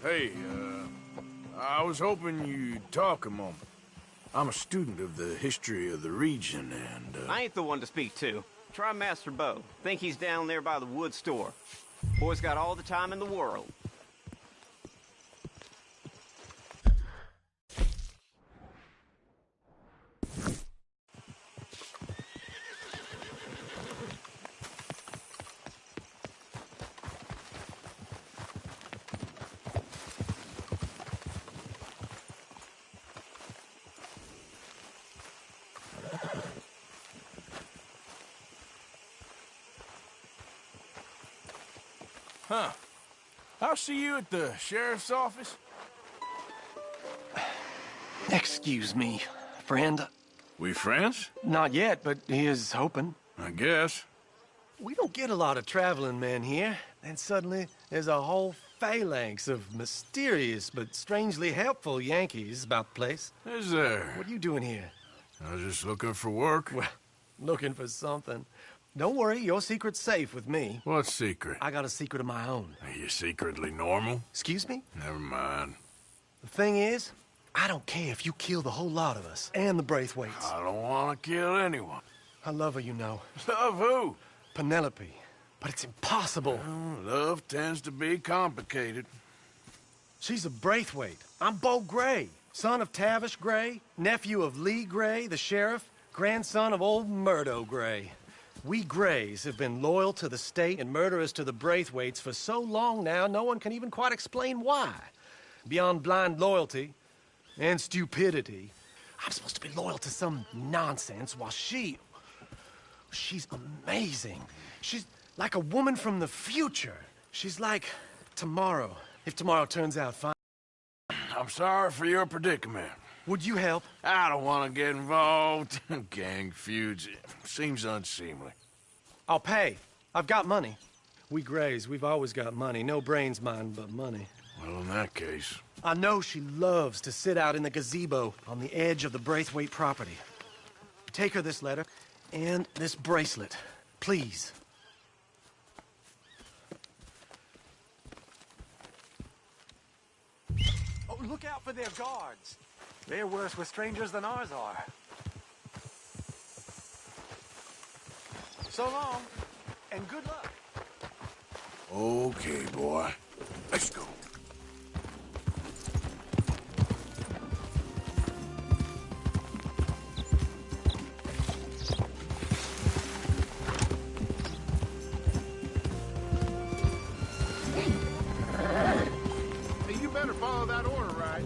Hey, I was hoping you'd talk a moment. I'm a student of the history of the region, and, I ain't the one to speak to. Try Master Bo. Think he's down there by the wood store. Boy's got all the time in the world. Huh. I'll see you at the sheriff's office. Excuse me, friend. We friends? Not yet, but he is hoping. I guess. We don't get a lot of traveling men here. Then suddenly, there's a whole phalanx of mysterious but strangely helpful Yankees about the place. Is there? What are you doing here? I was just looking for work. Well, looking for something. Don't worry, your secret's safe with me. What secret? I got a secret of my own. Are you secretly normal? Excuse me? Never mind. The thing is, I don't care if you kill the whole lot of us and the Braithwaites. I don't want to kill anyone. I love her, you know. Love who? Penelope. But it's impossible. Well, love tends to be complicated. She's a Braithwaite. I'm Bo Gray, son of Tavish Gray, nephew of Lee Gray, the sheriff, grandson of old Murdo Gray. We Grays have been loyal to the state and murderous to the Braithwaites for so long now, no one can even quite explain why. Beyond blind loyalty and stupidity, I'm supposed to be loyal to some nonsense while she's amazing. She's like a woman from the future. She's like tomorrow, if tomorrow turns out fine. I'm sorry for your predicament. Would you help? I don't want to get involved in gang feuds. It seems unseemly. I'll pay. I've got money. We Grays, we've always got money. No brains, mind, but money. Well, in that case... I know she loves to sit out in the gazebo on the edge of the Braithwaite property. Take her this letter and this bracelet, please. Oh, look out for their guards. They're worse with strangers than ours are. So long, and good luck. Okay, boy. Let's go. Hey, you better follow that order, right?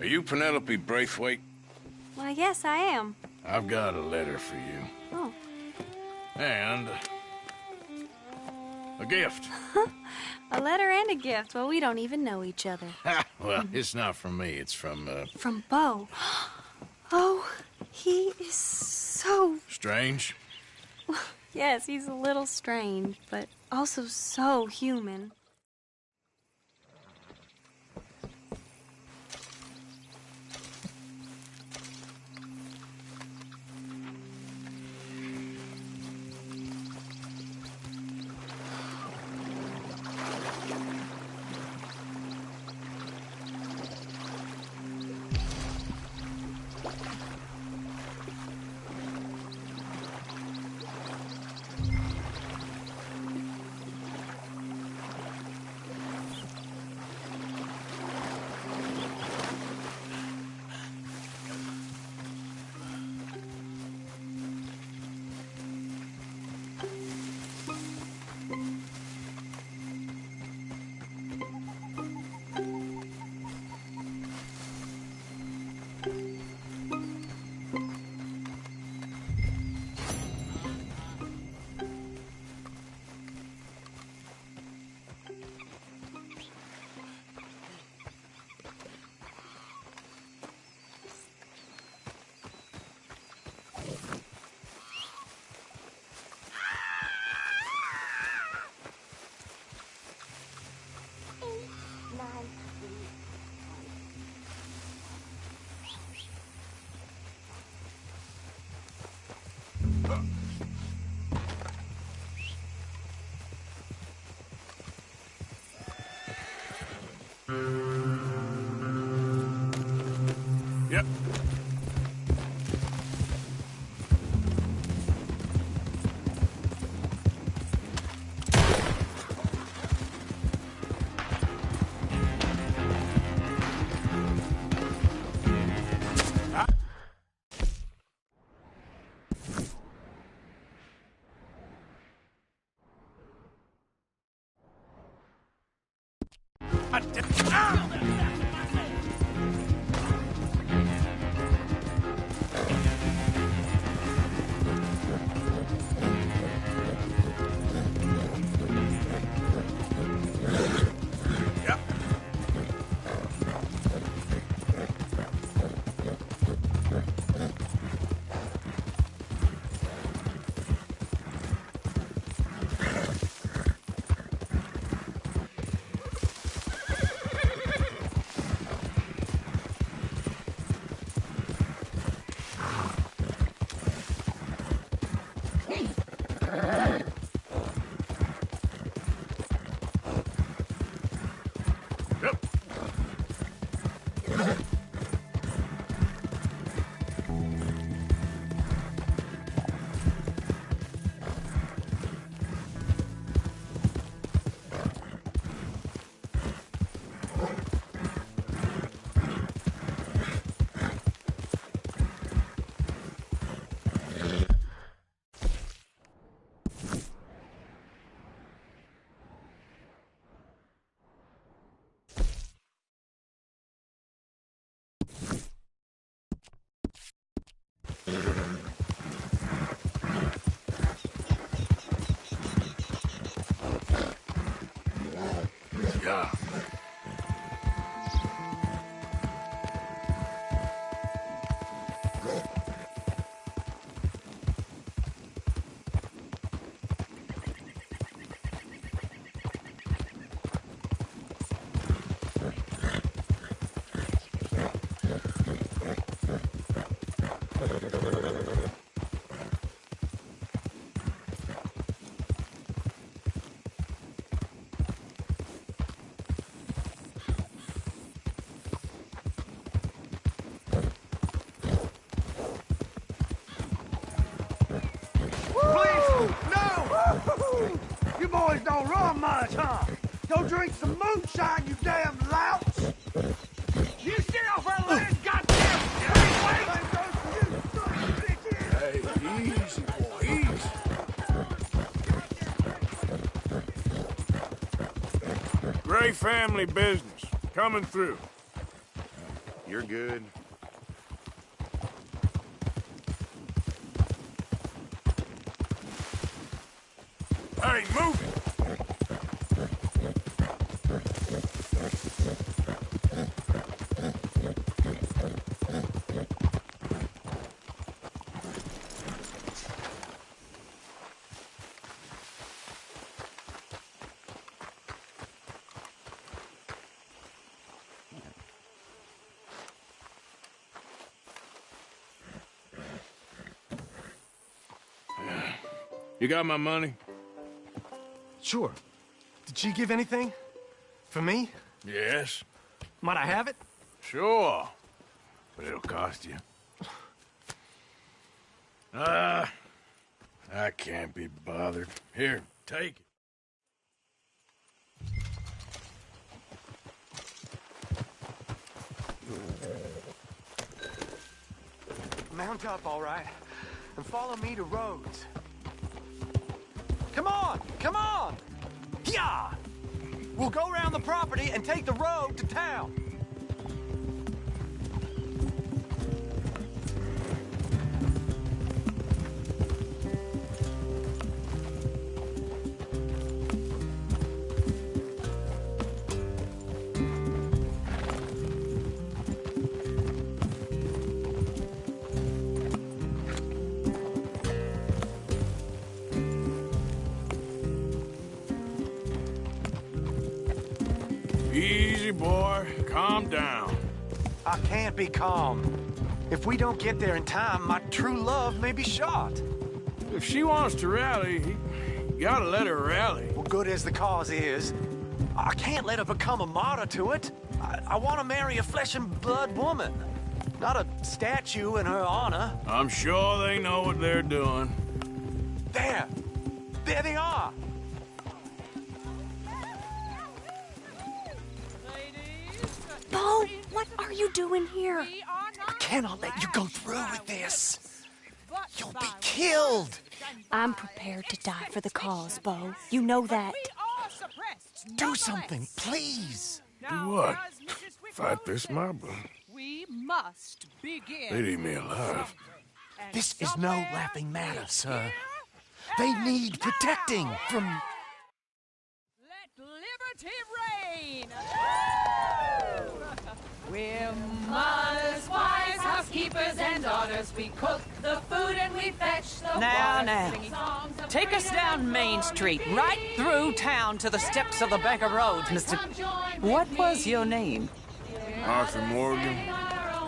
you Penelope Braithwaite? Why, yes, I am. I've got a letter for you. Oh. And a gift. A letter and a gift. Well, we don't even know each other. Well, it's not from me. It's from, From Bo. Oh, he is so... Strange? Yes, he's a little strange, but also so human. Yep. Yeah. Please, no! You boys don't run much, huh? Go drink some moonshine, you damn louts! You stay off our land, goddamn Hey, easy, boy, easy. Gray family business. Coming through. You're good. Hey, move it! You got my money? Sure. Did she give anything? For me? Yes. Might I have it? Sure. But it'll cost you. I can't be bothered. Here, take it. Mount up, all right, and follow me to Rhodes. Come on! Come on! Yeah! We'll go around the property and take the road to town. Easy, boy. Calm down. I can't be calm. If we don't get there in time, my true love may be shot. If she wants to rally, you gotta let her rally. Well, good as the cause is, I can't let her become a martyr to it. I want to marry a flesh and blood woman, not a statue in her honor. I'm sure they know what they're doing. There! There they are! Bo, what are you doing here? I cannot let you go through with this. You'll be killed. I'm prepared to die for the cause, Bo. You know that. Do something, please. Do what? Fight this mob? We must begin. They'd eat me alive. This is no laughing matter, sir. They need protecting from... Let liberty reign! We're mothers, wives, housekeepers, and daughters. We cook the food and we fetch the Now, water, now. singing songs of Take us freedom. down Main Street, right through town to the steps of the Bank of Rhodes, Mr. What was your name? Arthur Morgan.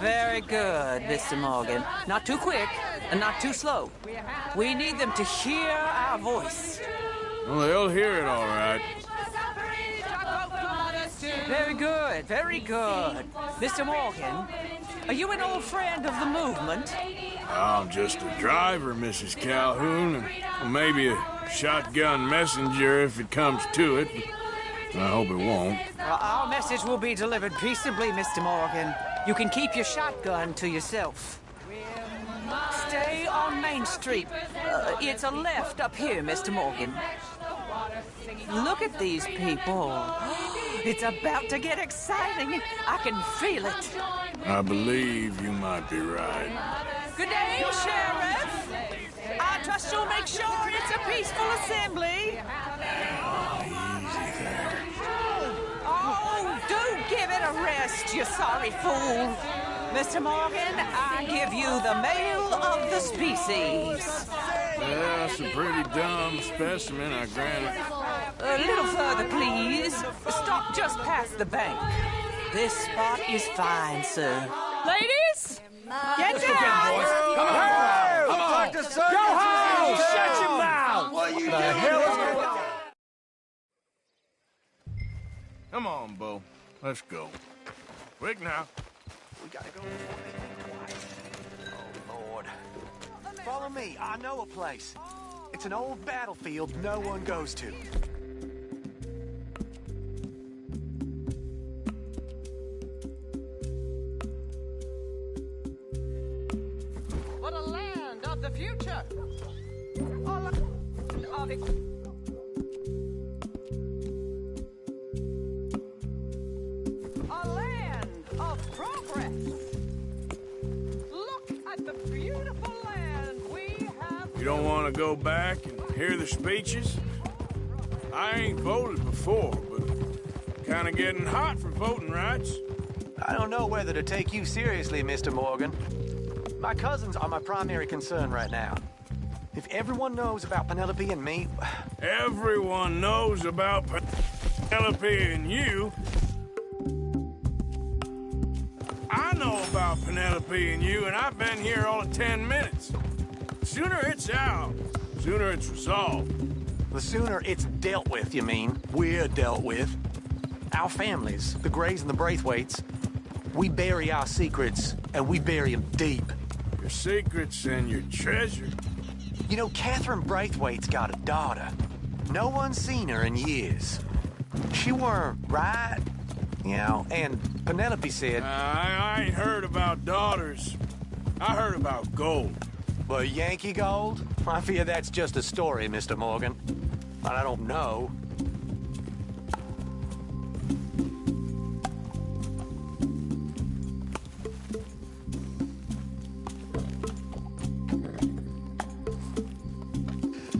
Very good, Mr. Morgan. Not too quick and not too slow. We need them to hear our voice. Well, they'll hear it all right. Very good, very good. Mr. Morgan, are you an old friend of the movement? I'm just a driver, Mrs. Calhoun, and maybe a shotgun messenger if it comes to it. I hope it won't. Our message will be delivered peaceably, Mr. Morgan. You can keep your shotgun to yourself. Stay on Main Street. It's a left up here, Mr. Morgan. Look at these people. It's about to get exciting. I can feel it. I believe you might be right. Good day, Sheriff. I trust you'll make sure it's a peaceful assembly. Oh, do give it a rest, you sorry fool. Mr. Morgan, I give you the male of the species. Yeah, that's a pretty dumb specimen, I grant it. A little further, please. Stop just past the bank. This spot is fine, sir. Ladies, get down! Come on! Come on! Go home! Shut your mouth! What are you The hell is going on? Come on, Bo. Let's go. Quick now. We gotta go before they think twice. Oh, Lord. Follow me. I know a place. It's an old battlefield no one goes to. What a land of the future! Of it. A land of progress! You don't want to go back and hear the speeches? I ain't voted before, but kind of getting hot for voting rights. I don't know whether to take you seriously, Mr. Morgan. My cousins are my primary concern right now. If everyone knows about Penelope and me... Everyone knows about Penelope and you. I know about Penelope and you, and I've been here all of 10 minutes. Sooner it's out, sooner it's resolved. The sooner it's dealt with, you mean? We're dealt with. Our families, the Grays and the Braithwaites, we bury our secrets, and we bury them deep. Your secrets and your treasure. You know, Catherine Braithwaite's got a daughter. No one's seen her in years. She weren't right, you know, and Penelope said... I ain't heard about daughters. I heard about gold. Well, Yankee gold? I fear that's just a story, Mr. Morgan. But I don't know.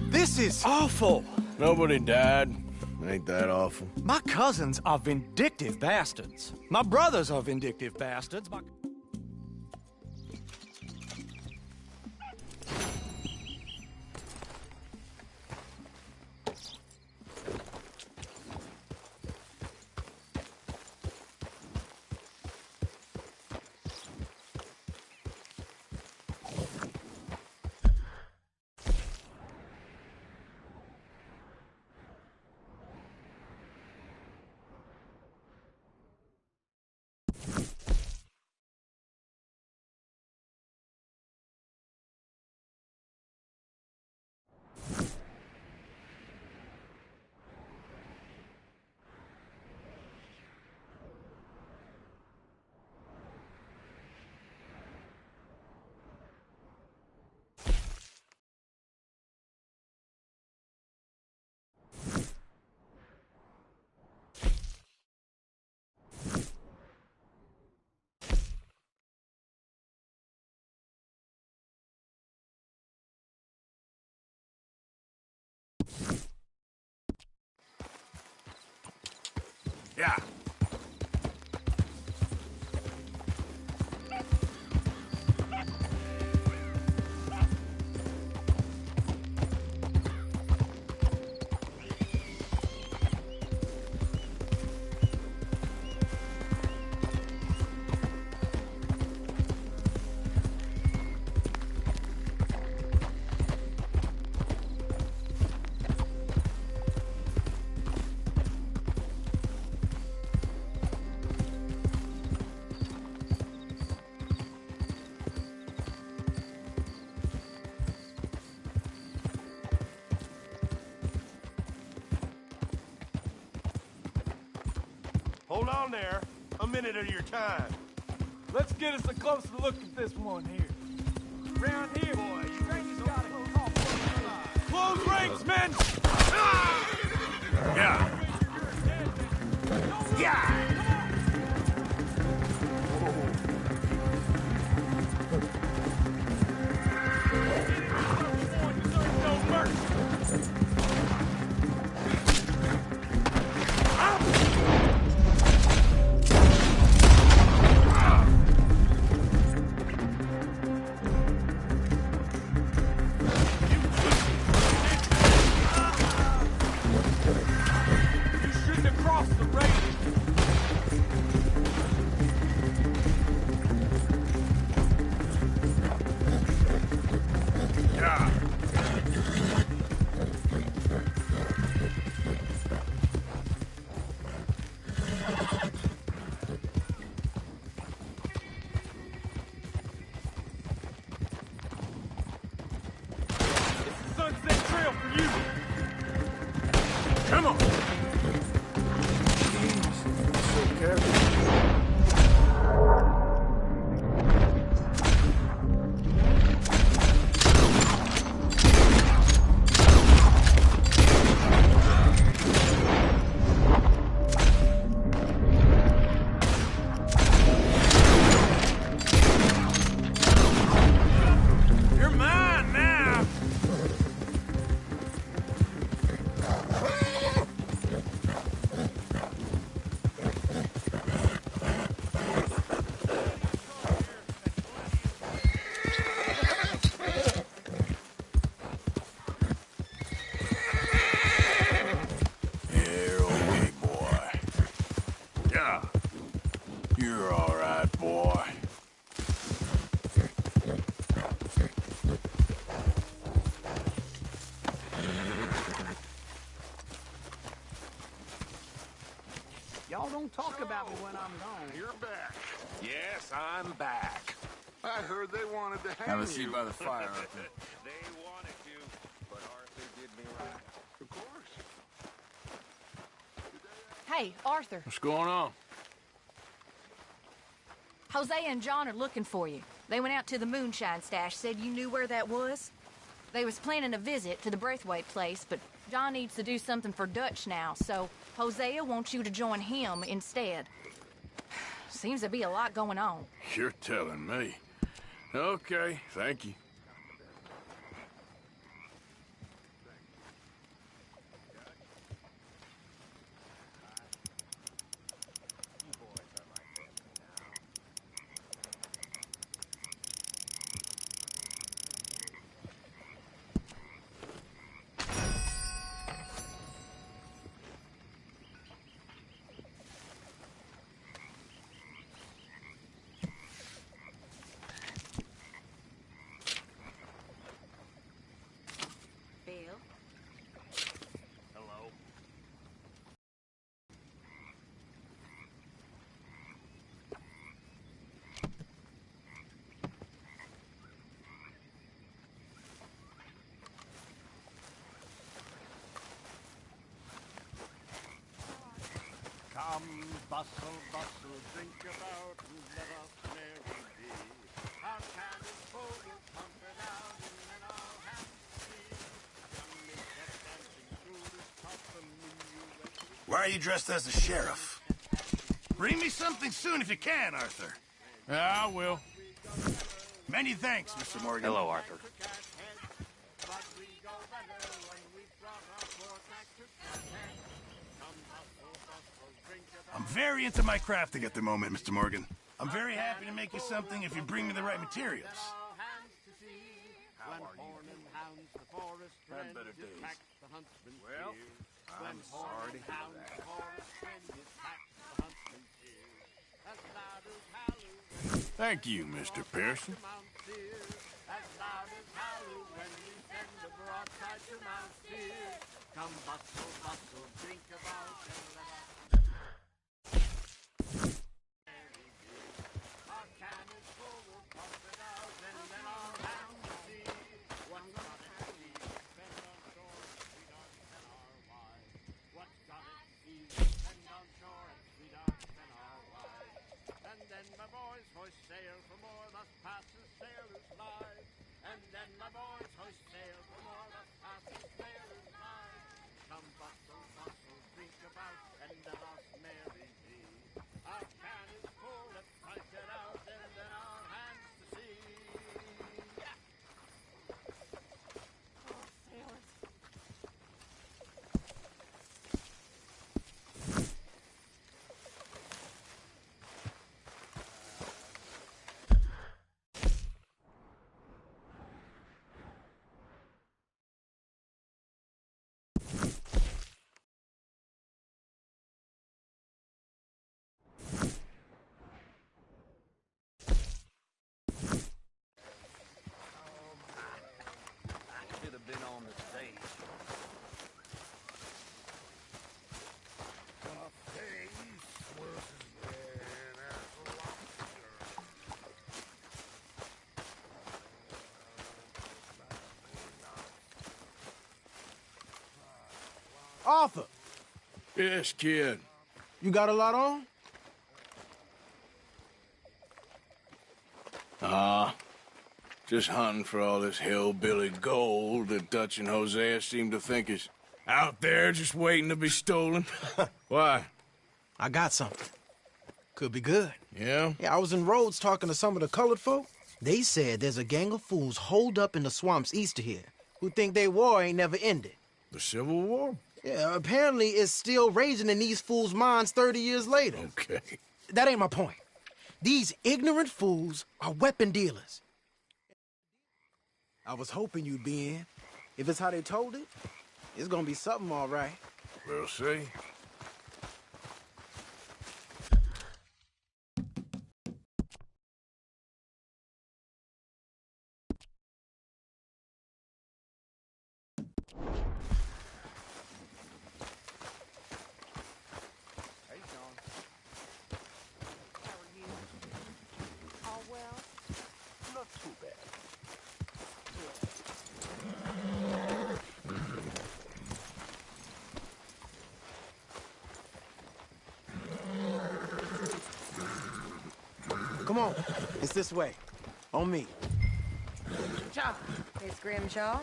This is awful. Nobody died. Ain't that awful? My cousins are vindictive bastards. My brothers are vindictive bastards. Yeah. Hold on there. A minute of your time. Let's get us a closer look at this one here. Round here, boy, you Rangers got it. Close ranks, men! Yeah. Yeah! Come on. So careful. You're mine now. You're all right, boy. Y'all don't talk about me when I'm gone. You're back. Yes, I'm back. I heard they wanted to hang Have a you. seat by the fire, Arthur. They wanted to, but Arthur did me right. Of course. Hey, Arthur. What's going on? Jose and John are looking for you. They went out to the moonshine stash, said you knew where that was. They was planning a visit to the Braithwaite place, but John needs to do something for Dutch now, so Hosea wants you to join him instead. Seems to be a lot going on. You're telling me. Okay, thank you. Come, bustle, bustle, drink about, and let us merry be. Our can is full, we'll pump it out, and then all hands see. Young Miss kept dancing through the top of me. Why are you dressed as a sheriff? Bring me something soon if you can, Arthur. Yeah, I will. Many thanks, Mr. Morgan. Hello, Arthur. But we go better when we brought our four-pack to Cathead. Come, bustle, bustle, drink about. I'm very into my crafting at the moment, Mr. Morgan. I'm very happy to make you something if you bring me the right materials. When horn and hounds the forest rend, better days. attack the huntsman's Well, ear. I'm When sorry to horn and hear hounds that. the forest rend, attack the huntsman's ear. As loud as halloo, Thank you, Mr. Pearson. Mount Sear. As loud as halloo when we send a broadside to Mount Sear. Come bustle, bustle, drink about, and let us our can is full, we'll pump it out, and then our hounds see what's got at sea. Spend on shore, sweethearts and our wives. What's got at sea? Spend on shore, and sweethearts and our wives. And then my boys hoist sail for more, thus passes sailors' lives. And then my boys hoist sail for more, thus passes sailors' lives. Come bustle, bustle, drink about, and let us merry be. Our can is full, let's price it out, and then our hands to sea. Yeah. Oh, sailors. I should have been on the stage. Arthur, Yes, kid. you got a lot on? Just hunting for all this hillbilly gold that Dutch and Hosea seem to think is out there just waiting to be stolen. Why? I got something. Could be good. Yeah? Yeah, I was in Rhodes talking to some of the colored folk. They said there's a gang of fools holed up in the swamps east of here who think their war ain't never ended. The Civil War? Yeah, apparently it's still raging in these fools' minds 30 years later. Okay. That ain't my point. These ignorant fools are weapon dealers. I was hoping you'd be in. If it's how they told it, it's gonna be something all right. We'll see. Come on. It's this way. On me. John. Miss Grimshaw.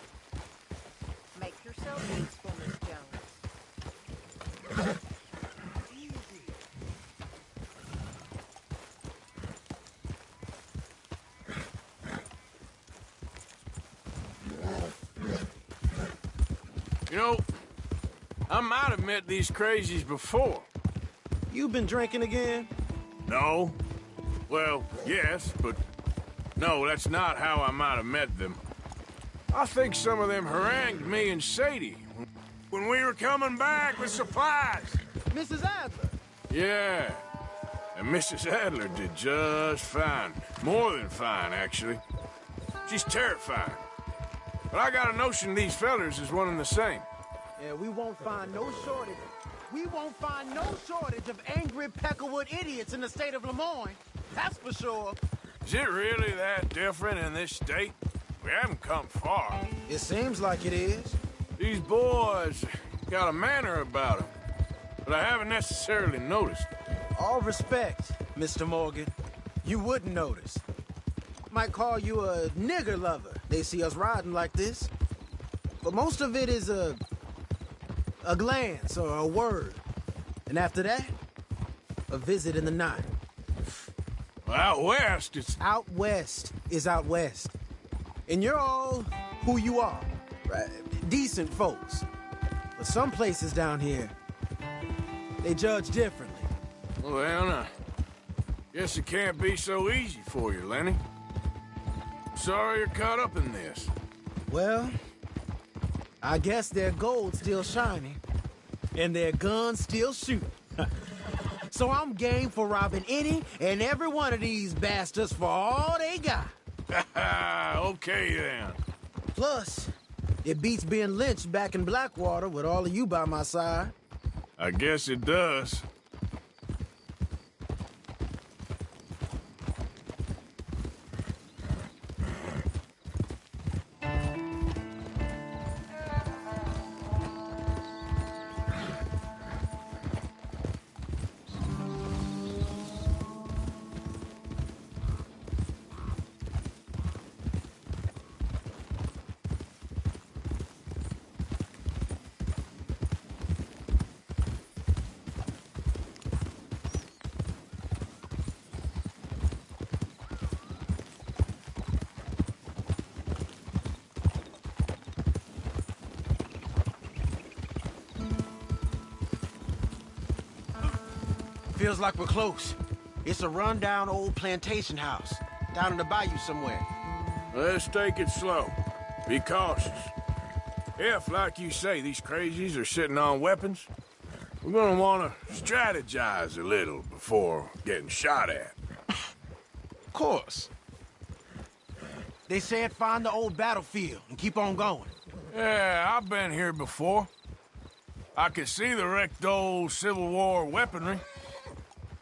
Make yourself useful, Miss Jones. You know, I might have met these crazies before. You been drinking again? No. Well, yes, but no, that's not how I might have met them. I think some of them harangued me and Sadie when we were coming back with supplies. Mrs. Adler? Yeah. And Mrs. Adler did just fine. More than fine, actually. She's terrifying. But I got a notion these fellers is one and the same. Yeah, we won't find no shortage. We won't find no shortage of angry Peckerwood idiots in the state of Lemoyne. That's for sure. Is it really that different in this state? We haven't come far. It seems like it is. These boys got a manner about them, but I haven't necessarily noticed. All respect, Mr. Morgan. You wouldn't notice. Might call you a nigger lover. They see us riding like this. But most of it is a glance or a word. And after that, a visit in the night. Well, out west, it's... Out west is out west. And you're all who you are. Right? Decent folks. But some places down here, they judge differently. Well, Anna, guess it can't be so easy for you, Lenny. Sorry you're caught up in this. Well, I guess their gold's still shining, and their guns still shoot. So I'm game for robbing any and every one of these bastards for all they got. Okay, then. Plus, it beats being lynched back in Blackwater with all of you by my side. I guess it does. Feels like we're close. It's a rundown old plantation house, down in the bayou somewhere. Let's take it slow. Be cautious. If, like you say, these crazies are sitting on weapons, we're gonna want to strategize a little before getting shot at. Of course. They said find the old battlefield and keep on going. Yeah, I've been here before. I can see the wrecked old Civil War weaponry.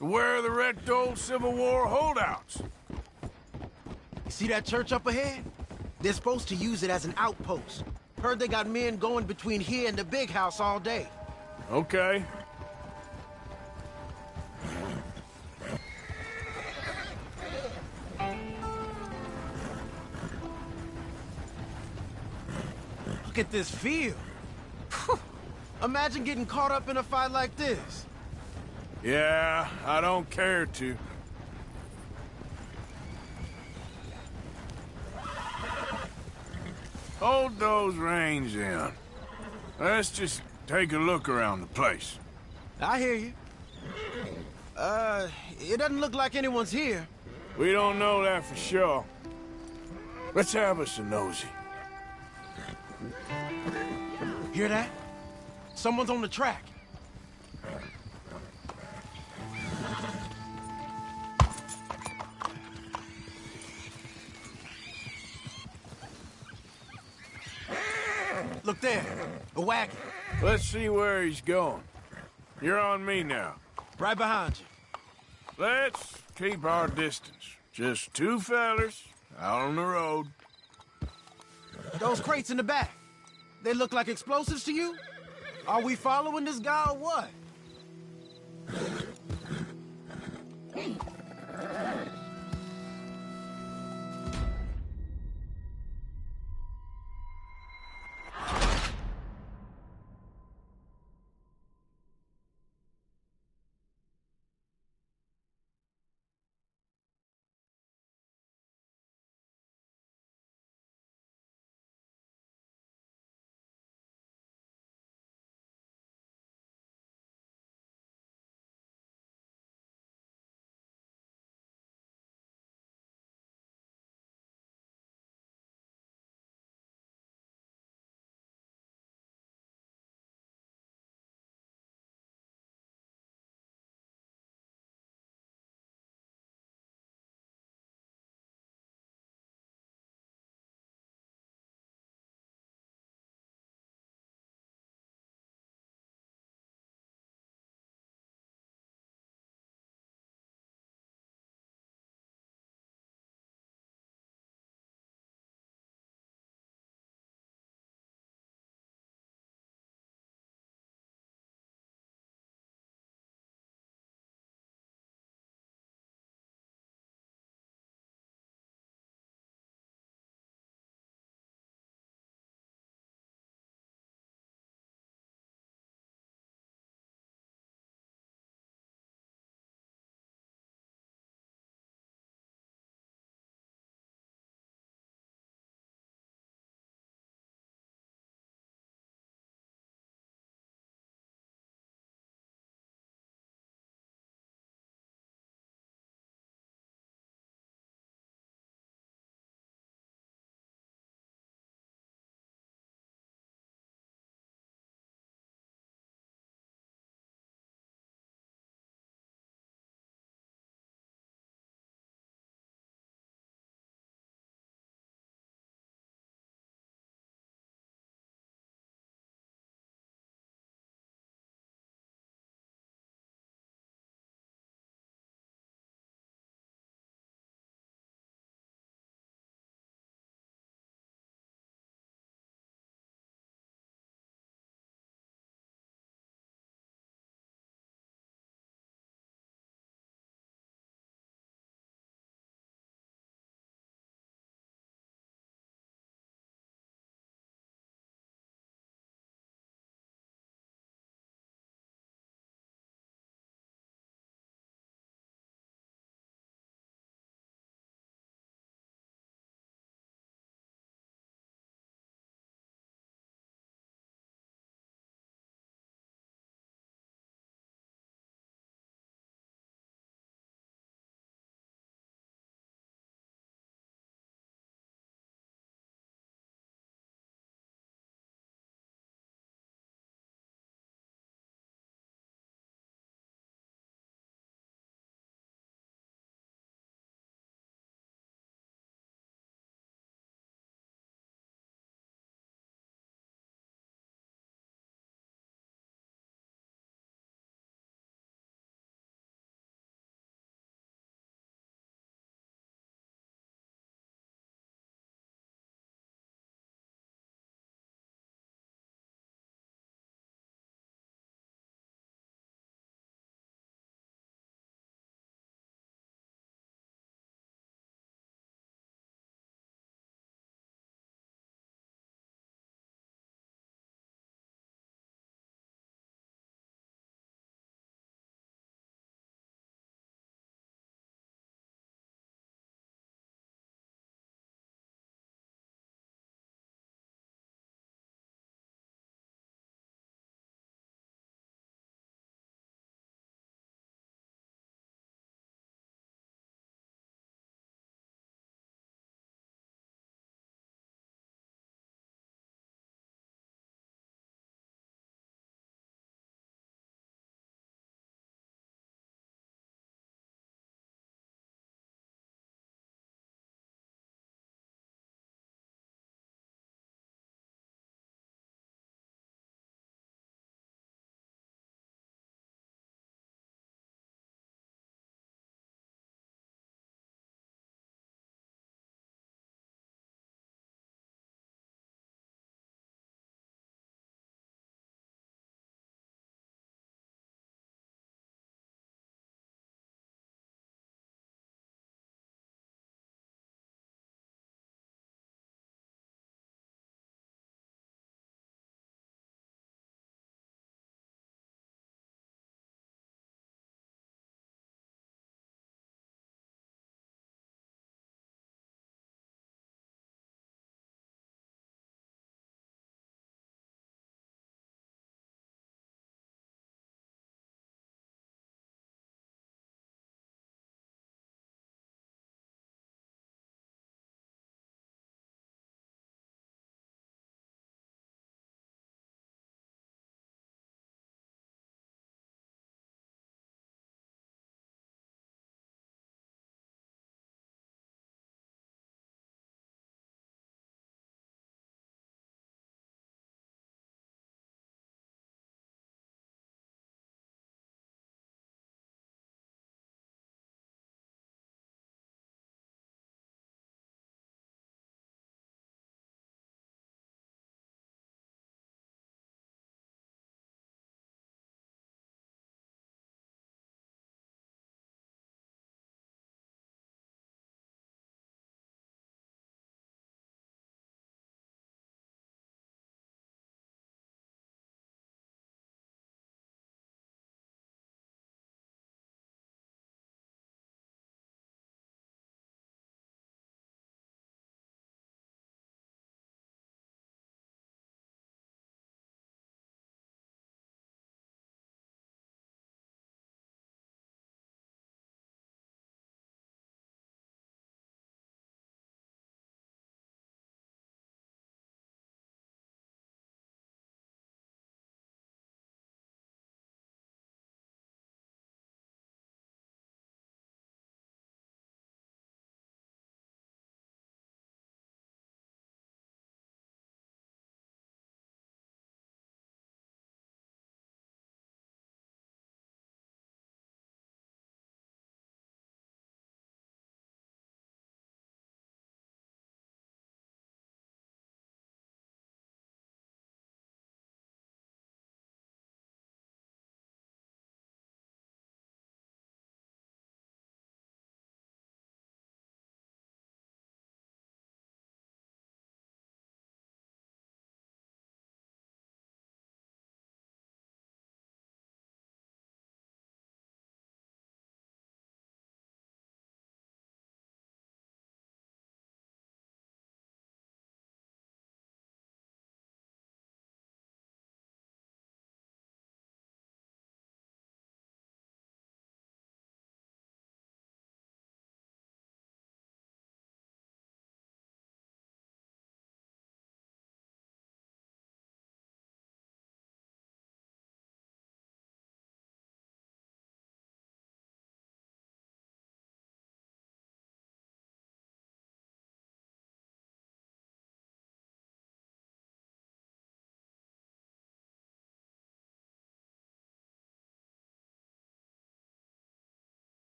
Where are the wrecked old Civil War holdouts? You see that church up ahead? They're supposed to use it as an outpost. Heard they got men going between here and the big house all day. Okay. Look at this field. Imagine getting caught up in a fight like this. Yeah, I don't care to. Hold those reins in. Let's just take a look around the place. I hear you. It doesn't look like anyone's here. We don't know that for sure. Let's have us a nosy. Hear that? Someone's on the track. Look there, a wagon. Let's see where he's going. You're on me now. Right behind you. Let's keep our distance. Just two fellers out on the road. Those crates in the back, they look like explosives to you? Are we following this guy or what?